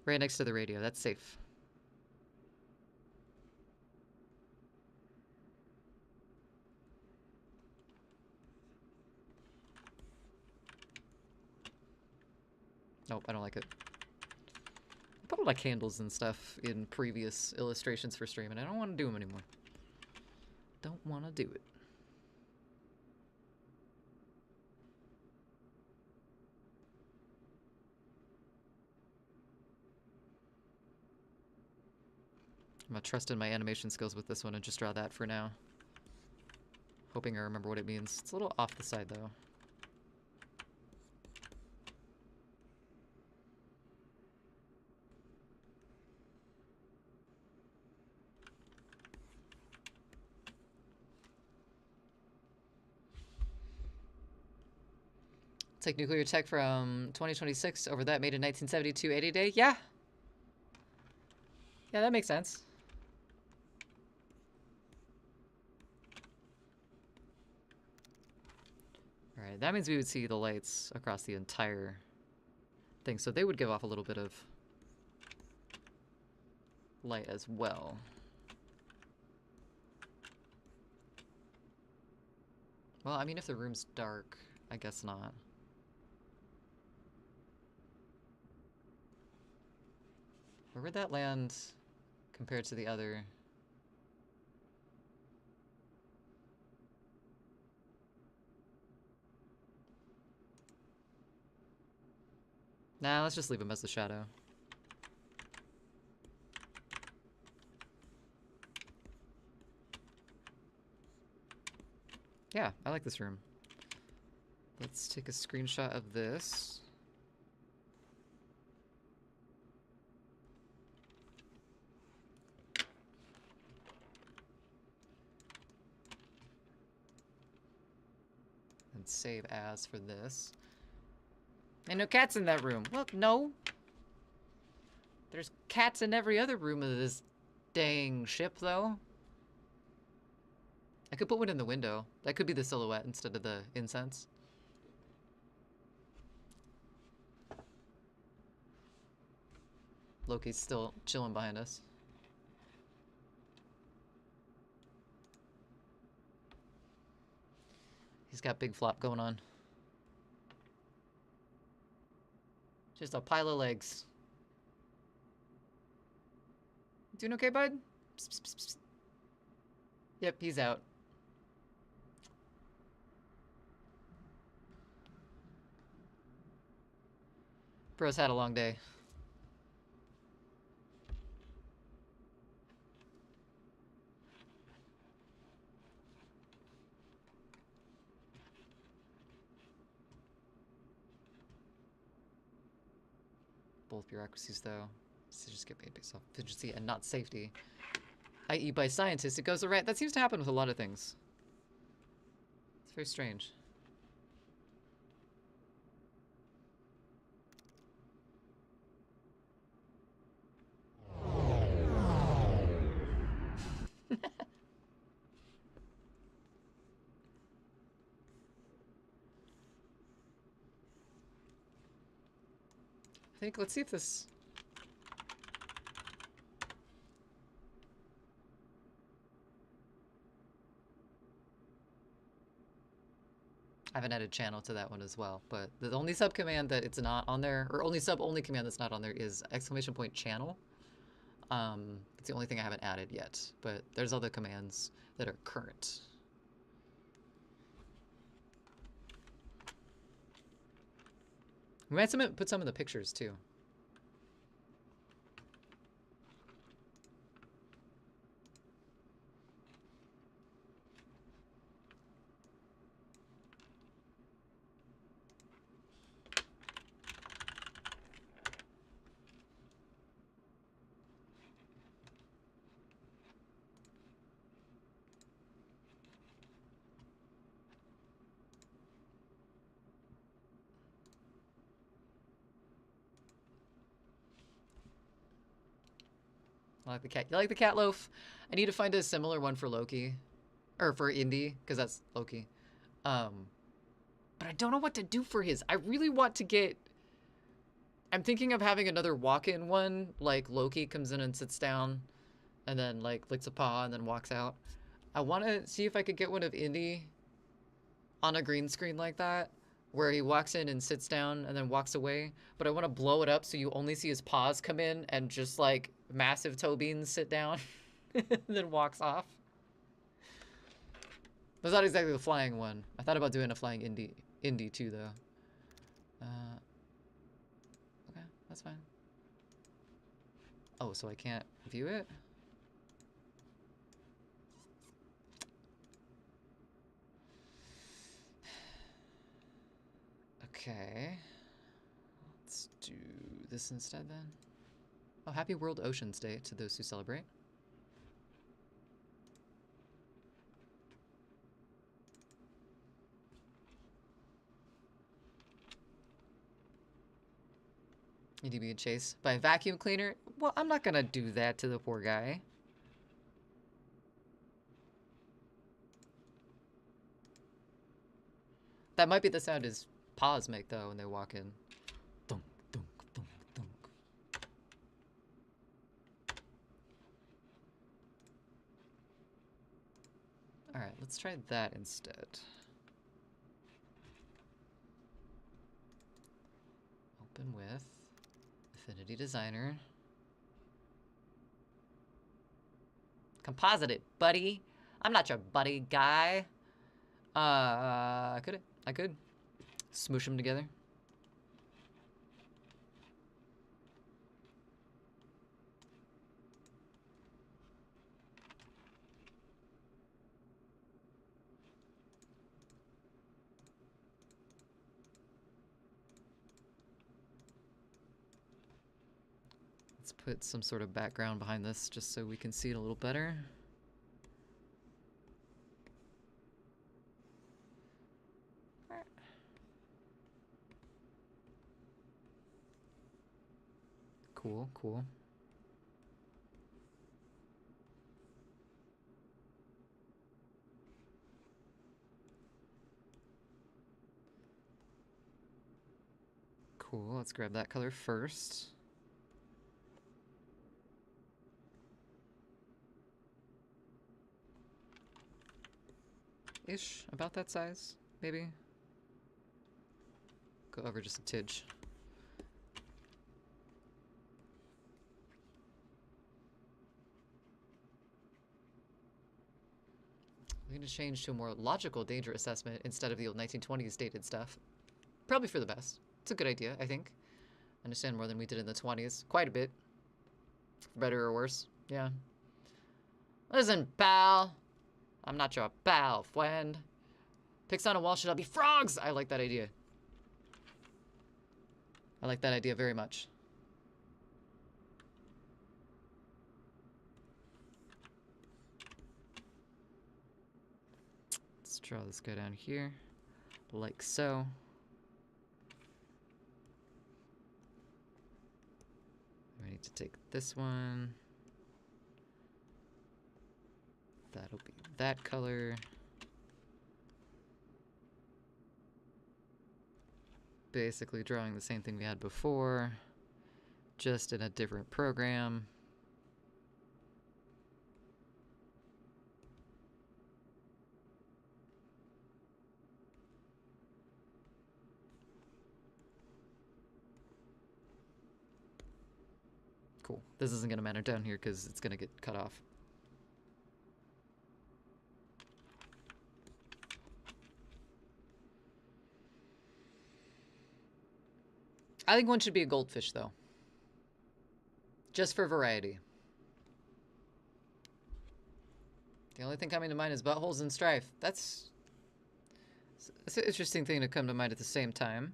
S1: Right next to the radio. That's safe. Nope, I don't like it. I put a lot of candles and stuff in previous illustrations for stream, and I don't want to do them anymore. Don't want to do it. I'm gonna trust in my animation skills with this one and just draw that for now. Hoping I remember what it means. It's a little off the side though. Take nuclear tech from 2026 over that made in 1972 80 day. Yeah. Yeah, that makes sense. All right, that means we would see the lights across the entire thing. So they would give off a little bit of light as well. Well, I mean, if the room's dark, I guess not. Where would that land compared to the other? Nah, let's just leave him as the shadow. Yeah, I like this room. Let's take a screenshot of this. And save as for this. And no cats in that room. Well, no. There's cats in every other room of this dang ship, though. I could put one in the window. That could be the silhouette instead of the incense. Loki's still chilling behind us. He's got big flop going on. Just a pile of legs. Doing okay, bud? Psst, psst, psst, psst. Yep, he's out. Bro's had a long day. Both bureaucracies, though. So just get based off efficiency and not safety. I.e. by scientists, it goes around. That seems to happen with a lot of things. It's very strange. I think, let's see if this... I haven't added channel to that one as well, but the only subcommand that it's not on there, or only command that's not on there is !channel. It's the only thing I haven't added yet, but there's other commands that are current. We might put some of the pictures too. I like the cat. You like the cat loaf? I need to find a similar one for Loki. Or for Indy, because that's Loki. But I don't know what to do for his. I really want to get... I'm thinking of having another walk-in one. Like, Loki comes in and sits down. And then, like, licks a paw and then walks out. I want to see if I could get one of Indy on a green screen like that. Where he walks in and sits down and then walks away. But I want to blow it up so you only see his paws come in and just, like, massive toe beans sit down. And then walks off. That's not exactly the flying one. I thought about doing a flying Indy too, though. Okay, that's fine. Oh, so I can't view it? Okay. Let's do this instead then. Oh, happy World Oceans Day to those who celebrate. Need to be chased by a vacuum cleaner? Well, I'm not gonna do that to the poor guy. That might be the sound his paws make, though, when they walk in. Dunk, dunk, dunk, dunk. Alright, let's try that instead. Open with Affinity Designer. Composite it, buddy. I'm not your buddy guy. I could smoosh them together. Let's put some sort of background behind this just so we can see it a little better. Cool, cool. Cool, let's grab that color first. Ish, about that size, maybe. Go over just a tidge. We're gonna change to a more logical danger assessment instead of the old 1920s dated stuff. Probably for the best. It's a good idea, I think. Understand more than we did in the 20s. Quite a bit. For better or worse. Yeah. Listen, pal. I'm not your pal, friend. Pigs on a wall should all be frogs! I like that idea. I like that idea very much. Let's draw this guy down here. Like so. I need to take this one. That'll be that color. Basically drawing the same thing we had before. just in a different program. Cool. This isn't going to matter down here because it's going to get cut off. I think one should be a goldfish, though. Just for variety. The only thing coming to mind is buttholes and strife. That's an interesting thing to come to mind at the same time.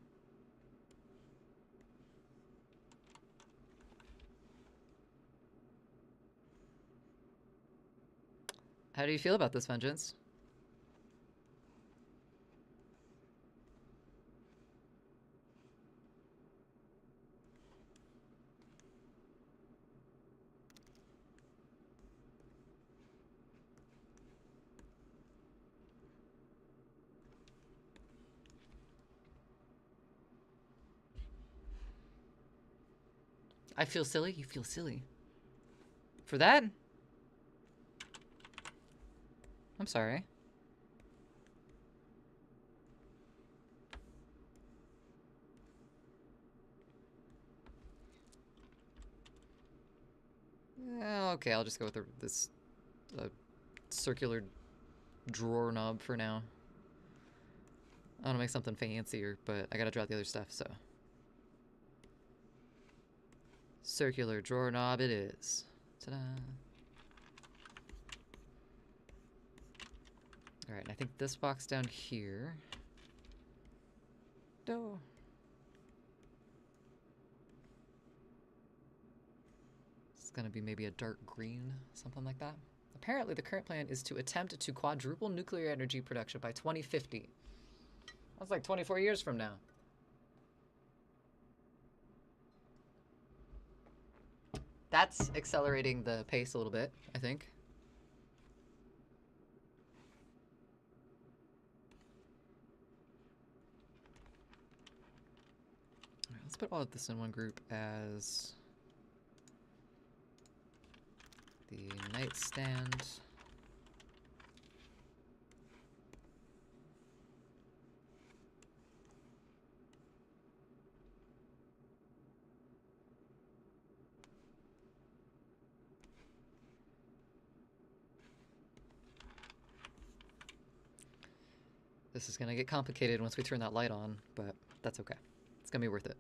S1: How do you feel about this, Vengeance? I feel silly? You feel silly. For that? I'm sorry. Okay, I'll just go with this circular drawer knob for now. I want to make something fancier, but I gotta draw the other stuff, so. Circular drawer knob it is. Ta-da. Alright, I think this box down here. No. It's gonna be maybe a dark green, something like that. Apparently, the current plan is to attempt to quadruple nuclear energy production by 2050. That's like 24 years from now. That's accelerating the pace a little bit, I think. All right, let's put all of this in one group as the nightstand. This is gonna get complicated once we turn that light on, but that's okay. It's gonna be worth it.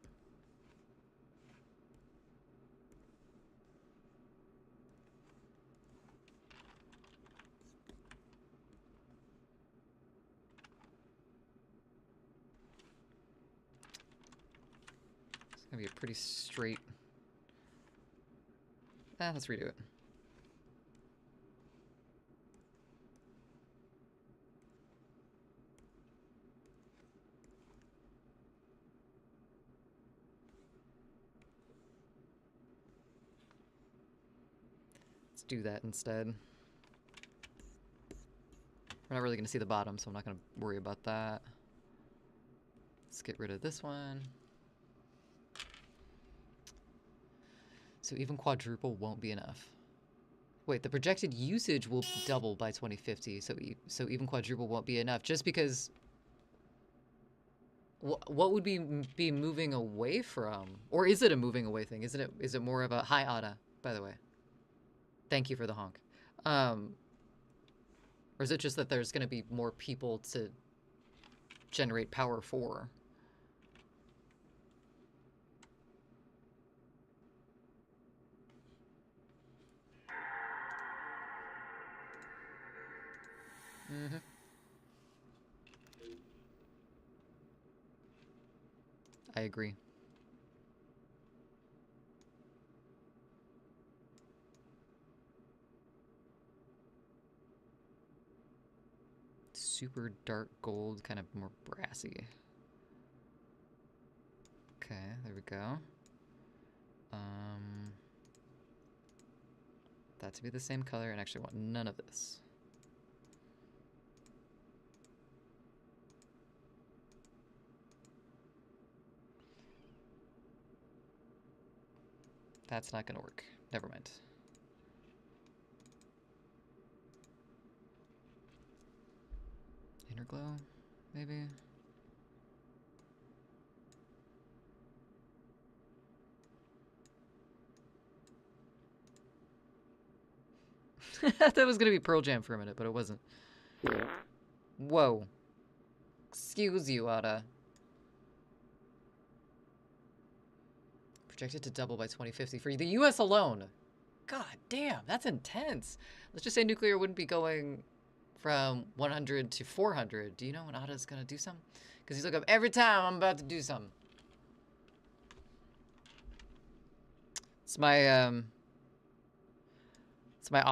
S1: It's gonna be a pretty straight... let's redo it. Do that instead. We're not really going to see the bottom, so I'm not going to worry about that. Let's get rid of this one. So even quadruple won't be enough. Wait, the projected usage will double by 2050, so even quadruple won't be enough. Just because... What would be moving away from? Or is it a moving away thing? Is it more of a... Hi, Ada, by the way. Thank you for the honk. Or is it just that there's going to be more people to generate power for? Mm-hmm. I agree. Super dark gold, kind of more brassy. Okay, there we go. That to be the same color, and actually want none of this. That's not gonna work. Never mind. Inner glow, maybe? That was gonna be Pearl Jam for a minute, but it wasn't. Whoa. Excuse you, Ada. Projected to double by 2050 for the US alone. God damn, that's intense. Let's just say nuclear wouldn't be going from 100 to 400. Do you know when Ada's gonna do something? Because he's looking up every time I'm about to do something. It's my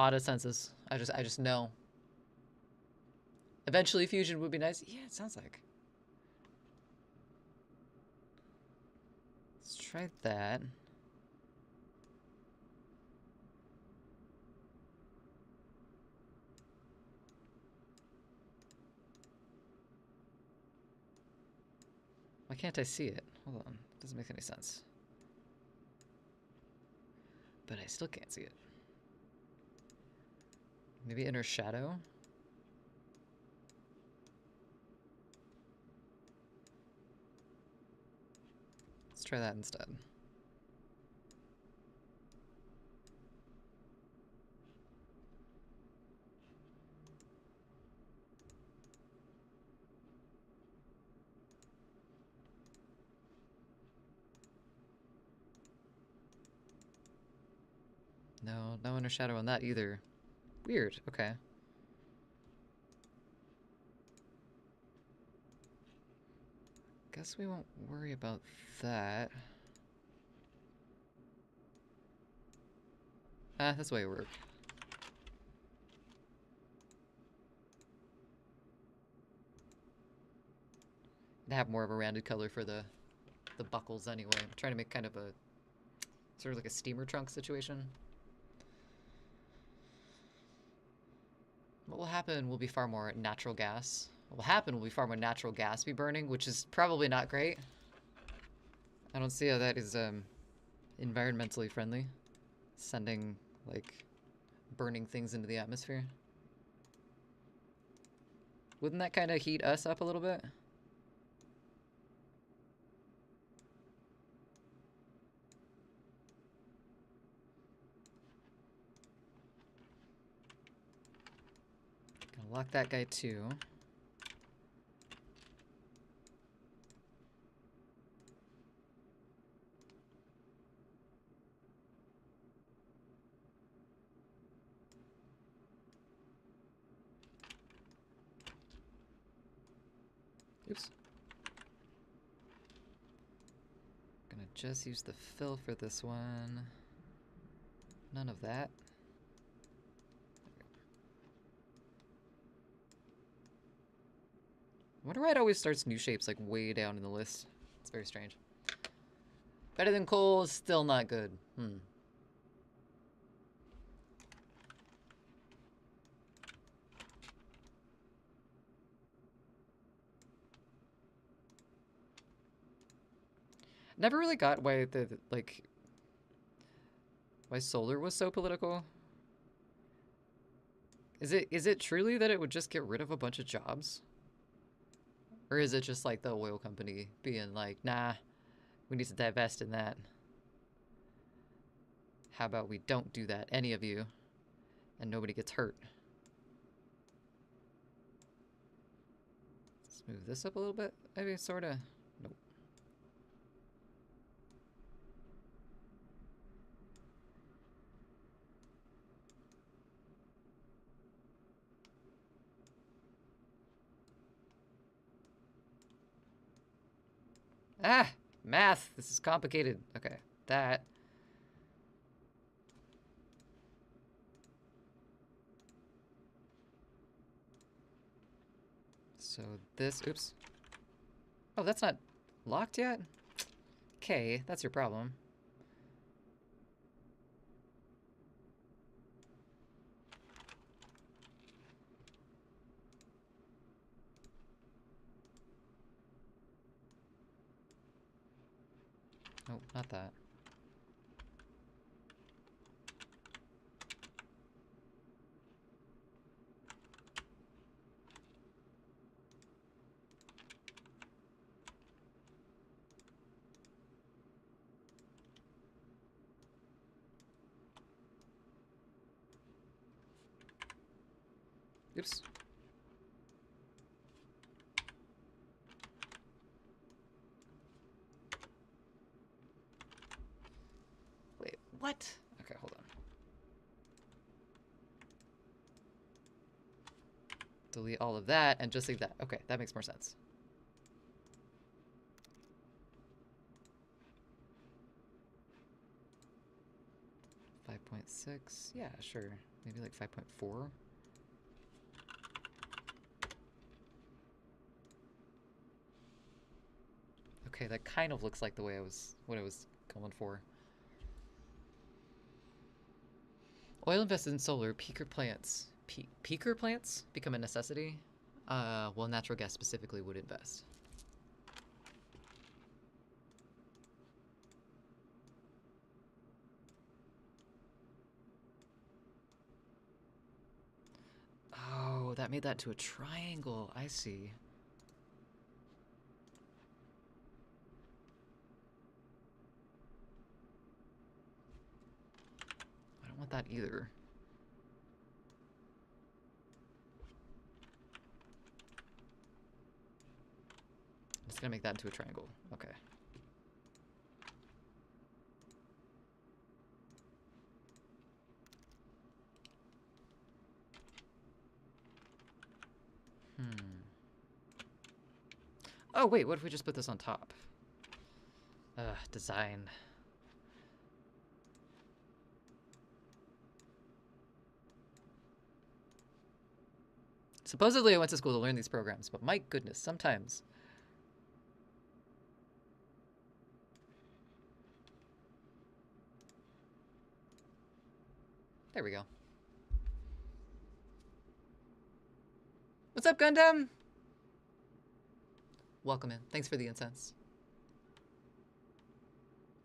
S1: Ada senses. I just know. Eventually fusion would be nice. Yeah, it sounds like. Let's try that. Why can't I see it? Hold on. Doesn't make any sense. But I still can't see it. Maybe inner shadow? Let's try that instead. No, no inner shadow on that either. Weird, okay. Guess we won't worry about that. Ah, that's the way it works. To have more of a rounded color for the buckles anyway. I'm trying to make kind of a sort of like a steamer trunk situation. What will happen will be far more natural gas. What will happen will be far more natural gas be burning, which is probably not great. I don't see how that is environmentally friendly. Sending, like, burning things into the atmosphere. Wouldn't that kind of heat us up a little bit? Gonna lock that guy too. Oops. Gonna just use the fill for this one. None of that. I wonder why it always starts new shapes like way down in the list. It's very strange. Better than coal is still not good. Never really got why why solar was so political. Is it truly that it would just get rid of a bunch of jobs? Or is it just like the oil company being like, nah, we need to divest in that. How about we don't do that, any of you, and nobody gets hurt? Let's move this up a little bit, maybe, sorta. Nope. Ah! Math! This is complicated. Okay, that. So this, oops. Oh, that's not locked yet? Okay, that's your problem. Nope, not that. Oops. Wait, what? Okay, hold on. Delete all of that and just leave that. Okay, that makes more sense. .6, yeah, sure. Maybe like 5.4. Okay, that kind of looks like the way what I was going for. Oil invested in solar, peaker plants. Peaker plants become a necessity? Well, natural gas specifically would invest. Oh, that made that to a triangle. I see. I don't want that either. I'm just gonna make that into a triangle. Okay. Oh, wait, what if we just put this on top? Design. Supposedly I went to school to learn these programs, but my goodness, sometimes. There we go. What's up, Gundam? Welcome in. Thanks for the incense.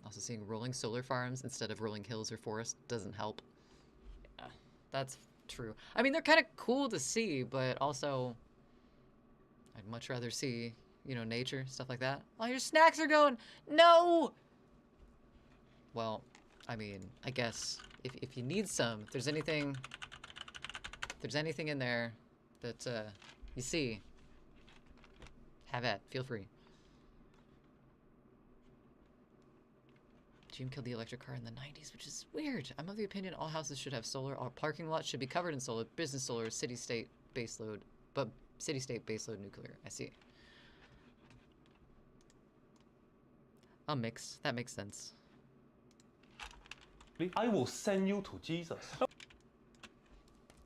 S1: Also seeing rolling solar farms instead of rolling hills or forests doesn't help. Yeah, that's true. I mean, they're kind of cool to see, but also I'd much rather see, you know, nature, stuff like that. All your snacks are going. No! Well, I mean, I guess if you need some, if there's anything in there that you see, have at. Feel free. Jim killed the electric car in the 90s, which is weird. I'm of the opinion all houses should have solar. All parking lots should be covered in solar. Business solar, city-state baseload, but city-state baseload nuclear. I see. A mix. That makes sense.
S4: I will send you to Jesus.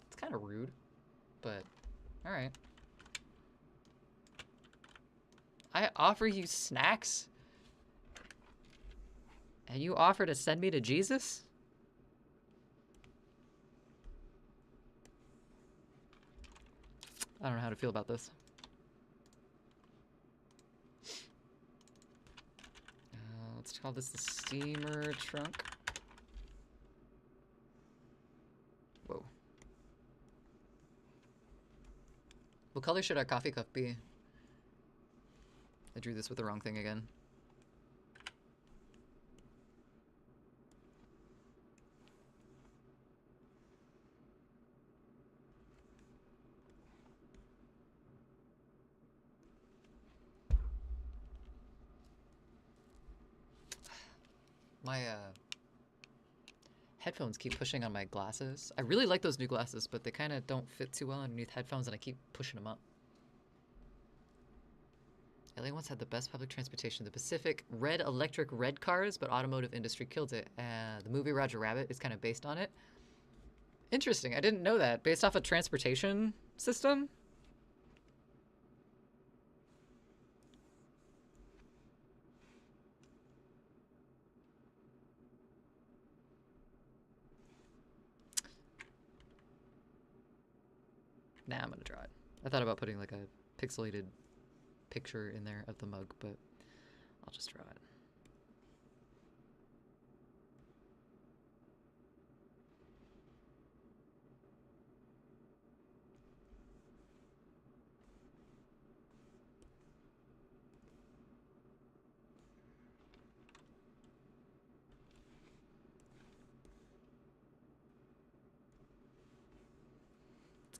S1: It's kind of rude, but all right. I offer you snacks, and you offer to send me to Jesus? I don't know how to feel about this. Let's call this the steamer trunk. Whoa. What color should our coffee cup be? I drew this with the wrong thing again. My headphones keep pushing on my glasses. I really like those new glasses, but they kind of don't fit too well underneath headphones, and I keep pushing them up. LA once had the best public transportation. The Pacific red electric red cars, but automotive industry killed it. The movie Roger Rabbit is kind of based on it. Interesting. I didn't know that. Based off a transportation system? Nah, I'm gonna draw it. I thought about putting like a pixelated picture in there of the mug, but I'll just draw it.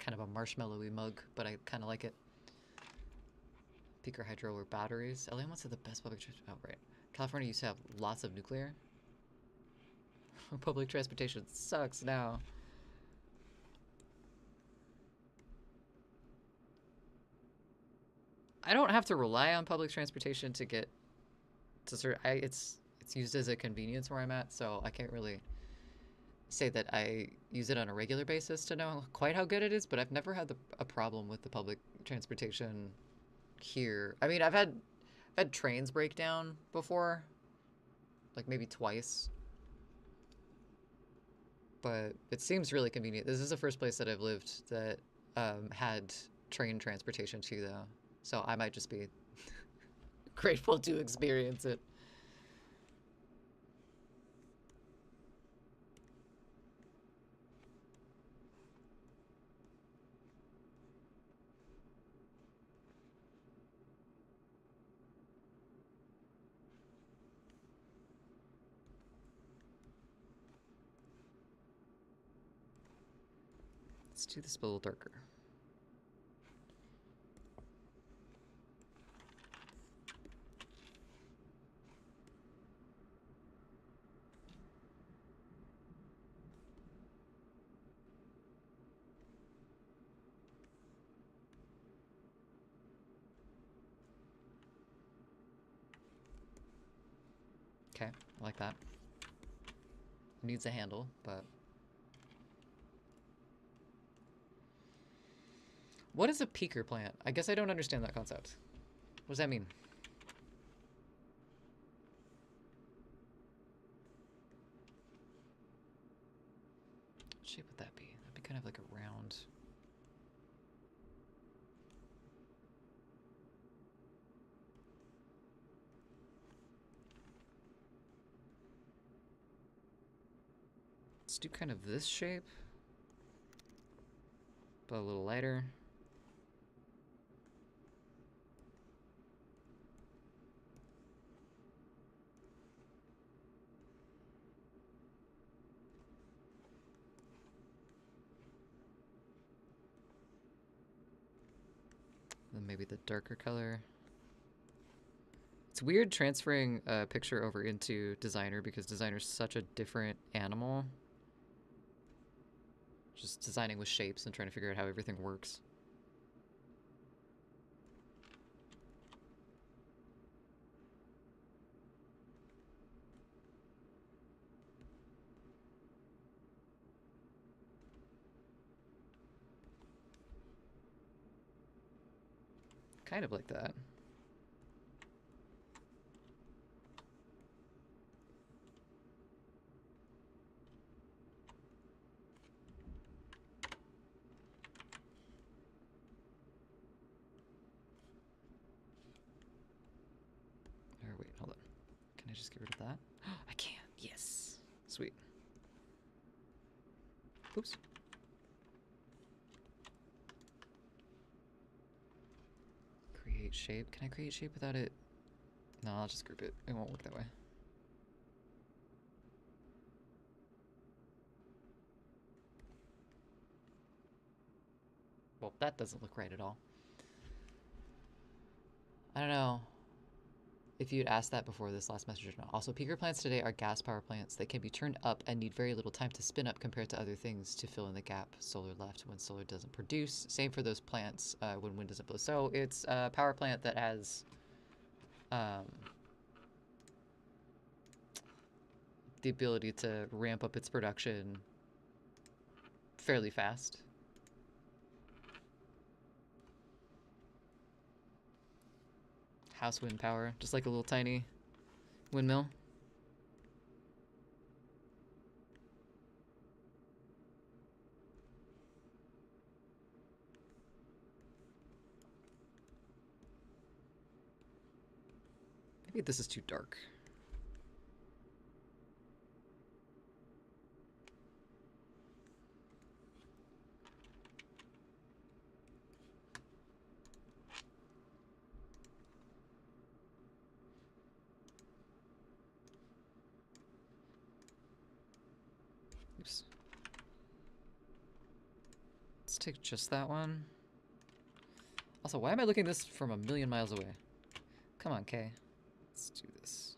S1: kind of a marshmallowy mug, but I kind of like it. Peaker hydro or batteries. LA wants to have the best public transportation. Oh, right. California used to have lots of nuclear. Public transportation sucks now. I don't have to rely on public transportation to get to it's used as a convenience where I'm at, so I can't really say that I use it on a regular basis to know quite how good it is, but I've never had a problem with the public transportation here. I mean, I've had trains break down before, like maybe twice, but it seems really convenient. This is the first place that I've lived that had train transportation too, though, so I might just be grateful to experience it. Let's do this a little darker. Okay, I like that. It needs a handle, but... What is a peaker plant? I guess I don't understand that concept. What does that mean? What shape would that be? That'd be kind of like a round... Let's do kind of this shape, but a little lighter. Then maybe the darker color. It's weird transferring a picture over into Designer because Designer's such a different animal. Just designing with shapes and trying to figure out how everything works. Kind of like that. Or wait, hold on. Can I just get rid of that? I can. Yes. Sweet. Oops. Create shape. Can I create shape without it? No, I'll just group it. It won't work that way. Well, that doesn't look right at all. I don't know if you'd asked that before this last message or not. Also, peaker plants today are gas power plants. They can be turned up and need very little time to spin up compared to other things to fill in the gap solar left when solar doesn't produce. Same for those plants when wind doesn't blow. So it's a power plant that has the ability to ramp up its production fairly fast. House wind power, just like a little tiny windmill. Maybe this is too dark. Oops. Let's take just that one. Also, why am I looking at this from a million miles away? Come on, Kay. Let's do this.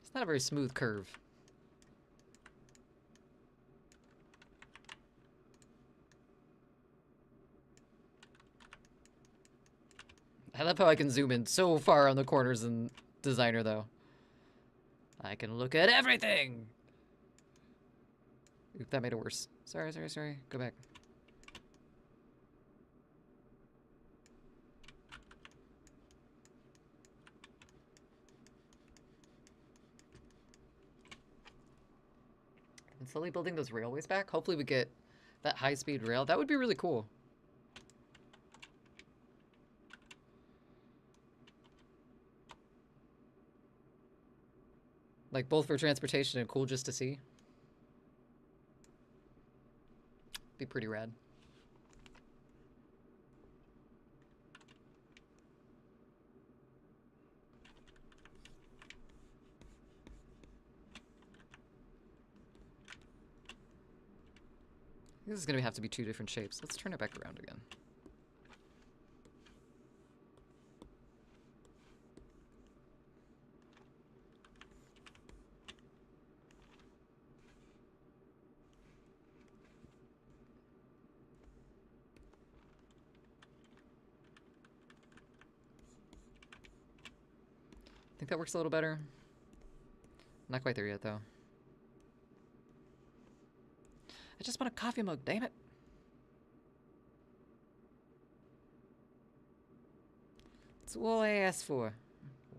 S1: It's not a very smooth curve. I love how I can zoom in so far on the corners in Designer, though. I can look at everything! Oop, that made it worse. Sorry. Go back. And slowly building those railways back. Hopefully we get that high-speed rail. That would be really cool. Like, both for transportation and cool just to see. Be pretty rad. This is gonna have to be two different shapes. Let's turn it back around again. Think that works a little better. Not quite there yet, though. I just want a coffee mug, damn it. That's all I asked for.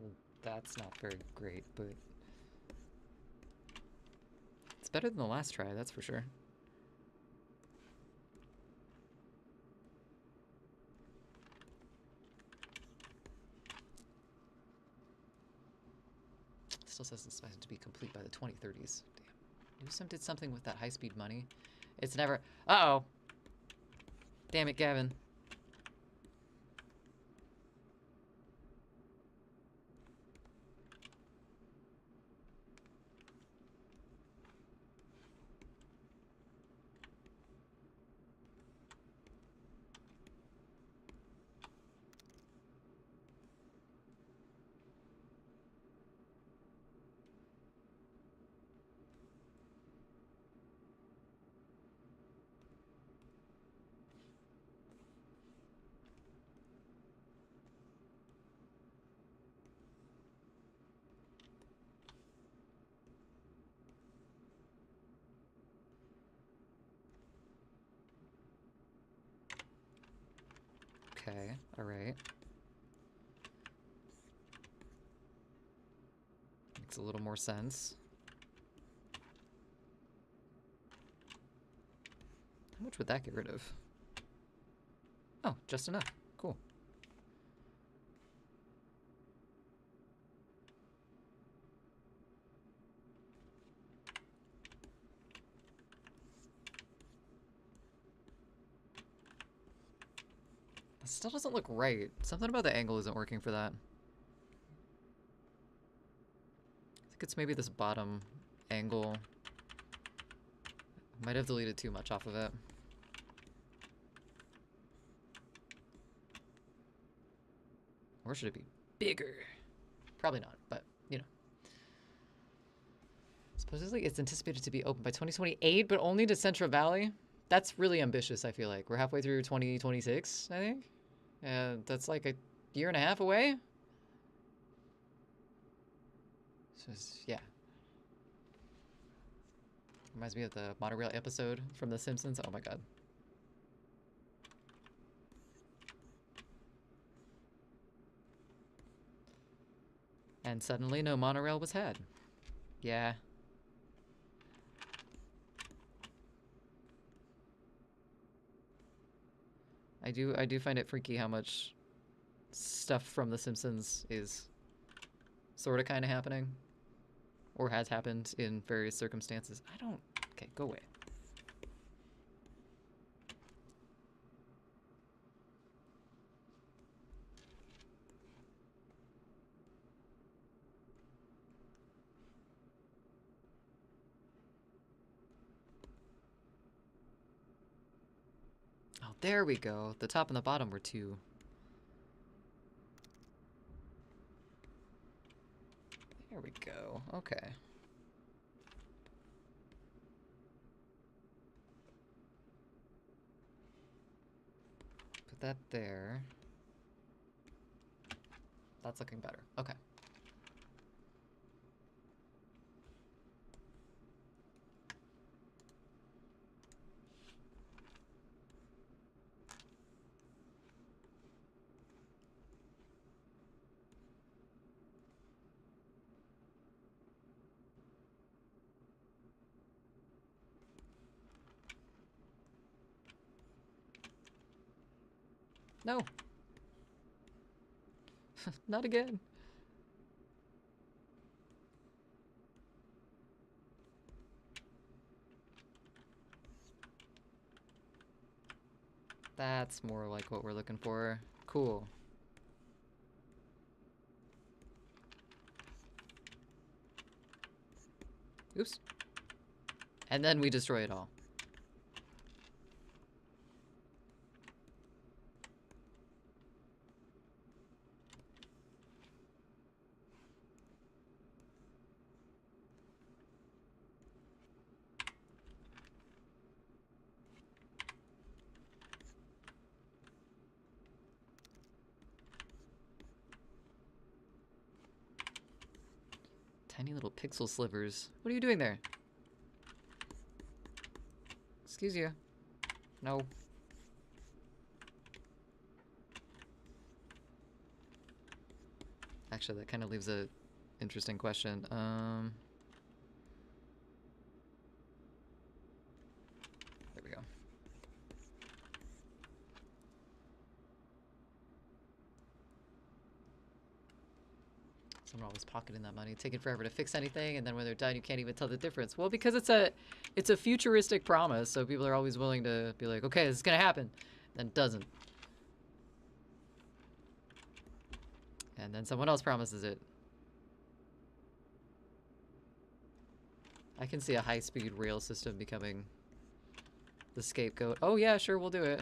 S1: Well, that's not very great, but it's better than the last try, that's for sure. Still says it's supposed to be complete by the 2030s. Damn. Newsom did something with that high-speed money. It's never... Uh-oh. Damn it, Gavin. Okay, alright. Makes a little more sense. How much would that get rid of? Oh, just enough. Cool. That still doesn't look right. Something about the angle isn't working for that. I think it's maybe this bottom angle. Might have deleted too much off of it. Or should it be bigger? Probably not, but, you know. Supposedly it's anticipated to be open by 2028, but only to Central Valley? That's really ambitious, I feel like. We're halfway through 2026, I think? That's like a year and a half away? So, yeah. Reminds me of the monorail episode from The Simpsons. Oh my god. And suddenly no monorail was had. Yeah. I do find it freaky how much stuff from The Simpsons is sort of kind of happening. or has happened in various circumstances. I don't... Okay, go away. Oh, there we go. The top and the bottom were 2. There we go. Okay. Put that there. That's looking better. Okay. No. Not again. That's more like what we're looking for. Cool. Oops. And then we destroy it all. Tiny little pixel slivers. What are you doing there? Excuse you. No. Actually, that kind of leaves a interesting question. There we go. Someone always pocketing that money, taking forever to fix anything, and then when they're done, you can't even tell the difference. Well, because it's a futuristic promise, so people are always willing to be like, okay, this is gonna happen, then it doesn't. And then someone else promises it. I can see a high-speed rail system becoming the scapegoat. Oh yeah, sure, we'll do it.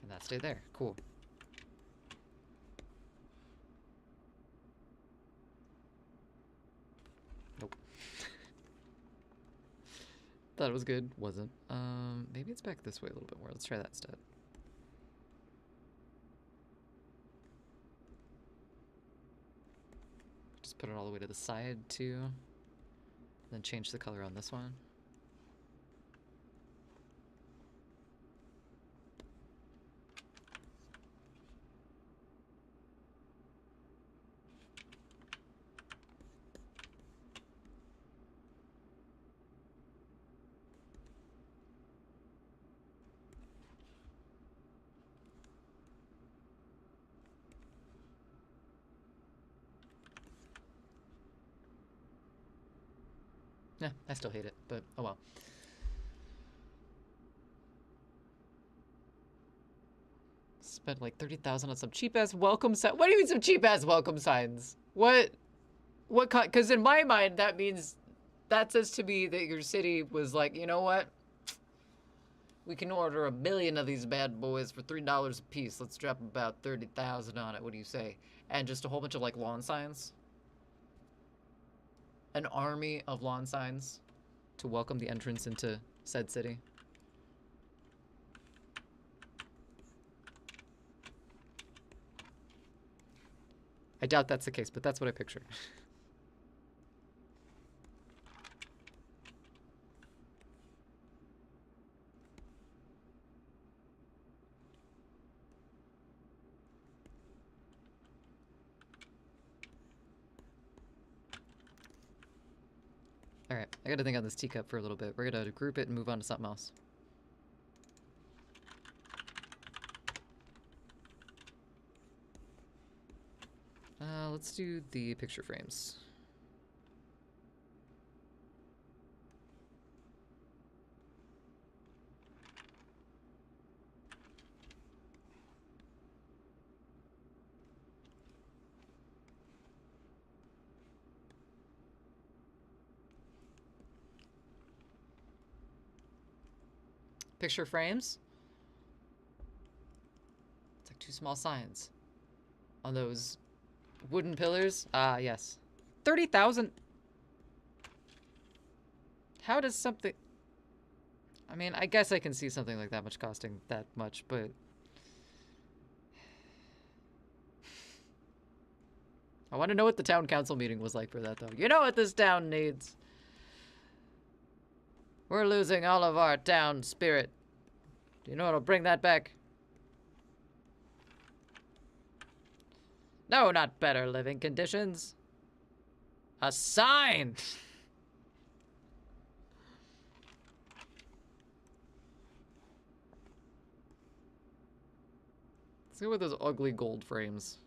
S1: And that stayed there. Cool. Nope. Thought it was good. Wasn't. Maybe it's back this way a little bit more. Let's try that instead. Just put it all the way to the side too. Then change the color on this one. Yeah, I still hate it, but oh well. Spent like 30,000 on some cheap ass welcome sign. What do you mean some cheap ass welcome signs? What because in my mind that means that says to me that your city was like, you know what? We can order 1 million of these bad boys for $3 a piece. Let's drop about 30,000 on it. What do you say? And just a whole bunch of like lawn signs. An army of lawn signs to welcome the entrance into said city. I doubt that's the case, but that's what I picture. Alright, I gotta think on this teacup for a little bit. We're gonna group it and move on to something else. Let's do the picture frames. Picture frames? It's like 2 small signs on those wooden pillars. Ah, yes. 30,000. How does something... I mean, I guess I can see something like that much costing that much, but... I want to know what the town council meeting was like for that, though. You know what this town needs? We're losing all of our town spirit. Do you know what'll bring that back? No, not better living conditions. A sign! Let's go with those ugly gold frames.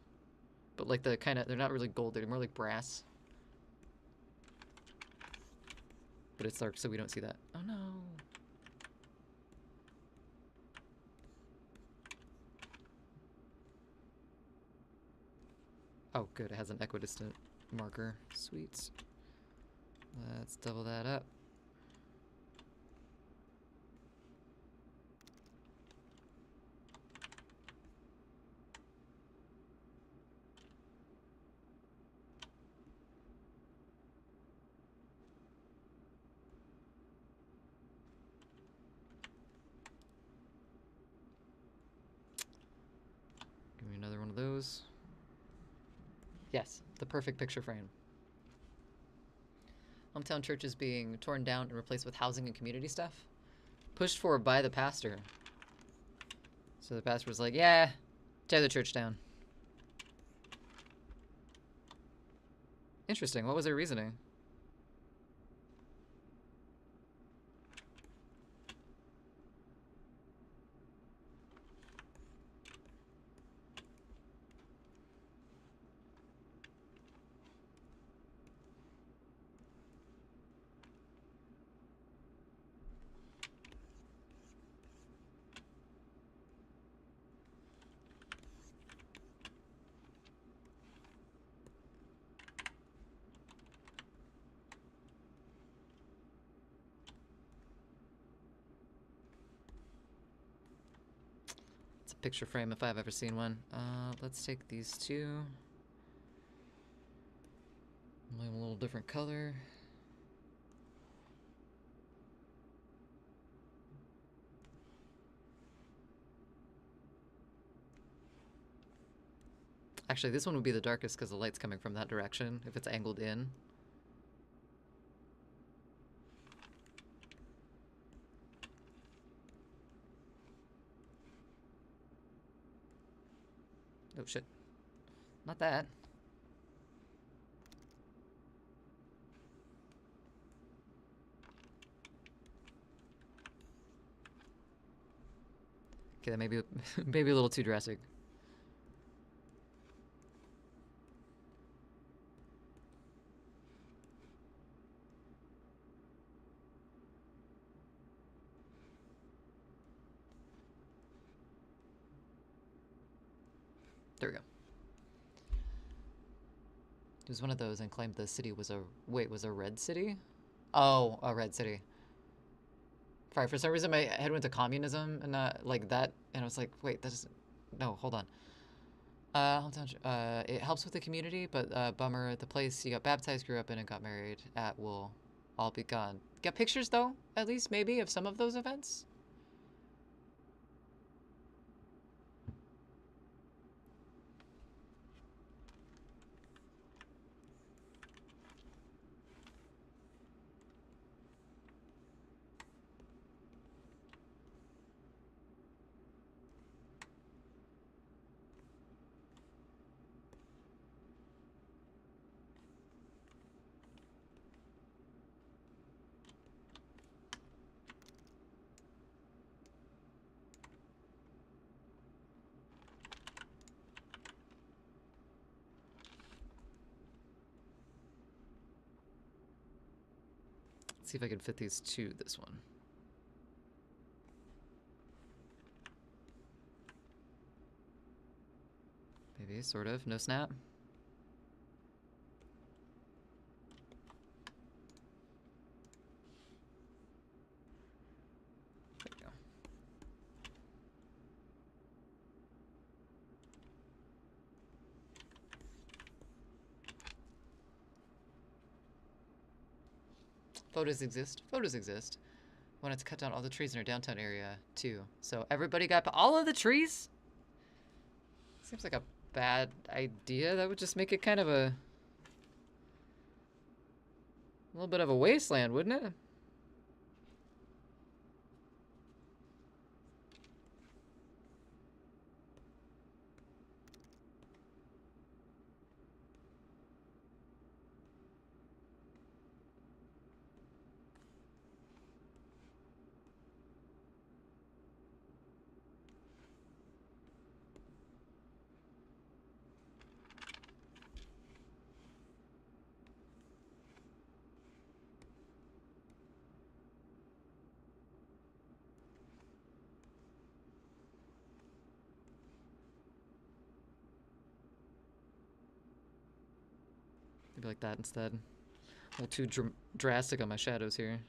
S1: But like the kind of, they're not really gold, they're more like brass. But it's dark, so we don't see that. Oh no. Oh, good. It has an equidistant marker. Sweet. Let's double that up. Give me another one of those. Yes, the perfect picture frame. Hometown church is being torn down and replaced with housing and community stuff. Pushed for by the pastor. So the pastor was like, yeah, tear the church down. Interesting. What was their reasoning? Picture frame if I've ever seen one. Let's take these two. A little different color. Actually, this one would be the darkest because the light's coming from that direction if it's angled in. Oh shit. Not that. Okay, that may be maybe a little too drastic. There we go. It was one of those and claimed the city was a... Wait, was a red city? Oh, a red city. Sorry, for some reason my head went to communism and like that, and I was like, wait, that is... No, hold on. It helps with the community, but bummer, the place you got baptized, grew up in, and got married at will all be gone. Get pictures, though, at least, maybe, of some of those events? see if I can fit these to this one. Maybe, sort of. No snap. There we go. Photos exist. Photos exist. Wanted to cut down all the trees in our downtown area, too. So everybody got all of the trees? Seems like a bad idea. That would just make it kind of a little bit of a wasteland, wouldn't it? Maybe like that instead. A little too drastic on my shadows here.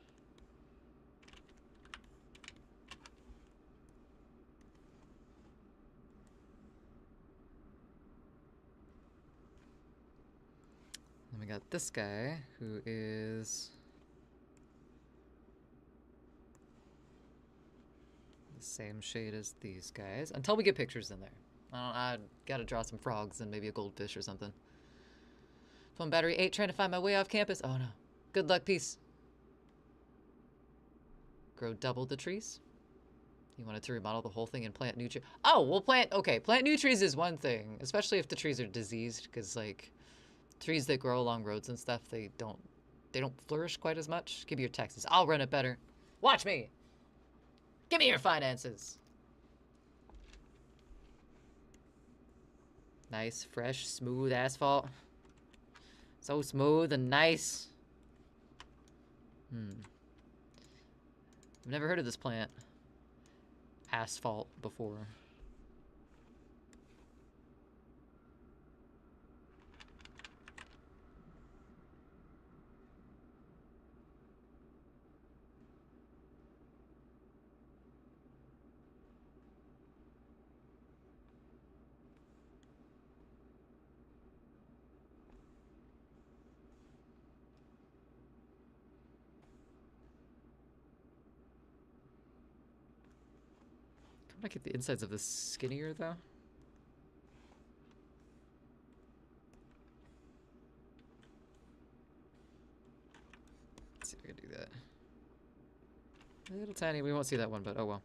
S1: Then we got this guy who is the same shade as these guys until we get pictures in there. I gotta draw some frogs and maybe a goldfish or something. Phone battery 8, trying to find my way off campus. Oh no. Good luck, peace. Grow double the trees. You wanted to remodel the whole thing and plant new trees. Oh, we'll plant, okay, plant new trees is one thing, especially if the trees are diseased, because like trees that grow along roads and stuff, they don't flourish quite as much. Give me your taxes. I'll run it better. Watch me. Give me your finances. Nice, fresh, smooth asphalt. So smooth and nice. I've never heard of this plant. Asphalt before. I get the insides of this skinnier though. Let's see if I can do that. A little tiny, we won't see that one, but oh well.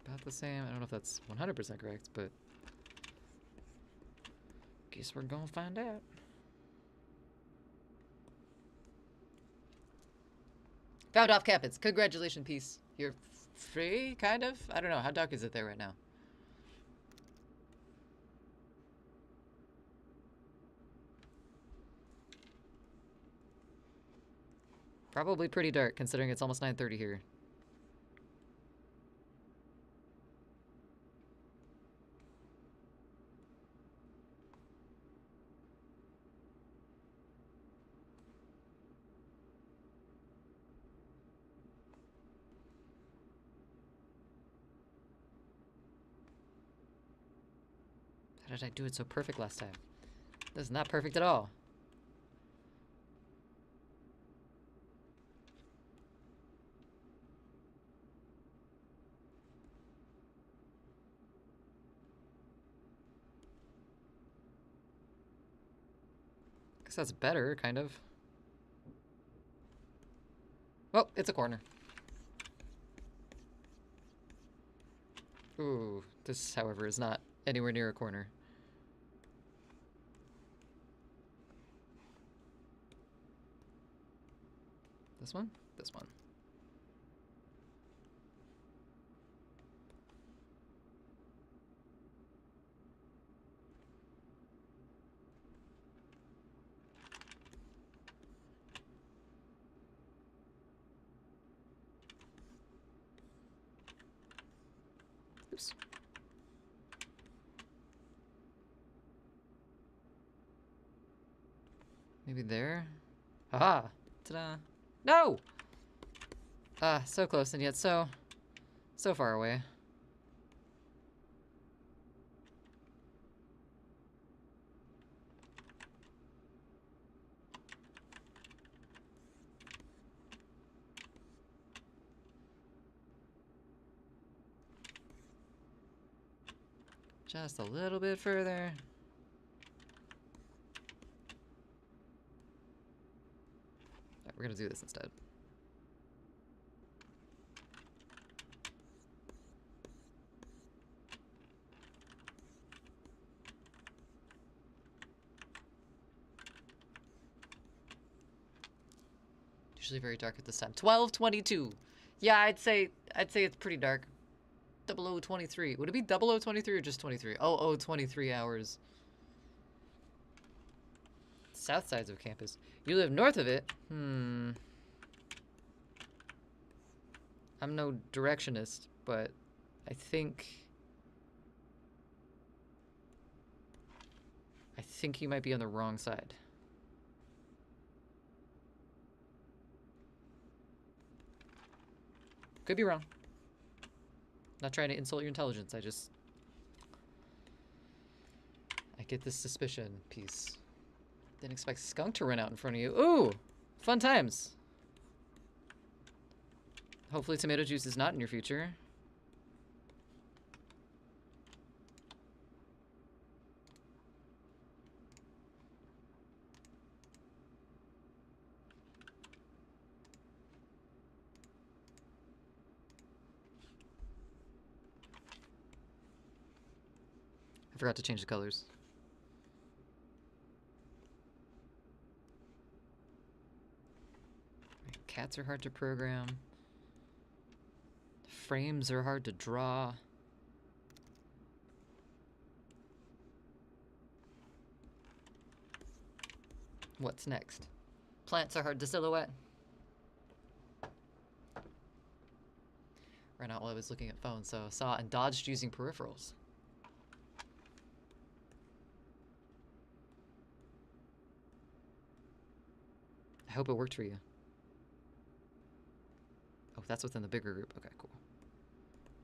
S1: About the same. I don't know if that's 100% correct, but guess we're gonna find out. Found off campus. Congratulations, peace. You're free, kind of? I don't know. How dark is it there right now? Probably pretty dark, considering it's almost 9:30 here. How did I do it so perfect last time? This is not perfect at all. Guess that's better, kind of. Well, it's a corner. Ooh, this, however, is not anywhere near a corner. This one? This one. Oops. Maybe there? Haha! Ta-da! No! Ah, so close and yet so far away. Just a little bit further. Alright, we're gonna do this instead. Usually very dark at this time. 12:22. Yeah, I'd say it's pretty dark. 00:23. Would it be 00:23 or just 23? Oh, 23 hours. South sides of campus. You live north of it? I'm no directionist, but I think you might be on the wrong side. Could be wrong. Not trying to insult your intelligence, I get this suspicion piece. Didn't expect skunk to run out in front of you. Ooh! Fun times! Hopefully tomato juice is not in your future. I forgot to change the colors. Cats are hard to program. Frames are hard to draw. What's next? Plants are hard to silhouette. Ran out while I was looking at phones, so saw and dodged using peripherals. I hope it worked for you. Oh, that's within the bigger group. Okay, cool.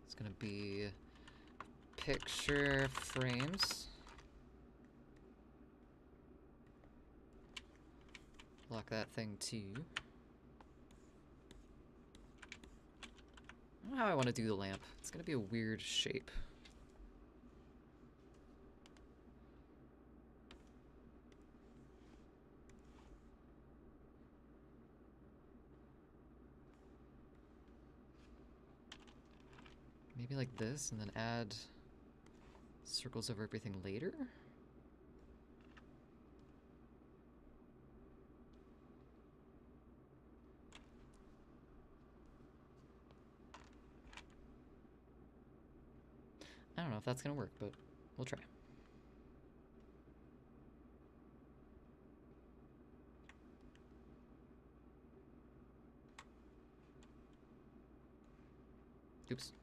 S1: It's gonna be picture frames. Lock that thing too. I don't know how I want to do the lamp. It's gonna be a weird shape. Maybe like this, and then add circles over everything later? I don't know if that's gonna work, but we'll try. Oops.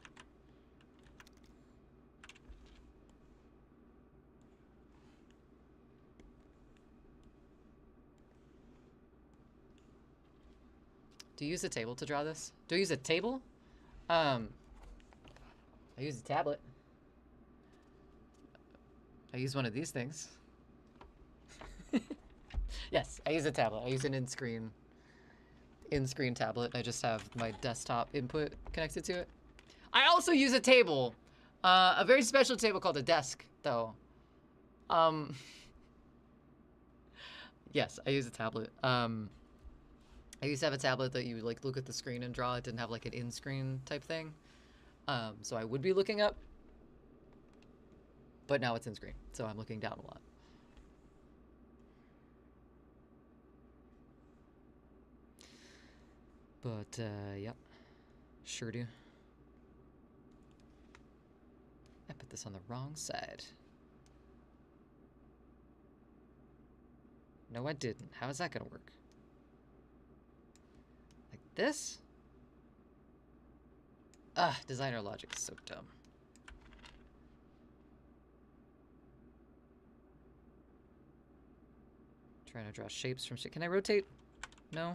S1: Do you use a table to draw this? Do I use a table? I use a tablet. I use one of these things. Yes, I use a tablet. I use an in-screen tablet. I just have my desktop input connected to it. I also use a table. A very special table called a desk, though. Yes, I use a tablet. I used to have a tablet that you like look at the screen and draw. It didn't have like an in-screen type thing. So I would be looking up, but now it's in-screen, so I'm looking down a lot. But, yep. Sure do. I put this on the wrong side. No, I didn't. How is that gonna work? Like this? Ah, designer logic is so dumb. Trying to draw shapes from shit. Can I rotate? No?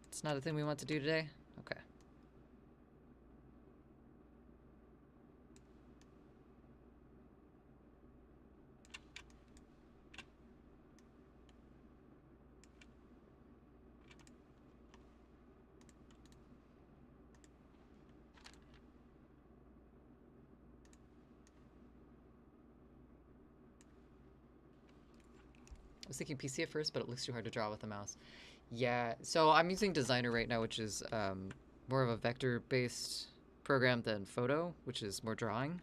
S1: It's not a thing we want to do today? Okay. I was thinking PC at first, but it looks too hard to draw with the mouse. Yeah, so I'm using Designer right now, which is more of a vector-based program than Photo, which is more drawing.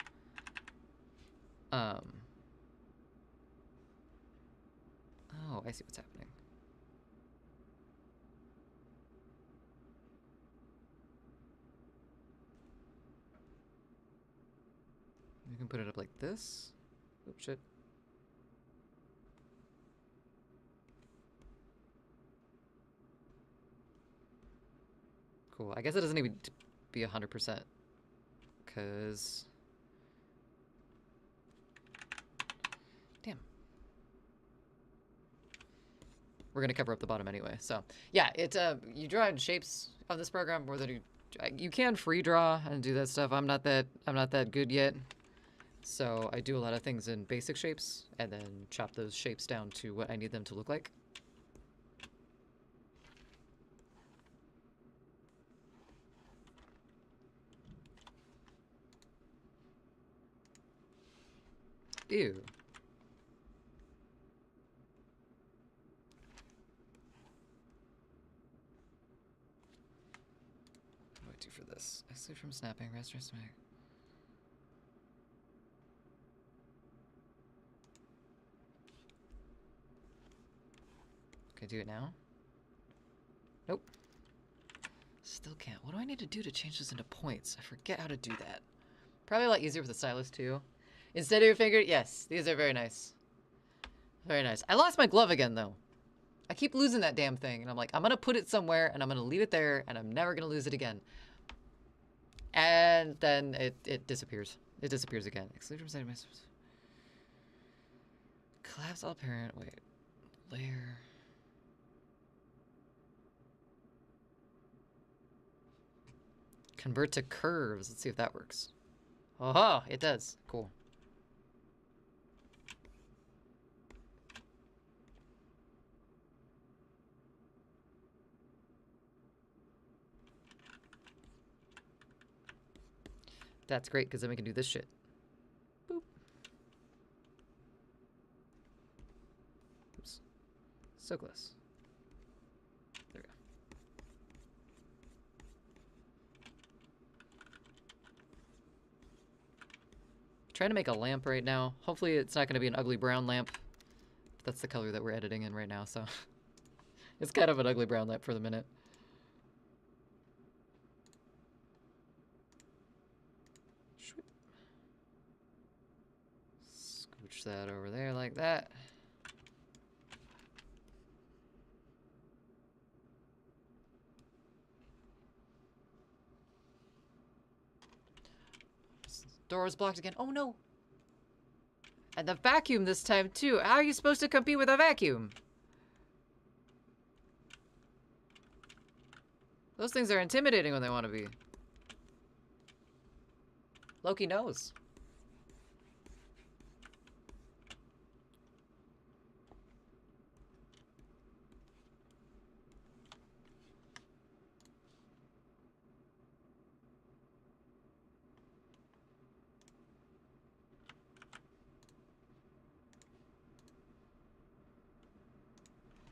S1: Oh, I see what's happening. You can put it up like this. Oops, shit. Cool. I guess it doesn't need to be 100%, because... Damn. We're gonna cover up the bottom anyway, so... Yeah, it's, you draw in shapes on this program more than you can free draw and do that stuff. I'm not that good yet. So I do a lot of things in basic shapes, and then chop those shapes down to what I need them to look like. Ew. What do I do for this? Exclude from snapping, rest or smack. Can I do it now? Nope. Still can't. What do I need to do to change this into points? I forget how to do that. Probably a lot easier with a stylus too. Instead of your finger, yes, these are very nice. Very nice. I lost my glove again though. I keep losing that damn thing, and I'm like, I'm gonna put it somewhere, and I'm gonna leave it there, and I'm never gonna lose it again. And then it disappears. It disappears again. Exclude from side of my... Collapse all parent. Wait. Layer. Convert to curves. Let's see if that works. Oh, it does. Cool. That's great, because then we can do this shit. Boop. Oops. So close. There we go. Trying to make a lamp right now. Hopefully it's not going to be an ugly brown lamp. That's the color that we're editing in right now, so... It's kind of an ugly brown lamp for the minute. Scooch that over there like that. Door is blocked again. Oh no! And the vacuum this time too. How are you supposed to compete with a vacuum? Those things are intimidating when they want to be. Loki knows.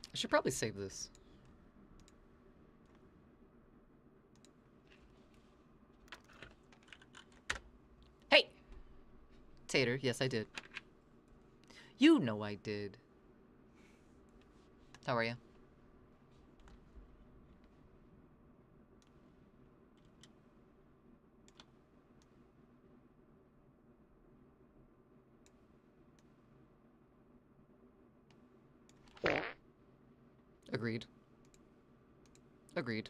S1: I should probably save this. Hey! Tater, yes I did. You know I did. How are you? Agreed. Agreed.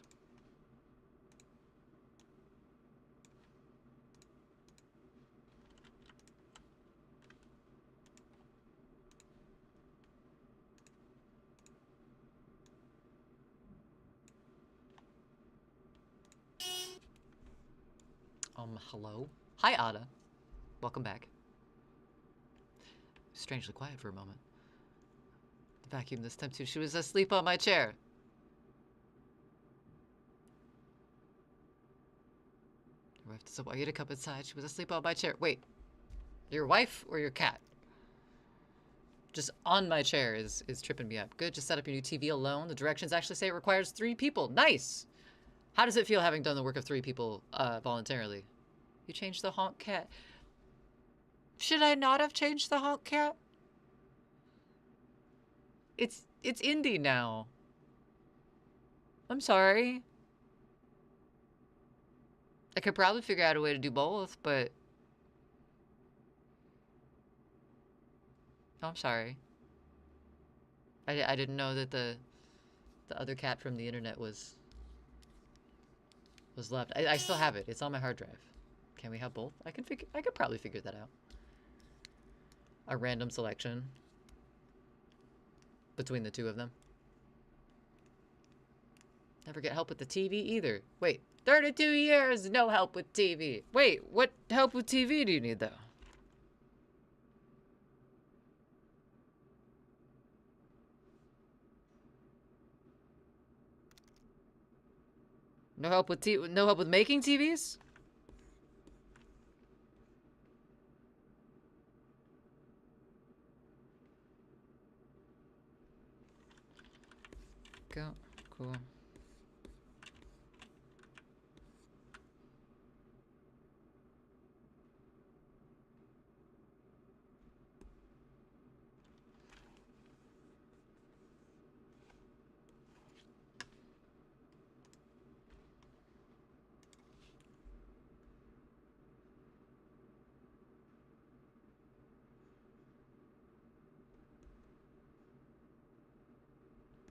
S1: Hello? Hi, Ada. Welcome back. Strangely quiet for a moment. The vacuum this time too. She was asleep on my chair. Your wife doesn't want you to come inside. She was asleep on my chair. Wait. Your wife or your cat? Just on my chair is tripping me up. Good, just set up your new TV alone. The directions actually say it requires 3 people. Nice! How does it feel having done the work of 3 people voluntarily? You changed the honk cat. Should I not have changed the honk cat? It's indie now. I'm sorry. I could probably figure out a way to do both, but... Oh, I'm sorry. I didn't know that the other cat from the internet was left. I still have it. It's on my hard drive. Can we have both? I could probably figure that out. A random selection between the 2 of them. Never get help with the TV either. Wait, 32 years, no help with TV. Wait, what help with TV do you need though? No help with no help with making TVs? Go. Cool.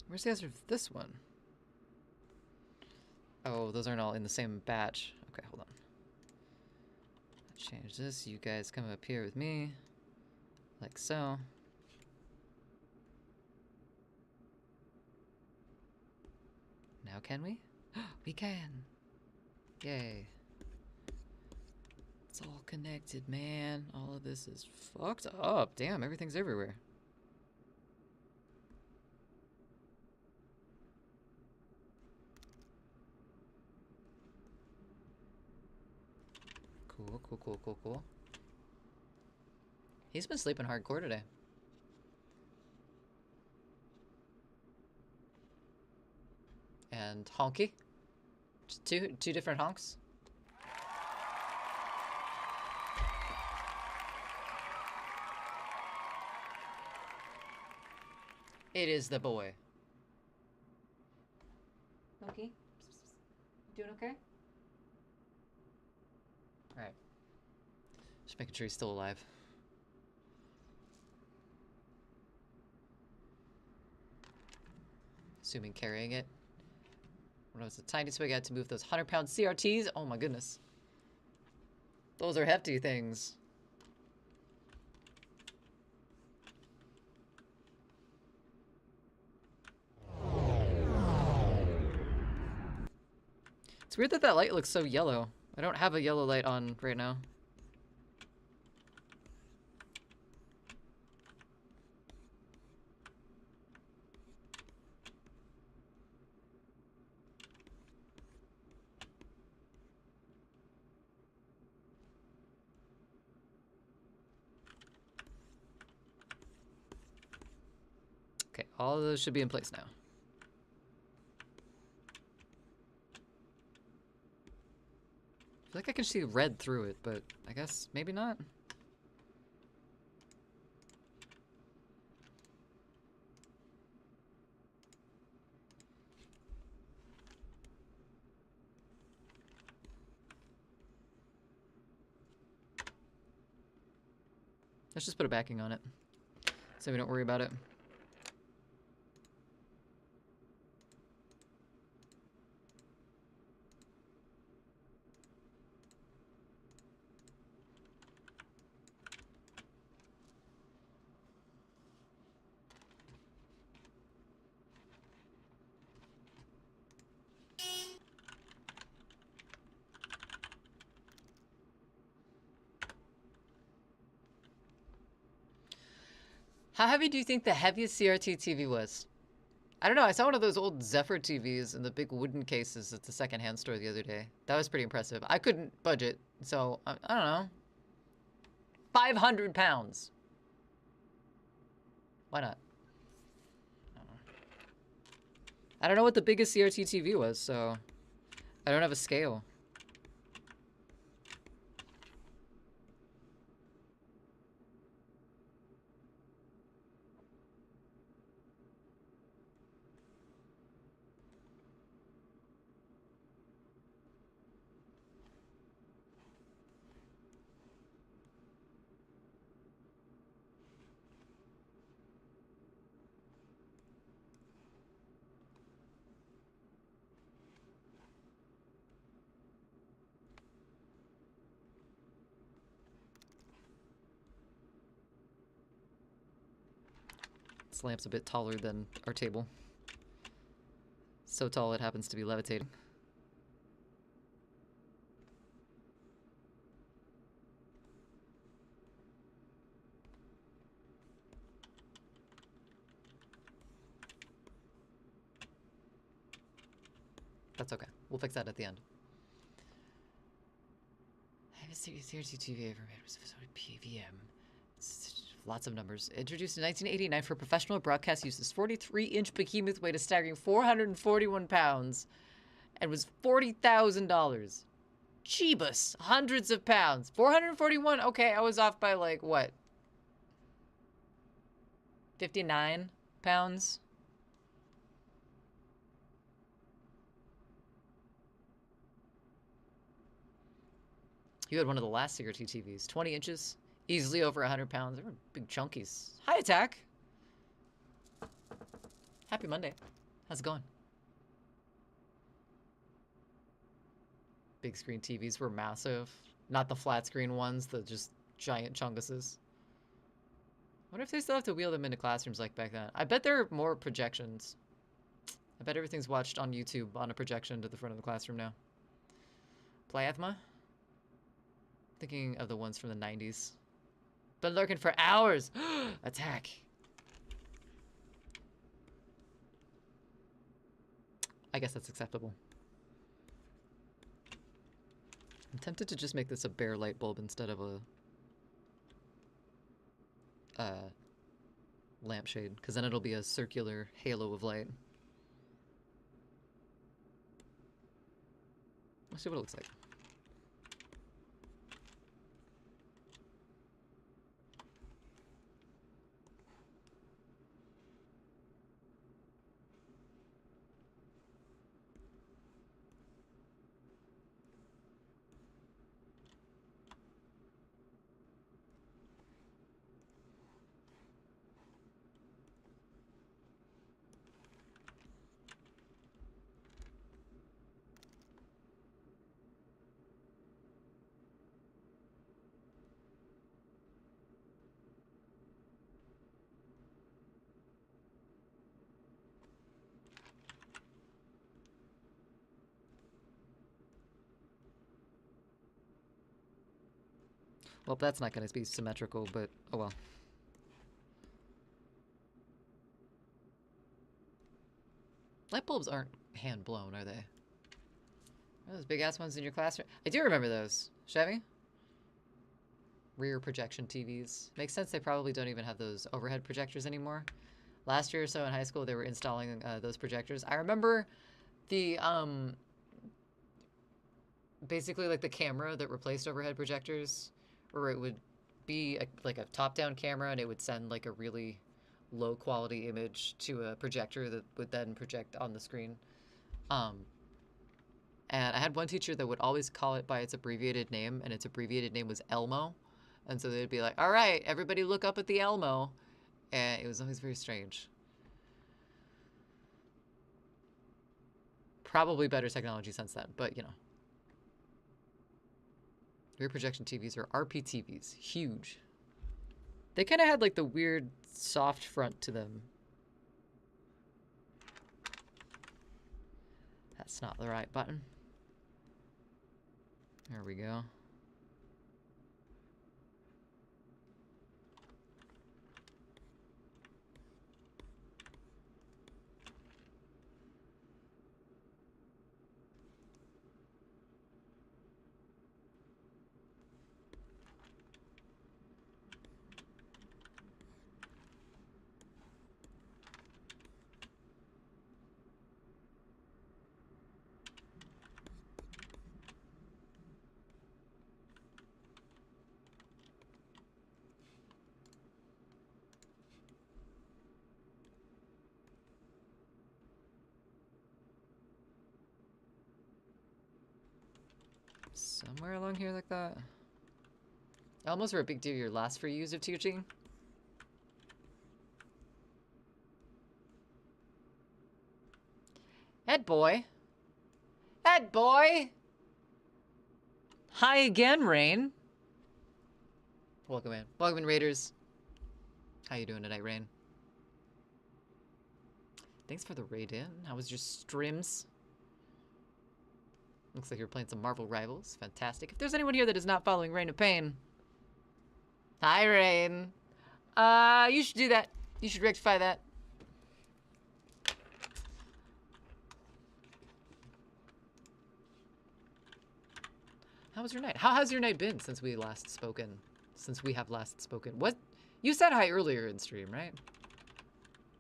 S1: Where's the answer to this one? Oh, those aren't all in the same batch. Okay, hold on. Change this. You guys come up here with me. Like so. Now can we? We can! Yay. It's all connected, man. All of this is fucked up. Damn, everything's everywhere. Cool, cool, cool, cool, cool. He's been sleeping hardcore today. And honky. Just two different honks. It is the boy. Honky? Doing okay? Alright. Just making sure he's still alive. Assuming carrying it. When I was a tiny twig, I had to move those 100-pound CRTs. Oh my goodness. Those are hefty things. It's weird that that light looks so yellow. I don't have a yellow light on right now. Okay, all of those should be in place now. I feel like I can see red through it, but I guess maybe not. Let's just put a backing on it, so we don't worry about it. How heavy do you think the heaviest CRT TV was? I don't know. I saw one of those old Zephyr TVs in the big wooden cases at the secondhand store the other day. That was pretty impressive. I couldn't budget, so I don't know. 500 pounds. Why not? I don't know what the biggest CRT TV was, so I don't have a scale. This lamp's a bit taller than our table. So tall it happens to be levitating. That's okay. We'll fix that at the end. I have a CRT TV I ever made was PVM. Lots of numbers. Introduced in 1989 for professional broadcast use, this 43-inch behemoth weighed a staggering 441 pounds and was $40,000. Jeebus. Hundreds of pounds. 441? Okay, I was off by like, what? 59 pounds? You had one of the last CRT TVs. 20 inches. Easily over 100 pounds. They were big chunkies. Hi, Attack. Happy Monday. How's it going? Big screen TVs were massive. Not the flat screen ones, the just giant chunguses. I wonder if they still have to wheel them into classrooms like back then. I bet there are more projections. I bet everything's watched on YouTube on a projection to the front of the classroom now. Plasma? Thinking of the ones from the 90s. Been lurking for hours. Attack. I guess that's acceptable. I'm tempted to just make this a bare light bulb instead of a lampshade, because then it'll be a circular halo of light. Let's see what it looks like. Well, that's not going to be symmetrical, but oh well. Light bulbs aren't hand blown, are they? Are those big ass ones in your classroom? I do remember those. Chevy? Rear projection TVs. Makes sense they probably don't even have those overhead projectors anymore. Last year or so in high school, they were installing those projectors. I remember the, basically like the camera that replaced overhead projectors, where it would be like a top-down camera and it would send like a really low quality image to a projector that would then project on the screen. And I had one teacher that would always call it by its abbreviated name, and its abbreviated name was Elmo. And so they'd be like, all right, everybody look up at the Elmo. And it was always very strange. Probably better technology since then, but you know. Rear projection TVs are RPTVs. Huge. They kind of had like the weird soft front to them. That's not the right button. There we go. Somewhere along here like that. I almost were a big deal your last free use of teaching. Ed boy. Ed boy! Hi again, Rain. Welcome in. Welcome in, Raiders. How you doing tonight, Rain? Thanks for the raid in. How was your streams? Looks like you're playing some Marvel Rivals. Fantastic. If there's anyone here that is not following Reign of Pain. Hi, Rain. You should do that. You should rectify that. How was your night? How has your night been since we last spoken? Since we have last spoken. What? You said hi earlier in stream, right?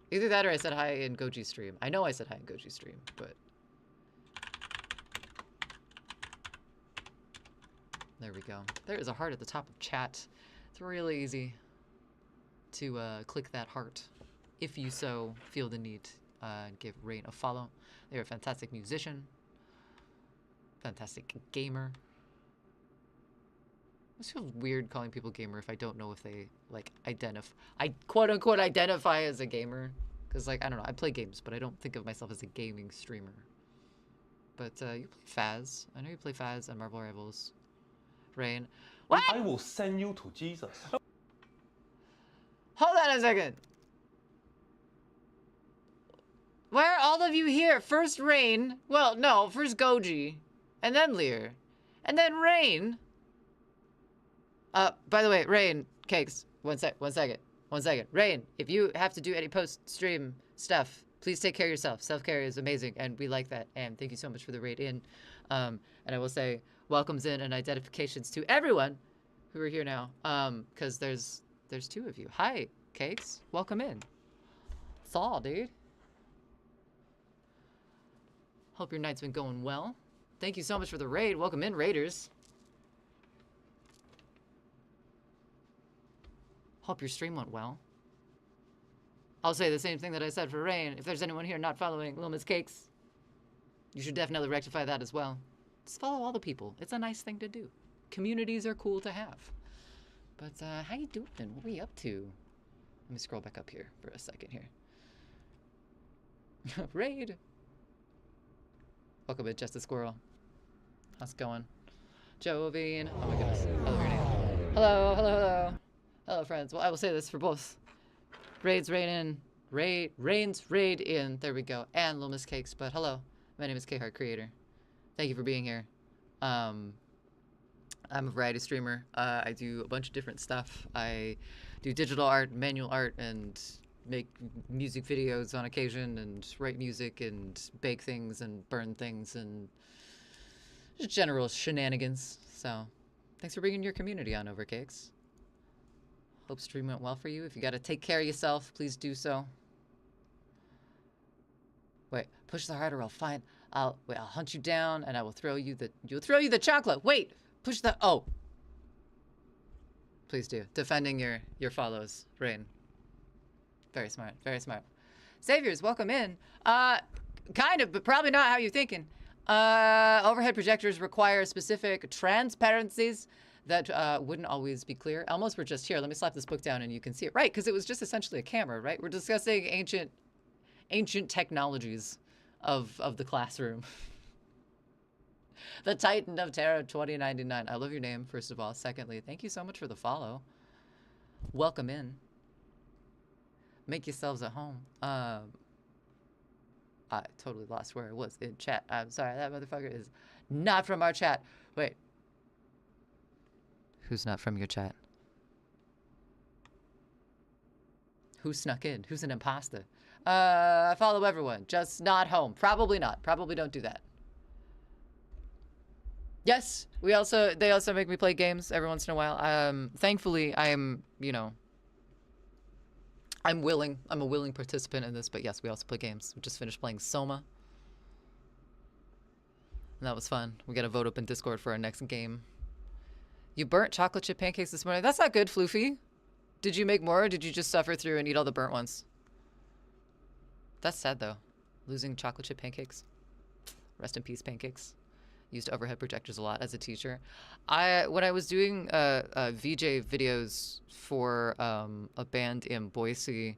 S1: Either that or I said hi in Goji's stream. I know I said hi in Goji's stream, but... There we go. There is a heart at the top of chat. It's really easy to click that heart if you so feel the need. Give Rain a follow. They're a fantastic musician. Fantastic gamer. I just feel weird calling people gamer if I don't know if they, like, quote-unquote identify as a gamer. Because, like, I don't know, I play games, but I don't think of myself as a gaming streamer. But, you play Faz. I know you play Faz and Marvel Rivals. Rain. What?
S4: I will send you to Jesus.
S1: Hold on a second. Why are all of you here? First Rain. Well, no, first Goji. And then Lear. And then Rain. By the way, Rain, Cakes, one second. Rain, if you have to do any post-stream stuff, please take care of yourself. Self-care is amazing, and we like that. And thank you so much for the raid in. And I will say, welcomes in and identifications to everyone who are here now. Because there's two of you. Hi, Cakes. Welcome in. Thaw, dude. Hope your night's been going well. Thank you so much for the raid. Welcome in, Raiders. Hope your stream went well. I'll say the same thing that I said for Rain. If there's anyone here not following Little Miss Cakes, you should definitely rectify that as well. Just follow all the people. It's a nice thing to do. Communities are cool to have. But, how you doing? What are we up to? Let me scroll back up here for a second here. Raid! Welcome in, Justice Squirrel. How's it going? Jovine. Oh my goodness. Hello, Renee. Hello, hello, hello. Hello, friends. Well, I will say this for both Rain's raid in. There we go. And Little Miss Cakes. But hello, my name is K-Heart Creator. Thank you for being here. I'm a variety streamer. I do a bunch of different stuff. I do digital art, manual art, and make music videos on occasion, and write music, and bake things, and burn things, and just general shenanigans. So, thanks for bringing your community on over, Cakes. Hope stream went well for you. If you gotta take care of yourself, please do so. Wait, push the harder. I'll find. I'll hunt you down, and I will throw you the chocolate. Wait, push the. Oh. Please do. Defending your follows, Rain. Very smart. Very smart. Saviors, welcome in. Kind of, but probably not how you're thinking. Overhead projectors require specific transparencies that wouldn't always be clear. Almost, we're just here. Let me slap this book down and you can see it. Right, because it was just essentially a camera, right? We're discussing ancient technologies of the classroom. The Titan of Terror 2099. I love your name, first of all. Secondly, thank you so much for the follow. Welcome in. Make yourselves at home. I totally lost where I was in chat. I'm sorry, that motherfucker is not from our chat. Wait. Who's not from your chat? Who snuck in? Who's an imposter? I follow everyone, just not home. Probably not. Probably don't do that. Yes, they also make me play games every once in a while. Thankfully, I'm a willing participant in this, but yes, we also play games. We just finished playing Soma. And that was fun. We got a vote up in Discord for our next game. You burnt chocolate chip pancakes this morning. That's not good, Floofy. Did you make more, or did you just suffer through and eat all the burnt ones? That's sad, though. Losing chocolate chip pancakes. Rest in peace, pancakes. Used overhead projectors a lot as a teacher. When I was doing VJ videos for a band in Boise,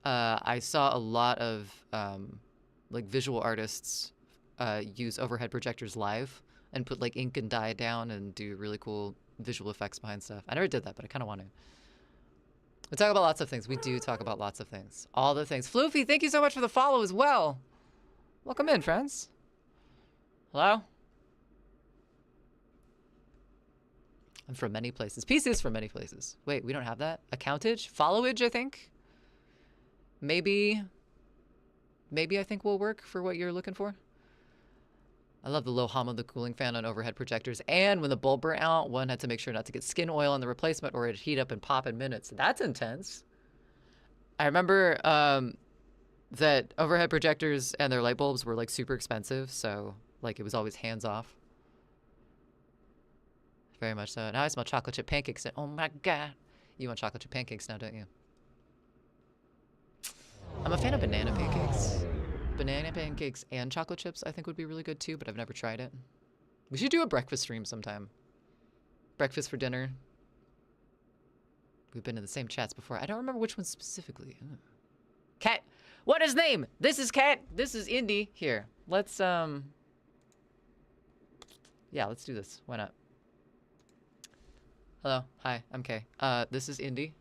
S1: I saw a lot of like visual artists use overhead projectors live and put like ink and dye down and do really cool visual effects behind stuff. I never did that, but I kind of want to. We talk about lots of things. We do talk about lots of things. All the things. Floofy, thank you so much for the follow as well. Welcome in, friends. Hello? I'm from many places. Peace is from many places. Wait, we don't have that? Accountage? Followage, I think? Maybe I think will work for what you're looking for. I love the low hum of the cooling fan on overhead projectors. And when the bulb burnt out, one had to make sure not to get skin oil on the replacement or it'd heat up and pop in minutes. That's intense. I remember that overhead projectors and their light bulbs were like super expensive. So like it was always hands off. Very much so. Now I smell chocolate chip pancakes. Oh my God. You want chocolate chip pancakes now, don't you? I'm a fan of banana pancakes. Banana pancakes and chocolate chips I think would be really good too, but I've never tried it. We should do a breakfast stream sometime. Breakfast for dinner. We've been in the same chats before. I don't remember which one specifically. Ooh. Cat. What is name? This is Cat. This is Indy. Here. Let's yeah, let's do this. Why not? Hello. Hi. I'm Kay. This is Indy.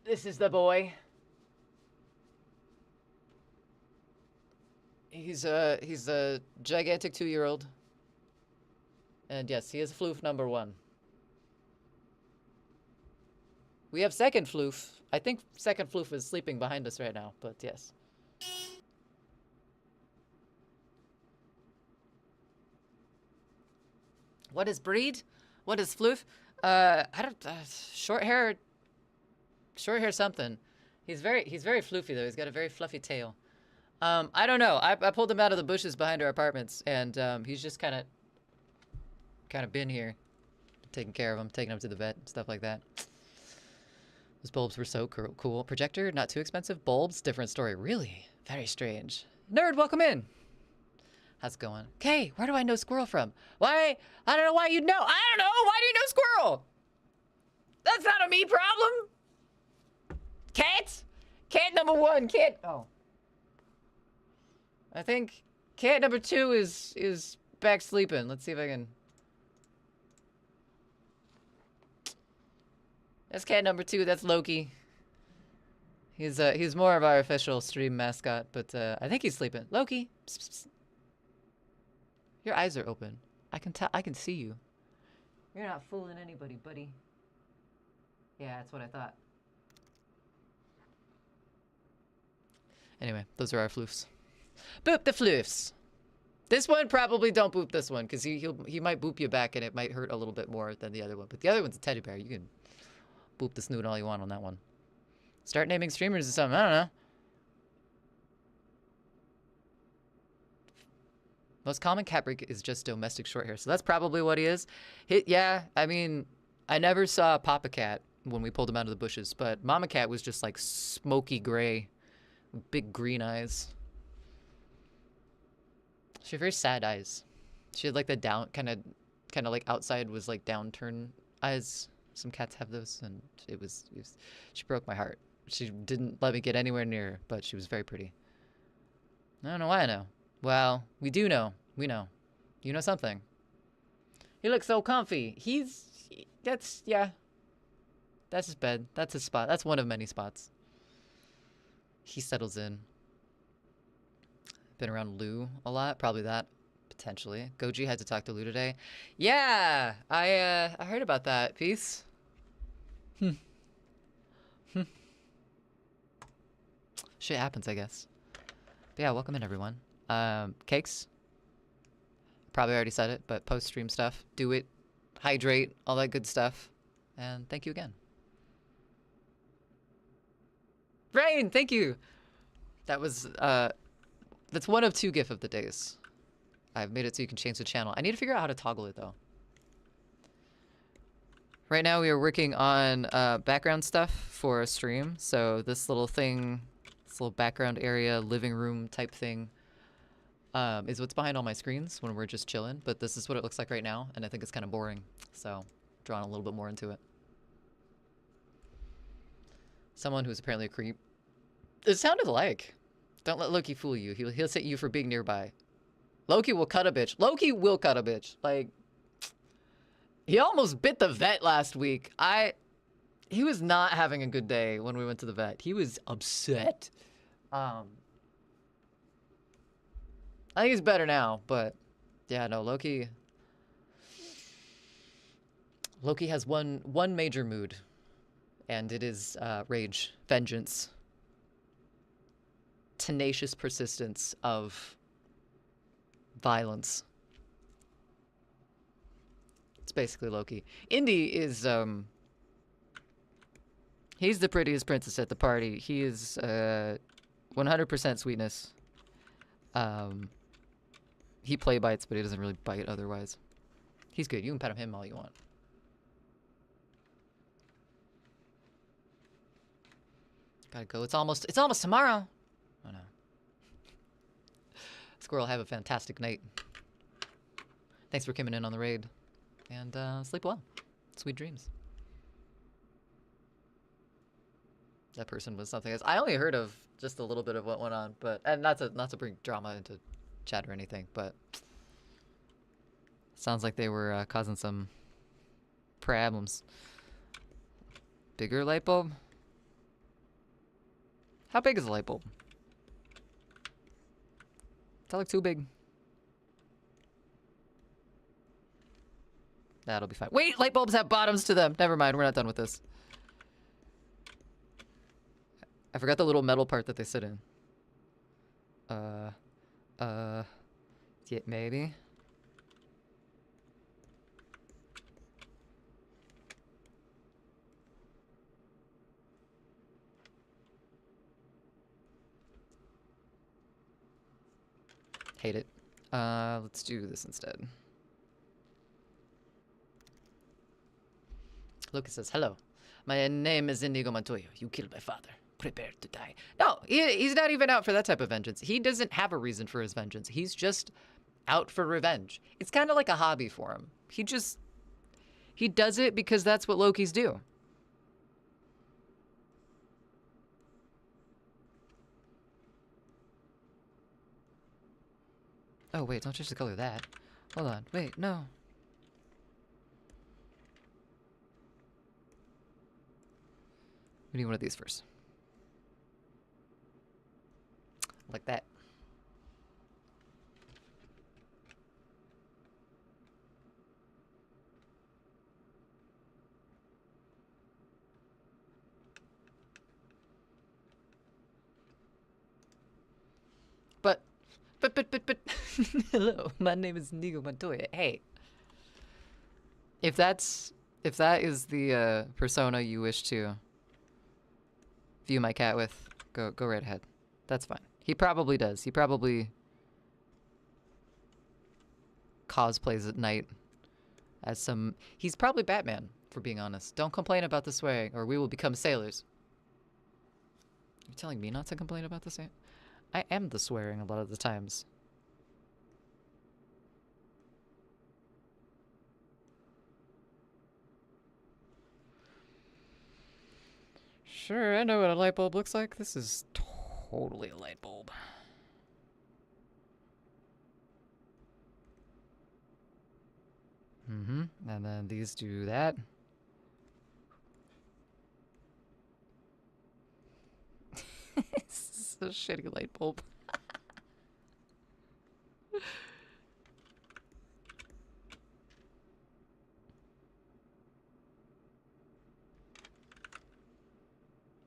S1: This is the boy. He's a gigantic 2-year-old. And yes, he is floof number 1. We have second floof. I think second floof is sleeping behind us right now, but yes. What is breed? What is floof? I don't short hair something. He's very floofy though. He's got a very fluffy tail. I don't know. I pulled him out of the bushes behind our apartments, and he's just kind of been here, taking care of him, taking him to the vet, stuff like that. Those bulbs were so cool. Projector, not too expensive. Bulbs, different story. Really, very strange. Nerd, welcome in. How's it going? Okay, where do I know Squirrel from? Why? I don't know why you'd know. I don't know. Why do you know Squirrel? That's not a me problem. Cat? Cat number 1. Cat. Oh. I think cat number 2 is back sleeping. Let's see if I can. That's cat number 2. That's Loki. He's more of our official stream mascot, but I think he's sleeping. Loki. Psst, psst, psst. Your eyes are open. I can tell. I can see you. You're not fooling anybody, buddy. Yeah, that's what I thought. Anyway, those are our floofs. Boop the floofs. This one probably don't boop this one because he might boop you back and it might hurt a little bit more than the other one. But the other one's a teddy bear. You can boop the snoot all you want on that one. Start naming streamers or something. I don't know. Most common cat breed is just domestic short hair. So that's probably what he is. Yeah, I mean, I never saw Papa Cat when we pulled him out of the bushes, but Mama Cat was just like smoky gray, with big green eyes. She had very sad eyes. She had like the down, kind of like outside was like downturn eyes. Some cats have those, and she broke my heart. She didn't let me get anywhere near her, but she was very pretty. I don't know why I know. Well, we do know. We know. You know something. He looks so comfy. Yeah. That's his bed. That's his spot. That's one of many spots. He settles in. Been around Lou a lot. Probably that. Potentially. Goji had to talk to Lou today. Yeah! I heard about that. Peace. Shit happens, I guess. But yeah, welcome in, everyone. Cakes. Probably already said it, but post-stream stuff. Do it. Hydrate. All that good stuff. And thank you again. Rain, thank you. That was, that's one of 2 GIF of the days. I've made it so you can change the channel. I need to figure out how to toggle it, though. Right now, we are working on background stuff for a stream. So this little thing, this little background area, living room type thing, is what's behind all my screens when we're just chilling. But this is what it looks like right now, and I think it's kind of boring. So, drawing a little bit more into it. Someone who's apparently a creep. It sounded like. Don't let Loki fool you. He'll hit you for being nearby. Loki will cut a bitch. Loki will cut a bitch. Like, he almost bit the vet last week. He was not having a good day when we went to the vet. He was upset. I think he's better now, but yeah, no, Loki has one major mood, and it is rage, vengeance, tenacious persistence of violence. It's basically Loki. Indy is he's the prettiest princess at the party. He is 100% sweetness. He play bites, but he doesn't really bite otherwise. He's good. You can pet him all you want. Gotta go. It's almost tomorrow. Oh no. Squirrel, have a fantastic night. Thanks for coming in on the raid. And sleep well. Sweet dreams. That person was something else. I only heard of just a little bit of what went on, but and not to bring drama into chat or anything, but sounds like they were causing some problems. Bigger light bulb? How big is a light bulb? Does that look too big? That'll be fine. Wait, light bulbs have bottoms to them. Never mind, we're not done with this. I forgot the little metal part that they sit in. Yeah, maybe. Hate it. Let's do this instead. Lucas says, hello. My name is Inigo Montoya. You killed my father. Prepare to die. No, he's not even out for that type of vengeance. He doesn't have a reason for his vengeance. He's just out for revenge. It's kind of like a hobby for him. He does it because that's what Lokis do. Oh, wait, don't change the color of that. Hold on. Wait, no. We need one of these first. Like that. But hello, my name is Inigo Montoya. Hey. If that is the persona you wish to view my cat with, go right ahead. That's fine. He probably does. He probably cosplays at night as some... He's probably Batman, for being honest. Don't complain about the swearing, or we will become sailors. You're telling me not to complain about the swearing? I am the swearing a lot of the times. Sure, I know what a light bulb looks like. This is totally a light bulb. Mm-hmm. And then these do that. This is a shitty light bulb.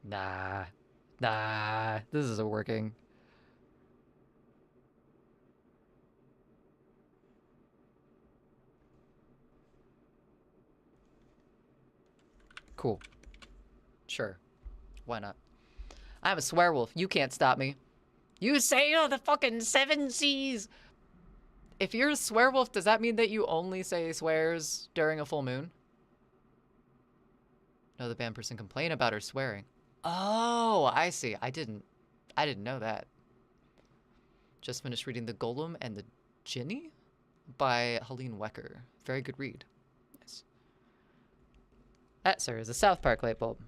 S1: Nah. This isn't working. Cool. Sure. Why not? I'm a swearwolf. You can't stop me. You sail the fucking 7 seas. If you're a swearwolf, does that mean that you only say swears during a full moon? No, the banned person complain about her swearing. Oh, I see. I didn't know that. Just finished reading The Golem and the Jinny by Helene Wecker. Very good read. Nice. That, sir, is a South Park light bulb.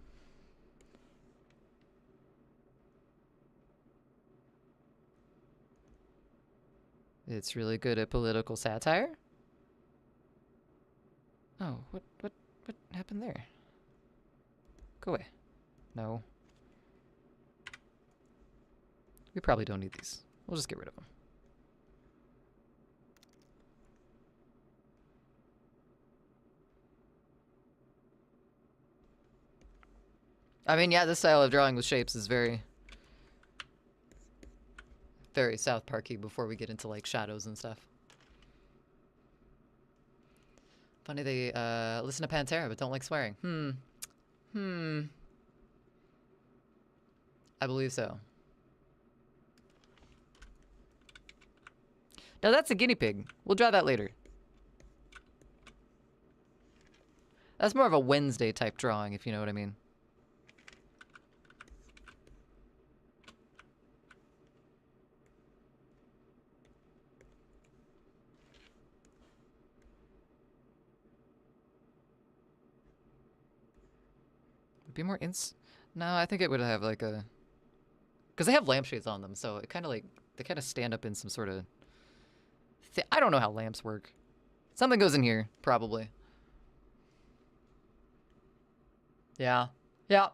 S1: It's really good at political satire. Oh, what happened there? Go away. No. We probably don't need these. We'll just get rid of them. I mean, yeah, this style of drawing with shapes is very, very South Parky before we get into, like, shadows and stuff. Funny they, listen to Pantera but don't like swearing. I believe so. No, that's a guinea pig. We'll draw that later. That's more of a Wednesday type drawing, if you know what I mean. Would be more No, I think it would have like a... Because they have lampshades on them, so it kind of like... They kind of stand up in some sort of... I don't know how lamps work. Something goes in here, probably. Yeah. Yeah.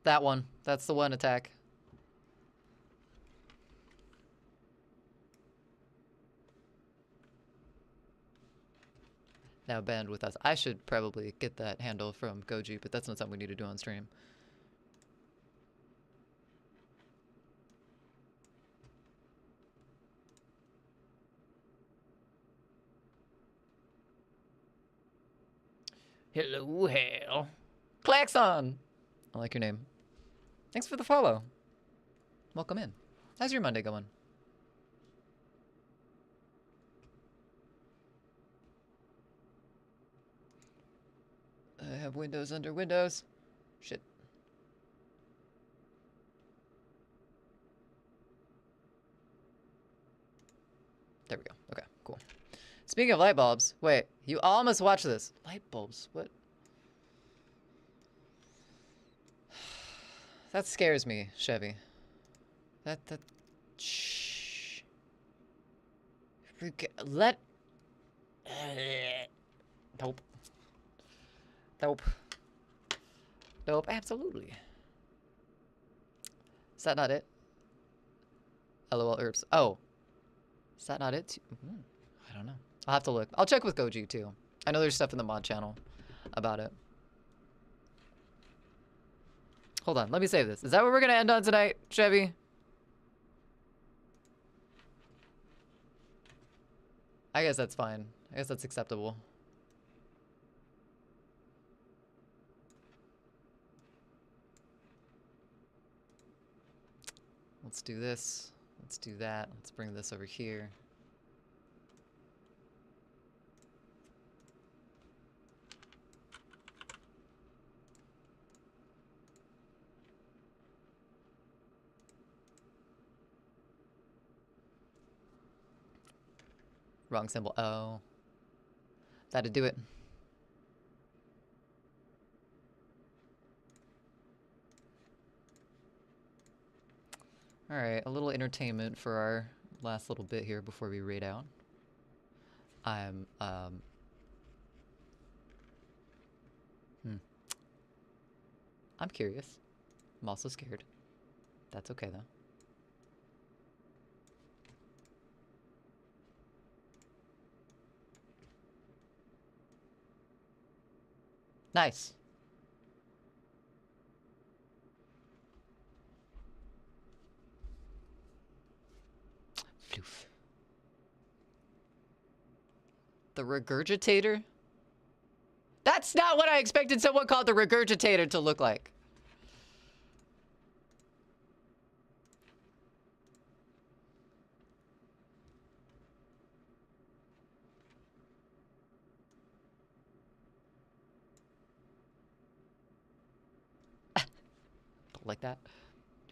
S1: That one. That's the one attack. Now band with us. I should probably get that handle from Goji, but that's not something we need to do on stream. Hello, Hale. Klaxon! I like your name. Thanks for the follow. Welcome in. How's your Monday going? I have windows under windows. Shit. There we go. Okay, cool. Speaking of light bulbs, wait, you all must watch this. Light bulbs, what? That scares me, Chevy. Shh. Let... Nope. Nope. Nope, absolutely. Is that not it? LOL herbs. Oh. Is that not it? I don't know. I'll have to look. I'll check with Goji too. I know there's stuff in the mod channel about it. Hold on, let me save this. Is that what we're gonna end on tonight, Chevy? I guess that's fine. I guess that's acceptable. Let's do this. Let's do that. Let's bring this over here. Wrong symbol. Oh. That'd do it. Alright, a little entertainment for our last little bit here before we raid out. I'm curious. I'm also scared. That's okay though. Nice. Floof. The regurgitator? That's not what I expected someone called the regurgitator to look like. Don't like that.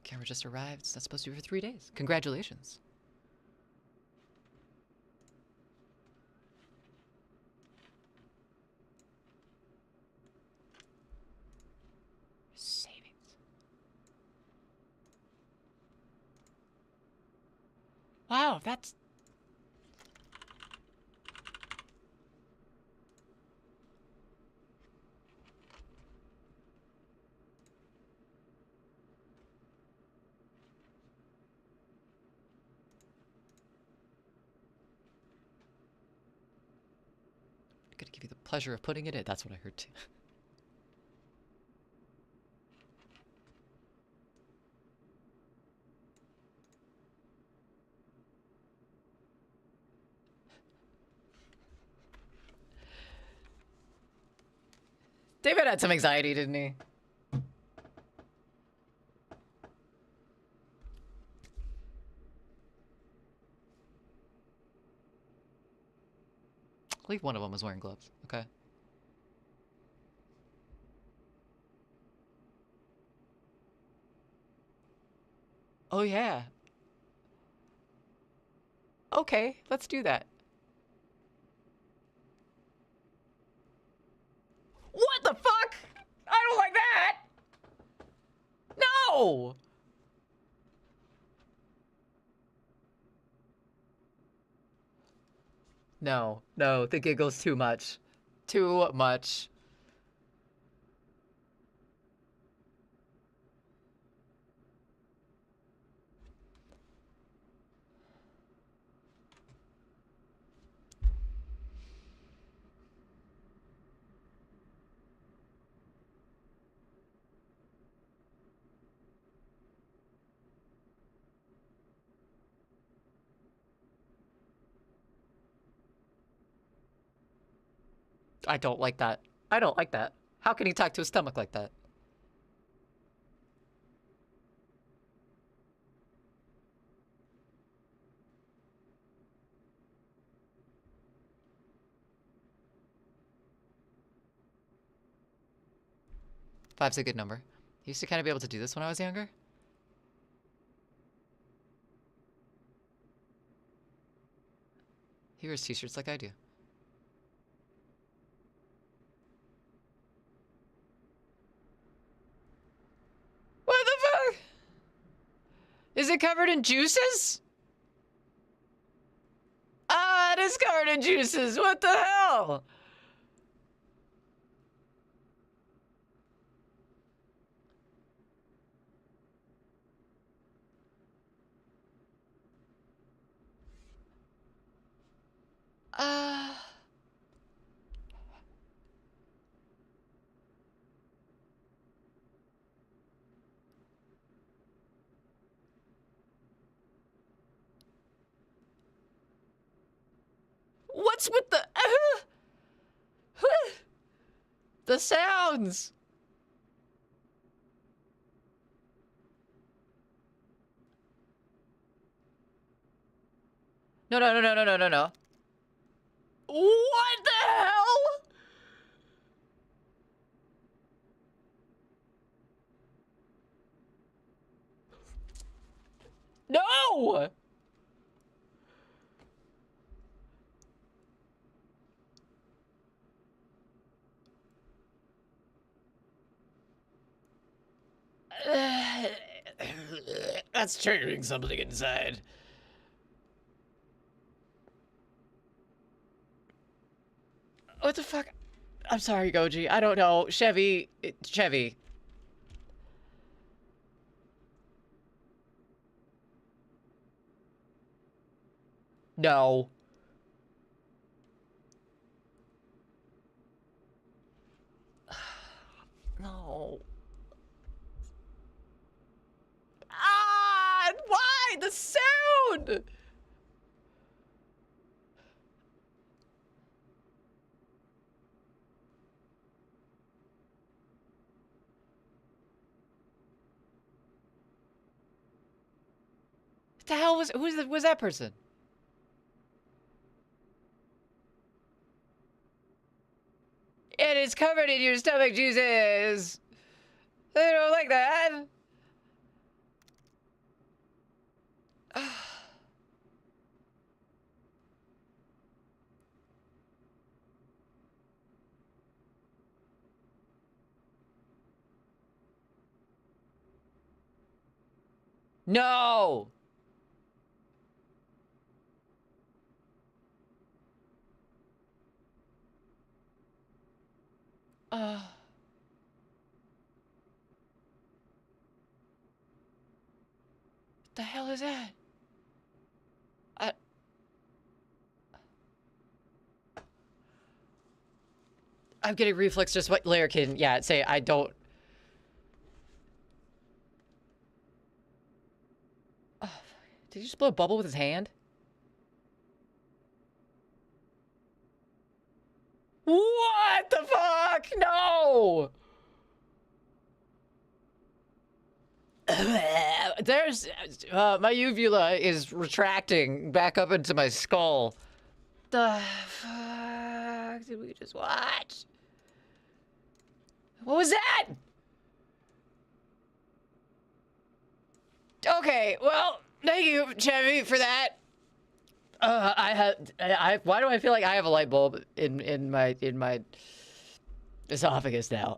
S1: Camera just arrived. It's not supposed to be for 3 days. Congratulations. Savings. Wow, that's... I'm gonna give you the pleasure of putting it in. That's what I heard too. David had some anxiety, didn't he? I believe one of them was wearing gloves. Okay. Oh, yeah. Okay, let's do that. What the fuck? I don't like that! No! No, no, the giggle's too much. Too much. I don't like that. I don't like that. How can he talk to his stomach like that? Five's a good number. I used to kind of be able to do this when I was younger. He wears t-shirts like I do. What the fuck? Is it covered in juices? Ah, it is covered in juices. What the hell? What's with the... the sounds? No, no, no, no, no, no, no, no. What the hell? No! That's triggering something inside. What the fuck? I'm sorry, Goji. I don't know. Chevy. Chevy. No. No. Ah! Why? The sound! What the hell was that person? It is covered in your stomach juices. I don't like that. No! What the hell is that? I'm getting reflex just what Lair can, yeah, say I don't. Oh, did he just blow a bubble with his hand? What the fuck? No! There's my uvula is retracting back up into my skull. The fuck did we just watch? What was that? Okay, well, thank you, Chevy, for that. Why do I feel like I have a light bulb in my esophagus now?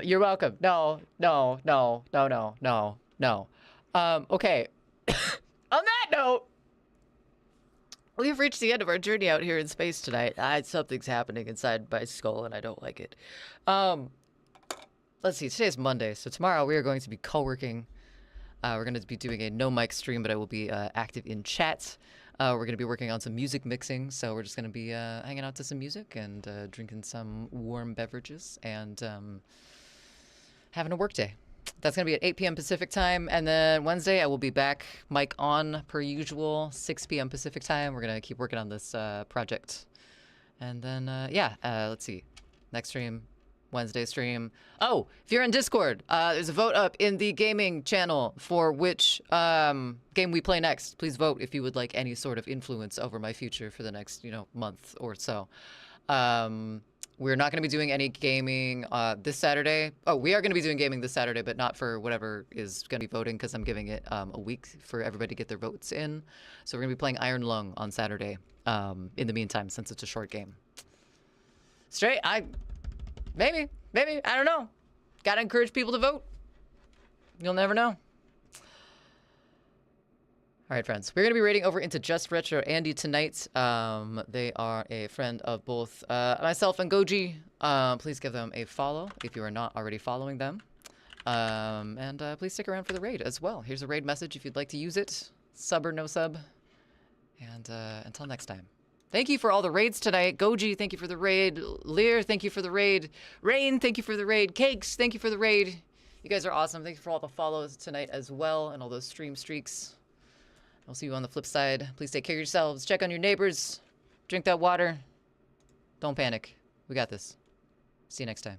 S1: You're welcome. No. Okay. On that note, we've reached the end of our journey out here in space tonight. Something's happening inside my skull, and I don't like it. Let's see. Today's Monday, so tomorrow we are going to be co-working. We're going to be doing a no mic stream, but I will be active in chat. We're going to be working on some music mixing, so we're just going to be hanging out to some music and drinking some warm beverages and having a work day. That's going to be at 8 p.m. Pacific time, and then Wednesday I will be back, mic on per usual, 6 p.m. Pacific time. We're going to keep working on this project. And then, let's see. Next stream, Wednesday stream. Oh, if you're in Discord, there's a vote up in the gaming channel for which game we play next. Please vote if you would like any sort of influence over my future for the next, month or so. We're not going to be doing any gaming this Saturday. Oh, we are going to be doing gaming this Saturday, but not for whatever is going to be voting because I'm giving it a week for everybody to get their votes in. So we're going to be playing Iron Lung on Saturday in the meantime, since it's a short game. Maybe, I don't know. Gotta encourage people to vote. You'll never know. All right, friends. We're going to be raiding over into Just Retro Andy tonight. They are a friend of both myself and Goji. Please give them a follow if you are not already following them. And please stick around for the raid as well. Here's a raid message if you'd like to use it. Sub or no sub. And until next time. Thank you for all the raids tonight. Goji, thank you for the raid. Lear, thank you for the raid. Rain, thank you for the raid. Cakes, thank you for the raid. You guys are awesome. Thank you for all the follows tonight as well and all those stream streaks. I'll see you on the flip side. Please take care of yourselves. Check on your neighbors. Drink that water. Don't panic. We got this. See you next time.